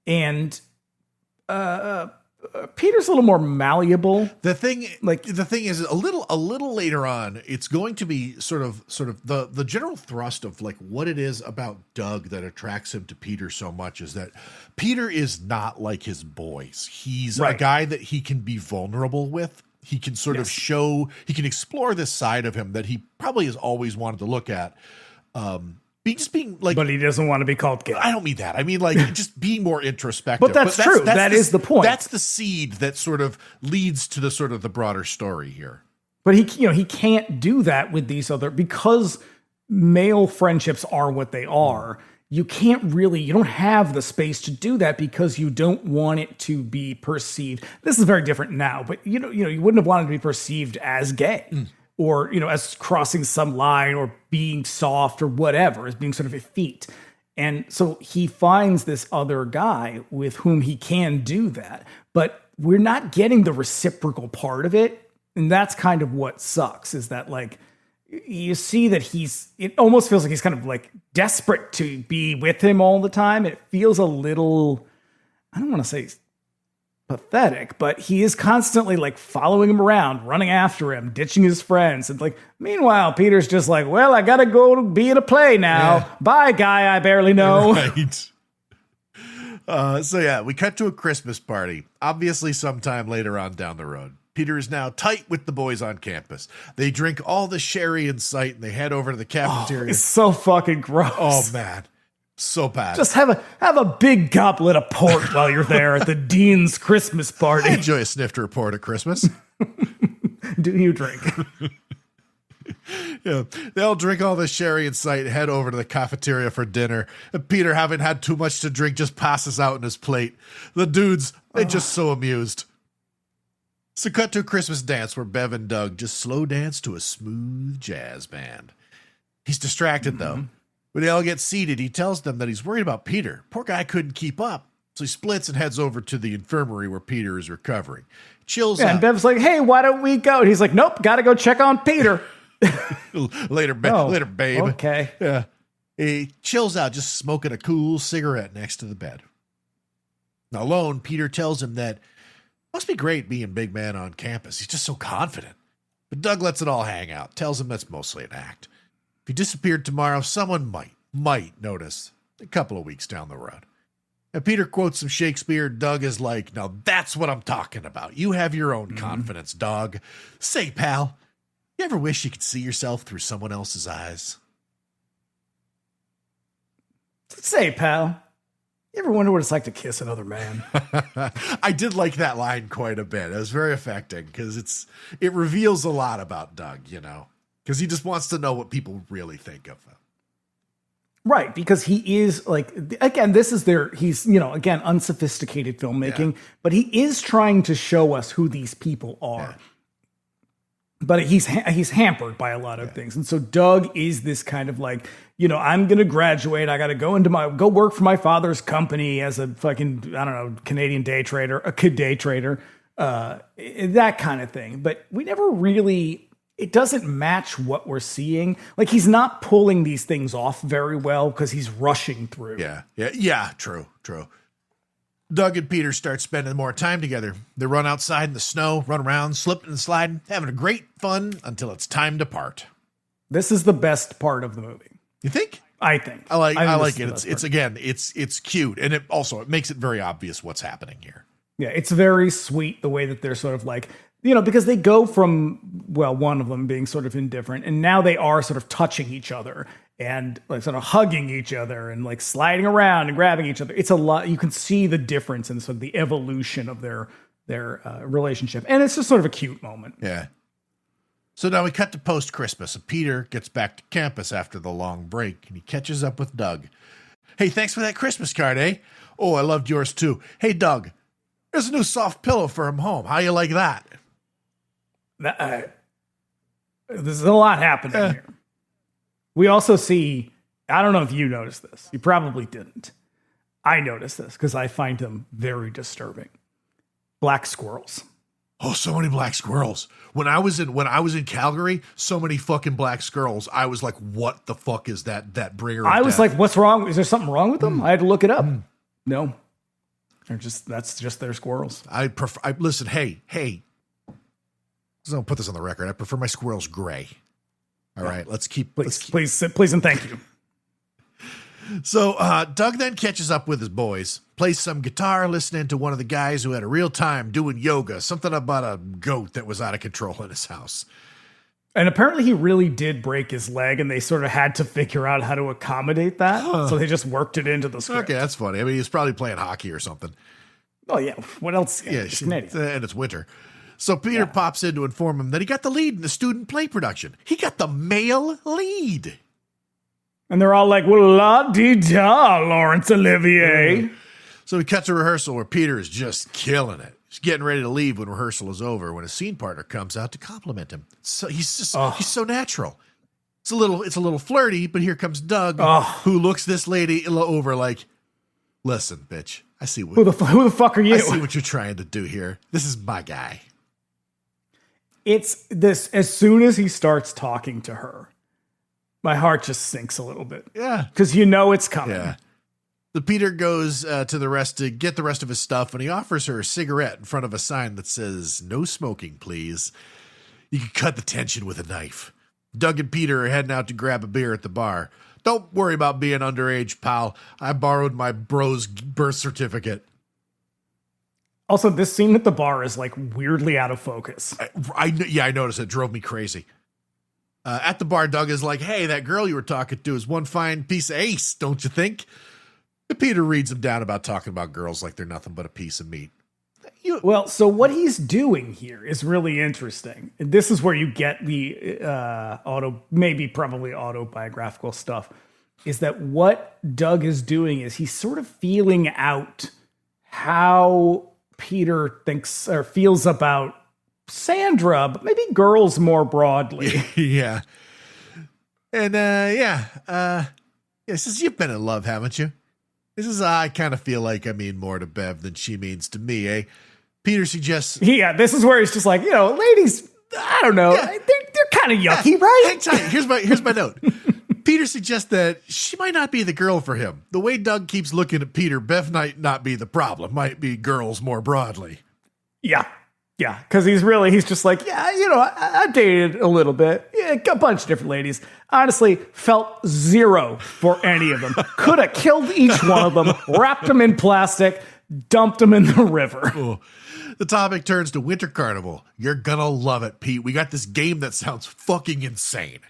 and Peter's a little more malleable. The thing is a little later on, it's going to be sort of the general thrust of like what it is about Doug that attracts him to Peter so much is that Peter is not like his boys. He's a guy that he can be vulnerable with. He can sort of show, he can explore this side of him that he probably has always wanted to look at. Being like, but he doesn't want to be called gay. I don't mean that. I mean like just being more introspective. But that's true. That is the point. That's the seed that sort of leads to the sort of the broader story here. But he can't do that with these other, because male friendships are what they are. You don't have the space to do that because you don't want it to be perceived. This is very different now, but you wouldn't have wanted to be perceived as gay. Or, as crossing some line or being soft or whatever, as being sort of effete. And so he finds this other guy with whom he can do that. But we're not getting the reciprocal part of it. And that's kind of what sucks, is that, like, you see that it almost feels like he's kind of like desperate to be with him all the time. It feels a little, I don't want to say pathetic, but he is constantly like following him around, running after him, ditching his friends. And like, meanwhile, Peter's just like, well, I got to go to be in a play now. Yeah. Bye, guy I barely know. Right. So yeah, we cut to a Christmas party, obviously sometime later on down the road. Peter is now tight with the boys on campus. They drink all the sherry in sight and they head over to the cafeteria. It's so fucking gross. Oh man. So bad. Just have a big goblet of port while you're there at the dean's Christmas party. I enjoy a snifter report at Christmas. Do you drink? Yeah, they all drink all the sherry in sight and head over to the cafeteria for dinner. And Peter, having had too much to drink, just passes out in his plate. The dudes, they're just so amused. So cut to a Christmas dance where Bev and Doug just slow dance to a smooth jazz band. He's distracted, though. When they all get seated, he tells them that he's worried about Peter. Poor guy couldn't keep up. So he splits and heads over to the infirmary where Peter is recovering. Chills out. And Bev's like, hey, why don't we go? And he's like, nope, got to go check on Peter. Later, babe. Okay. Yeah. He chills out, just smoking a cool cigarette next to the bed. Now, alone, Peter tells him that it must be great being big man on campus. He's just so confident. But Doug lets it all hang out, tells him that's mostly an act. If he disappeared tomorrow, someone might notice a couple of weeks down the road. And Peter quotes some Shakespeare. Doug is like, now that's what I'm talking about. You have your own confidence, dog. Say, pal, you ever wish you could see yourself through someone else's eyes? Say, pal, You ever wonder what it's like to kiss another man? I did like that line quite a bit. It was very affecting because it reveals a lot about Doug, because he just wants to know what people really think of him. Right, because he is like, again, he's, again, unsophisticated filmmaking, but he is trying to show us who these people are. Yeah. But he's hampered by a lot of things. And so Doug is this kind of like, I'm going to graduate. I got to go work for my father's company as a fucking, I don't know, Canadian day trader, that kind of thing. But we never really, it doesn't match what we're seeing. Like he's not pulling these things off very well because he's rushing through. Yeah. True. Doug and Peter start spending more time together. They run outside in the snow, run around, slipping and sliding, having a great fun until it's time to part. This is the best part of the movie. You think? I think. I like it. It's cute. And it makes it very obvious what's happening here. Yeah, it's very sweet the way that they're sort of like, because they go from, one of them being sort of indifferent, and now they are sort of touching each other and like sort of hugging each other and like sliding around and grabbing each other. It's a lot. You can see the difference in sort of the evolution of their relationship. And it's just sort of a cute moment. Yeah. So now we cut to post-Christmas, and Peter gets back to campus after the long break, and he catches up with Doug. Hey, thanks for that Christmas card, eh? Oh, I loved yours too. Hey, Doug, there's a new soft pillow for him home. How you like that? There's a lot happening here. We also see, I don't know if you noticed this. You probably didn't. I noticed this because I find them very disturbing. Black squirrels. Oh, so many black squirrels. When I was in Calgary, so many fucking black squirrels. I was like, what the fuck is that bringer of I was death? like, what's wrong? Is there something wrong with them? I had to look it up. No. That's just their squirrels. Listen, hey. Don't put this on the record. I prefer my squirrels gray. All right, Please, and thank you. So Doug then catches up with his boys, plays some guitar, listening to one of the guys who had a real time doing yoga, something about a goat that was out of control in his house. And apparently he really did break his leg, and they sort of had to figure out how to accommodate that. So they just worked it into the script. Okay, that's funny. I mean, he's probably playing hockey or something. Oh, yeah. What else? Yeah, it's Canadian. And it's winter. So Peter pops in to inform him that he got the lead in the student play production. He got the male lead. And they're all like, well, la-dee-da, Laurence Olivier. So we cut to rehearsal where Peter is just killing it. He's getting ready to leave when rehearsal is over, when a scene partner comes out to compliment him. So he's so natural. It's a little flirty, but here comes Doug, who looks this lady over like, listen, bitch, I see what who the fuck are you? I see what you're trying to do here. This is my guy. It's this, as soon as he starts talking to her, my heart just sinks a little bit. Yeah. Because it's coming. Yeah. The Peter goes to the rest to get the rest of his stuff, and he offers her a cigarette in front of a sign that says, no smoking, please. You can cut the tension with a knife. Doug and Peter are heading out to grab a beer at the bar. Don't worry about being underage, pal. I borrowed my bro's birth certificate. Also, this scene at the bar is like weirdly out of focus. I noticed. It drove me crazy. At the bar, Doug is like, hey, that girl you were talking to is one fine piece of ace, don't you think? And Peter reads him down about talking about girls like they're nothing but a piece of meat. So what he's doing here is really interesting. And this is where you get the probably autobiographical stuff, is that what Doug is doing is he's sort of feeling out how Peter thinks or feels about Sandra, but maybe girls more broadly. Yeah. And he says, you've been in love, haven't you? He says, I kind of feel like I mean more to Bev than she means to me, eh? Peter suggests... Yeah, this is where he's just like, ladies, I don't know. Yeah. They're kind of yucky, right? Hang tight. Here's my note. Peter suggests that she might not be the girl for him. The way Doug keeps looking at Peter, Bev might not be the problem. Might be girls more broadly. Yeah. Yeah, because he's just like, I dated a little bit. Yeah, a bunch of different ladies. Honestly, felt zero for any of them. Could have killed each one of them, wrapped them in plastic, dumped them in the river. Oh. The topic turns to Winter Carnival. You're gonna love it, Pete. We got this game that sounds fucking insane.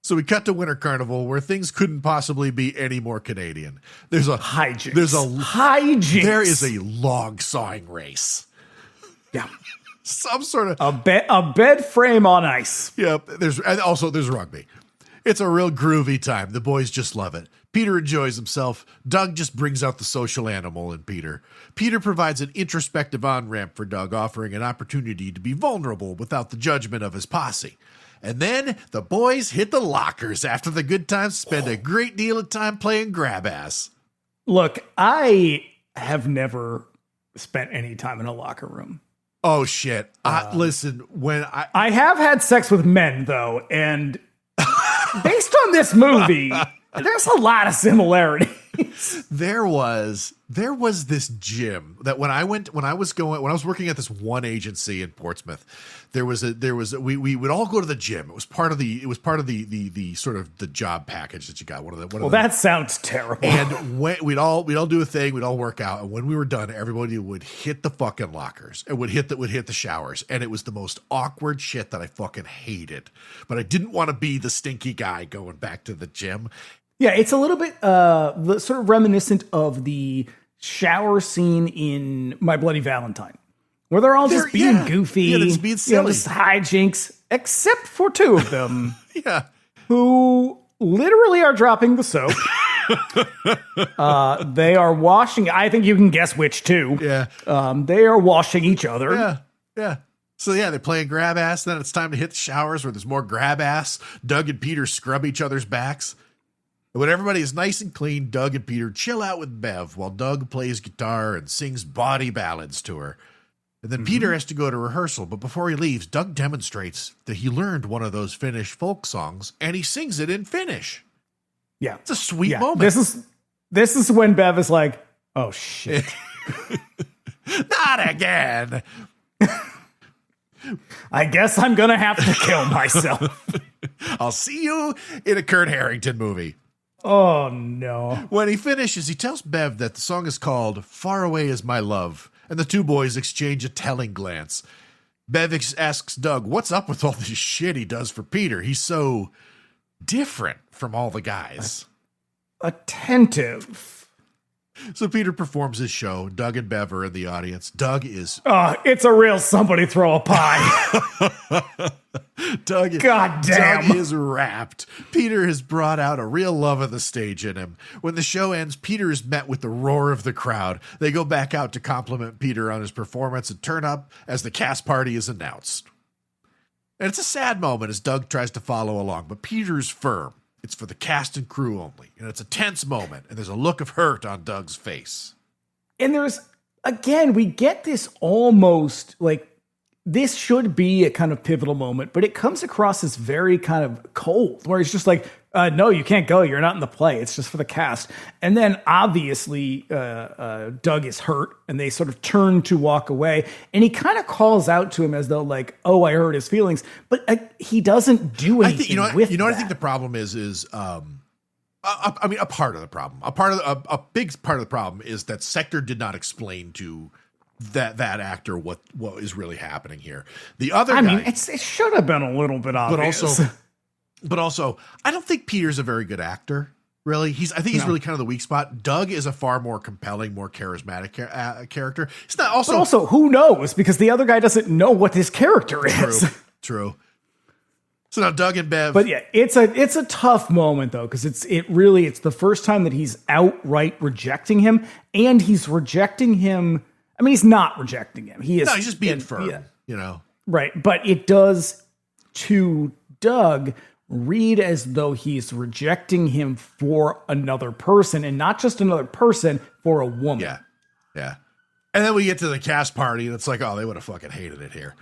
So we cut to Winter Carnival, where things couldn't possibly be any more Canadian. There's a hijinks. Hijinks. There is a log sawing race. Yeah. Some sort of a bed frame on ice. Yep. There's rugby. It's a real groovy time. The boys just love it. Peter enjoys himself. Doug just brings out the social animal in Peter. Peter provides an introspective on-ramp for Doug, offering an opportunity to be vulnerable without the judgment of his posse. And then the boys hit the lockers after the good times, spend a great deal of time playing grab ass. Look, I have never spent any time in a locker room. Oh, shit. Listen, when I have had sex with men, though, and based on this movie, there's a lot of similarities. There was this gym that when I was working at this one agency in Portsmouth, we would all go to the gym. It was part of the sort of the job package that you got. That sounds terrible. And we'd all do a thing, we'd all work out, and when we were done, everybody would hit the fucking lockers and would hit the showers. And it was the most awkward shit that I fucking hated. But I didn't want to be the stinky guy going back to the gym. Yeah, it's a little bit sort of reminiscent of the shower scene in My Bloody Valentine, where they're all just being goofy. Yeah, they're just being silly. Just hijinks, except for two of them. Yeah. Who literally are dropping the soap. They are washing. I think you can guess which two. Yeah. They are washing each other. Yeah. Yeah. So yeah, they're playing grab ass. Then it's time to hit the showers where there's more grab ass. Doug and Peter scrub each other's backs. When everybody is nice and clean, Doug and Peter chill out with Bev while Doug plays guitar and sings body ballads to her. And then Peter has to go to rehearsal, but before he leaves, Doug demonstrates that he learned one of those Finnish folk songs, and he sings it in Finnish. Yeah. It's a sweet moment. This is when Bev is like, oh, shit. Not again. I guess I'm going to have to kill myself. I'll see you in a Curt Harrington movie. Oh, no. When he finishes, he tells Bev that the song is called Far Away Is My Love, and the two boys exchange a telling glance. Bev asks Doug, what's up with all this shit he does for Peter? He's so different from all the guys. Attentive. So Peter performs his show. Doug and Bev are in the audience. Doug is... it's a real somebody throw a pie. Doug is wrapped. Peter has brought out a real love of the stage in him. When the show ends, Peter is met with the roar of the crowd. They go back out to compliment Peter on his performance and turn up as the cast party is announced. And it's a sad moment as Doug tries to follow along, but Peter's firm. It's for the cast and crew only. And it's a tense moment, and there's a look of hurt on Doug's face. And we get this almost like, this should be a kind of pivotal moment, but it comes across as very kind of cold, where it's just like, no, you can't go. You're not in the play. It's just for the cast. And then obviously Doug is hurt, and they sort of turn to walk away. And he kind of calls out to him as though like, oh, I hurt his feelings. But he doesn't do anything with that. I think the problem is a part of the problem. A big part of the problem is that Secter did not explain to that actor what is really happening here. The other guy, it should have been a little bit obvious. But also, I don't think Peter's a very good actor, really. I think he's really kind of the weak spot. Doug is a far more compelling, more charismatic character. It's not also... But also, who knows? Because the other guy doesn't know what his character is. True. So now Doug and Bev... But yeah, it's a tough moment, though, because it's the first time that he's outright rejecting him, and he's rejecting him... I mean, he's not rejecting him. He's just being firm, you know? Right, but it does, to Doug, read as though he's rejecting him for another person, and not just another person, for a woman. Yeah. And then we get to the cast party, and it's like, oh, they would have fucking hated it here.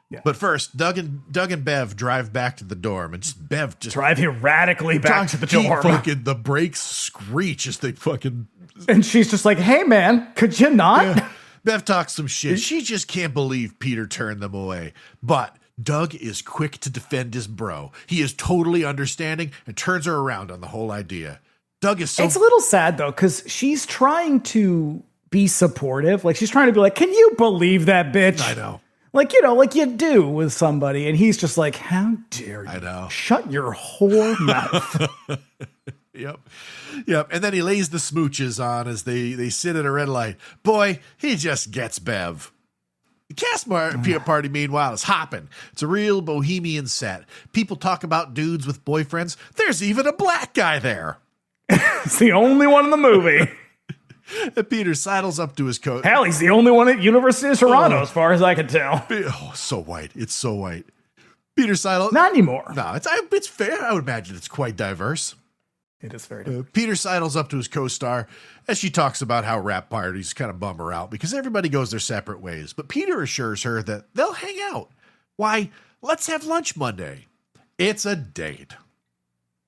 Yeah. But first, Doug and Bev drive back to the dorm, and Bev just drive erratically back to the dorm. The brakes screech as they fucking... And she's just like, hey, man, could you not? Yeah. Bev talks some shit. She just can't believe Peter turned them away. But Doug is quick to defend his bro. He is totally understanding and turns her around on the whole idea. Doug is so... It's a little sad, though, because she's trying to be supportive. Like, she's trying to be like, can you believe that bitch? I know. Like, you know, like you do with somebody. And he's just like, how dare you? I know. Shut your whore mouth. Yep. And then he lays the smooches on as they sit at a red light. Boy, he just gets Bev. The cast party, meanwhile, is hopping. It's a real bohemian set. People talk about dudes with boyfriends. There's even a black guy there. It's the only one in the movie. And Peter sidles up to his coat. Hell, he's the only one at University of Toronto, as far as I can tell. Oh, so white. It's so white. Peter sidles. Not anymore. No, it's fair. I would imagine it's quite diverse. It is very diverse. Peter sidles up to his co-star as she talks about how rap parties kind of bum her out because everybody goes their separate ways. But Peter assures her that they'll hang out. Why, let's have lunch Monday. It's a date.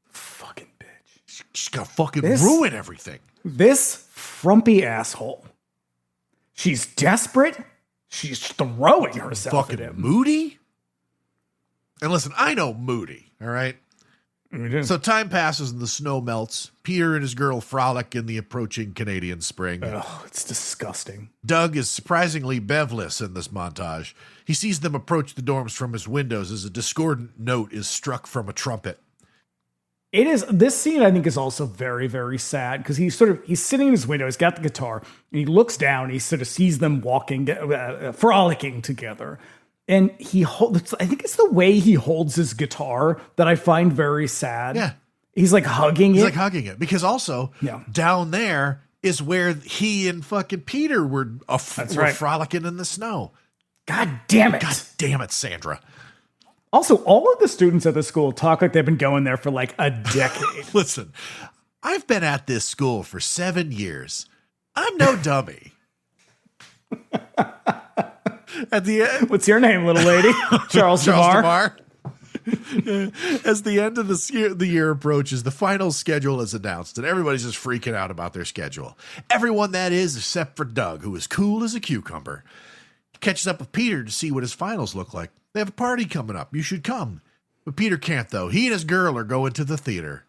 Fucking bitch. She's gonna fucking ruin everything. This frumpy asshole. She's desperate. She's throwing herself Fucking at him. moody. And listen, I know moody, all right? So time passes and the snow melts. Peter and his girl frolic in the approaching Canadian spring. Oh, it's disgusting. Doug is surprisingly Bevless in this montage. He sees them approach the dorms from his windows as a discordant note is struck from a trumpet. It is. This scene, I think, is also very, very sad because he's sitting in his window. He's got the guitar and he looks down. And he sort of sees them walking, frolicking together. And I think it's the way he holds his guitar that I find very sad. Yeah. He's like hugging it. He's like hugging it because also down there is where he and fucking Peter were frolicking in the snow. God damn it. God damn it, Sandra. Also, all of the students at the school talk like they've been going there for like a decade. Listen, I've been at this school for 7 years. I'm no dummy. At the end, what's your name, little lady? Charles DeMar. As the end of the year approaches, the final schedule is announced, and everybody's just freaking out about their schedule. Everyone, that is, except for Doug, who is cool as a cucumber. He catches up with Peter to see what his finals look like. They have a party coming up. You should come. But Peter can't, though. He and his girl are going to the theater.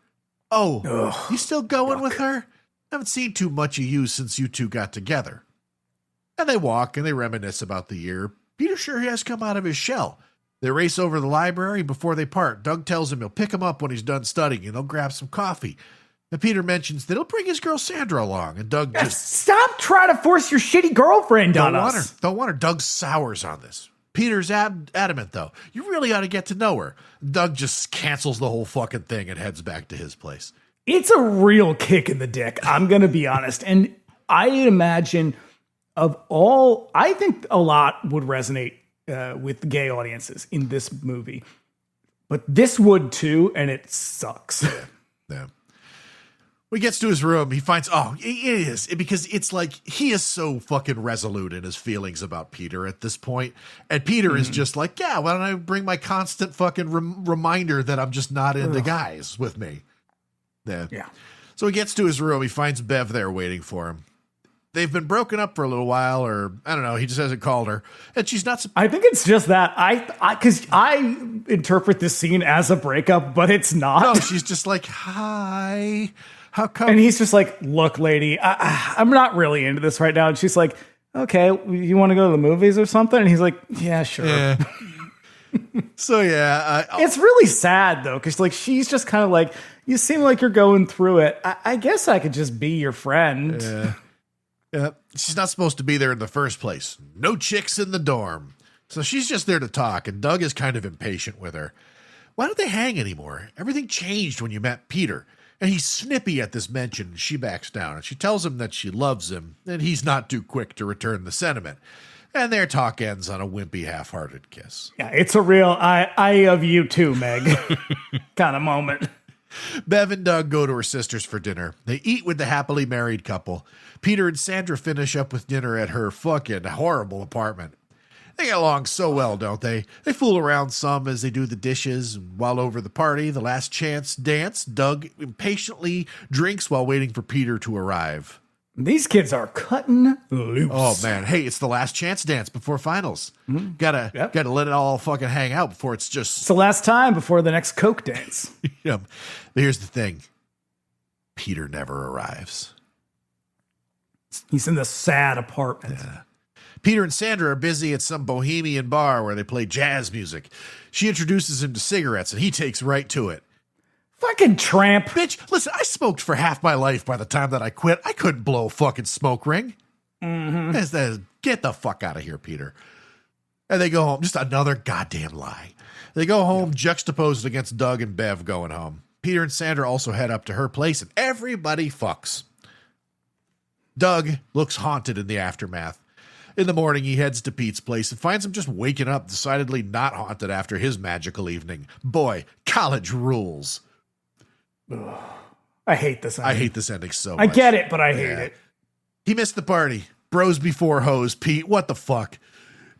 Oh, you still going with her? I haven't seen too much of you since you two got together. And they walk and they reminisce about the year. Peter sure has come out of his shell. They race over the library before they part. Doug tells him he'll pick him up when he's done studying and they'll grab some coffee. And Peter mentions that he'll bring his girl Sandra along. And Doug stop trying to force your shitty girlfriend on us. Don't want her. Doug sours on this. Peter's adamant, though. You really ought to get to know her. Doug just cancels the whole fucking thing and heads back to his place. It's a real kick in the dick. I'm going to be honest. And I imagine I think a lot would resonate with gay audiences in this movie. But this would too, and it sucks. Yeah. When he gets to his room, he finds, it is. Because it's like, he is so fucking resolute in his feelings about Peter at this point. And Peter is just like, yeah, why don't I bring my constant fucking reminder that I'm just not into guys with me. Yeah. So he gets to his room, he finds Bev there waiting for him. They've been broken up for a little while, or I don't know. He just hasn't called her, and she's not. I think it's just that because I interpret this scene as a breakup, but it's not. No, she's just like, hi, how come? And he's just like, look, lady, I'm not really into this right now. And she's like, okay, you want to go to the movies or something? And he's like, yeah, sure. Yeah. So yeah, it's really sad though, because like she's just kind of like, you seem like you're going through it. I guess I could just be your friend. Yeah. Yeah, she's not supposed to be there in the first place. No chicks in the dorm. So she's just there to talk, and Doug is kind of impatient with her. Why don't they hang anymore? Everything changed when you met Peter. And he's snippy at this mention, and she backs down. And she tells him that she loves him, and he's not too quick to return the sentiment. And their talk ends on a wimpy, half-hearted kiss. Yeah, it's a real I of you too, Meg kind of moment. Bev and Doug go to her sister's for dinner. They eat with the happily married couple. Peter and Sandra finish up with dinner at her fucking horrible apartment. They get along so well, don't they? They fool around some as they do the dishes. While over the party, the last chance dance, Doug impatiently drinks while waiting for Peter to arrive. These kids are cutting loose. Oh, man. Hey, it's the last chance dance before finals. Mm-hmm. Gotta let it all fucking hang out before it's just... It's the last time before the next Coke dance. Yep. But here's the thing. Peter never arrives. He's in the sad apartment. Yeah. Peter and Sandra are busy at some bohemian bar where they play jazz music. She introduces him to cigarettes, and he takes right to it. Fucking tramp. Bitch, listen, I smoked for half my life by the time that I quit. I couldn't blow a fucking smoke ring. Get the fuck out of here, Peter. And they go home. Just another goddamn lie. They go home juxtaposed against Doug and Bev going home. Peter and Sandra also head up to her place, and everybody fucks. Doug looks haunted in the aftermath. In the morning, he heads to Pete's place and finds him just waking up, decidedly not haunted after his magical evening. Boy, college rules. Ugh. I hate this ending. I hate this ending so much. I get it, but I hate it. He missed the party. Bros before hoes. Pete, what the fuck?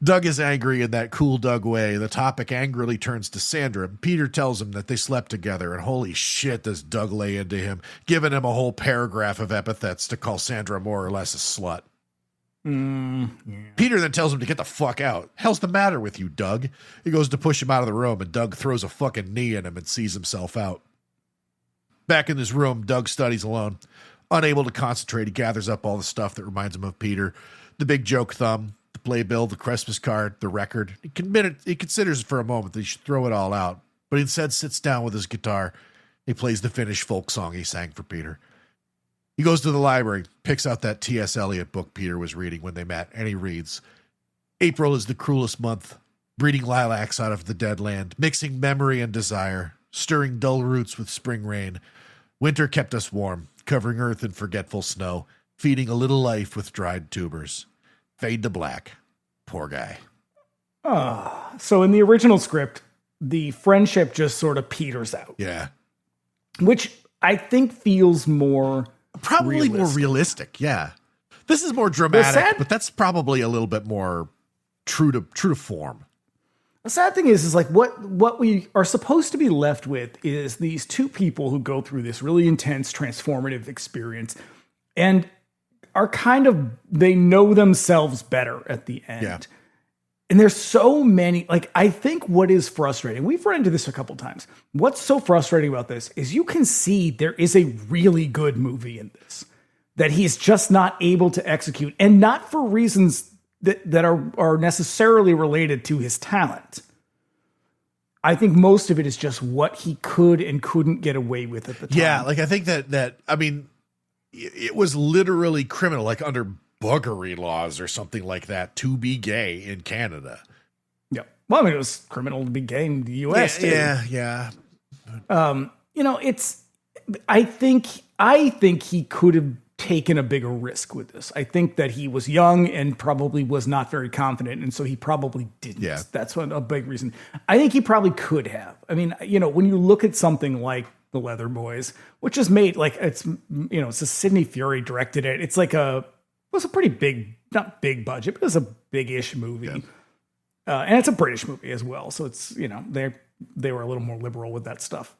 Doug is angry in that cool Doug way. The topic angrily turns to Sandra. Peter tells him that they slept together, and holy shit does Doug lay into him, giving him a whole paragraph of epithets to call Sandra more or less a slut. Yeah. Peter then tells him to get the fuck out. Hell's the matter with you, Doug? He goes to push him out of the room, and Doug throws a fucking knee in him and sees himself out. Back in his room, Doug studies alone. Unable to concentrate, he gathers up all the stuff that reminds him of Peter. The big joke thumb, the playbill, the Christmas card, the record. He considers for a moment that he should throw it all out, but instead sits down with his guitar. He plays the Finnish folk song he sang for Peter. He goes to the library, picks out that T.S. Eliot book Peter was reading when they met, and he reads, April is the cruelest month, breeding lilacs out of the dead land, mixing memory and desire, stirring dull roots with spring rain. Winter kept us warm, covering earth in forgetful snow, feeding a little life with dried tubers. Fade to black. Poor guy. So in the original script, the friendship just sort of peters out. Yeah. Which I think feels more Probably more realistic, yeah. This is more dramatic, but that's probably a little bit more true to form. The sad thing is like what we are supposed to be left with is these two people who go through this really intense transformative experience and are kind of, they know themselves better at the end. Yeah. And there's so many, like, I think what is frustrating, we've run into this a couple times. What's so frustrating about this is you can see there is a really good movie in this that he's just not able to execute, and not for reasons that are necessarily related to his talent. I think most of it is just what he could and couldn't get away with at the time. Yeah, like I think that I mean, it was literally criminal, like under buggery laws or something like that, to be gay in Canada. Yeah. Well, I mean, it was criminal to be gay in the U.S. too. Yeah. You know, I think he could have taken a bigger risk with this. I think that he was young and probably was not very confident, and so he probably didn't. Yeah. That's a big reason. I think he probably could have. I mean, you know, when you look at something like The Leather Boys, which is made like it's a Sidney Fury directed it. It's like it was a pretty big, not big budget, but it was a big-ish movie. Yeah. And it's a British movie as well. So it's, you know, they were a little more liberal with that stuff.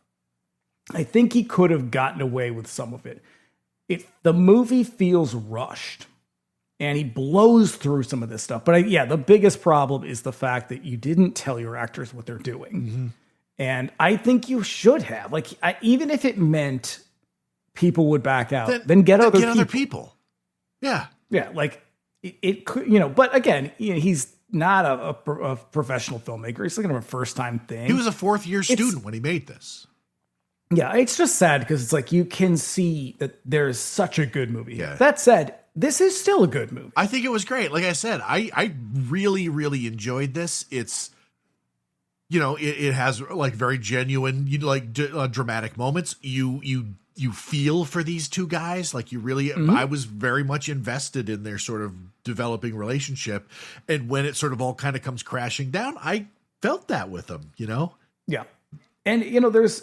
I think he could have gotten away with some of it. The movie feels rushed and he blows through some of this stuff. But the biggest problem is the fact that you didn't tell your actors what they're doing. Mm-hmm. And I think you should have, like, even if it meant people would back out, then get other people. Yeah. Yeah. Like it could, you know, but again, you know, he's not a professional filmmaker. He's looking at a first time thing. He was a fourth year student when he made this. Yeah. It's just sad because it's like, you can see that there's such a good movie. Yeah. That said, this is still a good movie. I think it was great. Like I said, I really, really enjoyed this. It's, you know, it has like very genuine, dramatic moments. You feel for these two guys, like you really, mm-hmm. I was very much invested in their sort of developing relationship. And when it sort of all kind of comes crashing down, I felt that with them, you know? Yeah. And, you know, there's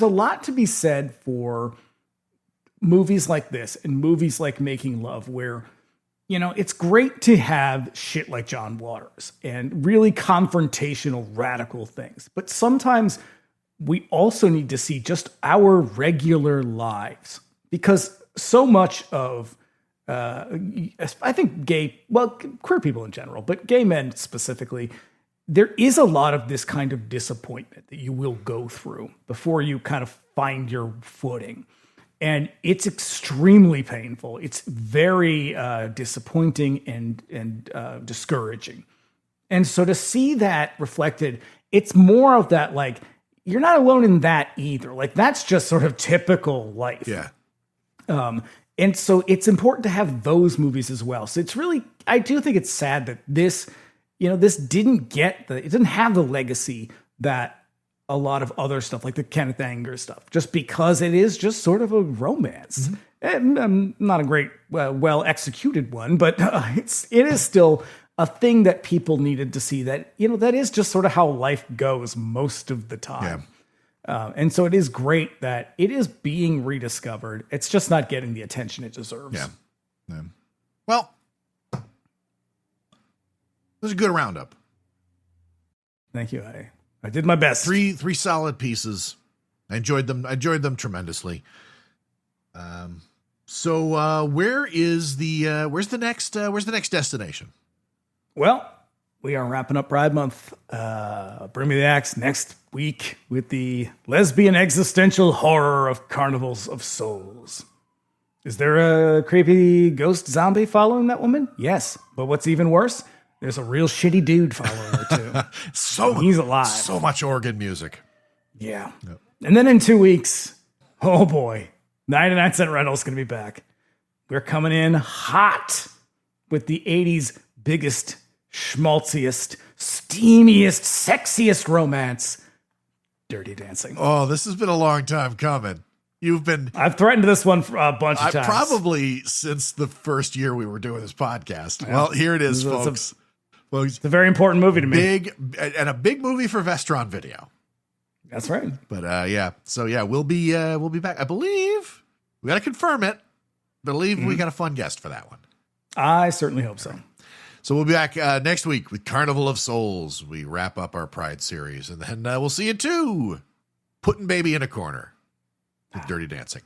a lot to be said for movies like this and movies like Making Love, where, you know, it's great to have shit like John Waters and really confrontational, radical things. But sometimes we also need to see just our regular lives, because so much of, I think queer people in general, but gay men specifically, there is a lot of this kind of disappointment that you will go through before you kind of find your footing. And it's extremely painful. It's very disappointing and discouraging. And so to see that reflected, it's more of that, like, you're not alone in that either. Like, that's just sort of typical life. Yeah. And so it's important to have those movies as well. So it's really, I do think it's sad that this didn't it didn't have the legacy that a lot of other stuff, like the Kenneth Anger stuff, just because it is just sort of a romance. And, not a great, well executed one, but it is still a thing that people needed to see, that, that is just sort of how life goes most of the time. Yeah. And so it is great that it is being rediscovered. It's just not getting the attention it deserves. Yeah. Well, it was a good roundup. Thank you. I did my best. Three solid pieces. I enjoyed them tremendously. So where's the next destination? Well, we are wrapping up Pride Month. Bring me the axe next week with the lesbian existential horror of Carnivals of Souls. Is there a creepy ghost zombie following that woman? Yes. But what's even worse, there's a real shitty dude following her too. He's alive. So much organ music. Yeah. Yep. And then in 2 weeks, oh boy, 99-cent rental's going to be back. We're coming in hot with the 80s biggest, schmaltziest, steamiest, sexiest romance, Dirty Dancing. Oh, this has been a long time coming. I've threatened this one for a bunch of times. Probably since the first year we were doing this podcast. Yeah. Well, here it is, folks. It's a very important movie to me. A big movie for Vestron Video. That's right. But yeah. So yeah, we'll be back. I believe we got to confirm it. We got a fun guest for that one. I certainly hope so. So we'll be back next week with Carnival of Souls. We wrap up our Pride series, and then we'll see you too. Putting Baby in a Corner with Dirty Dancing.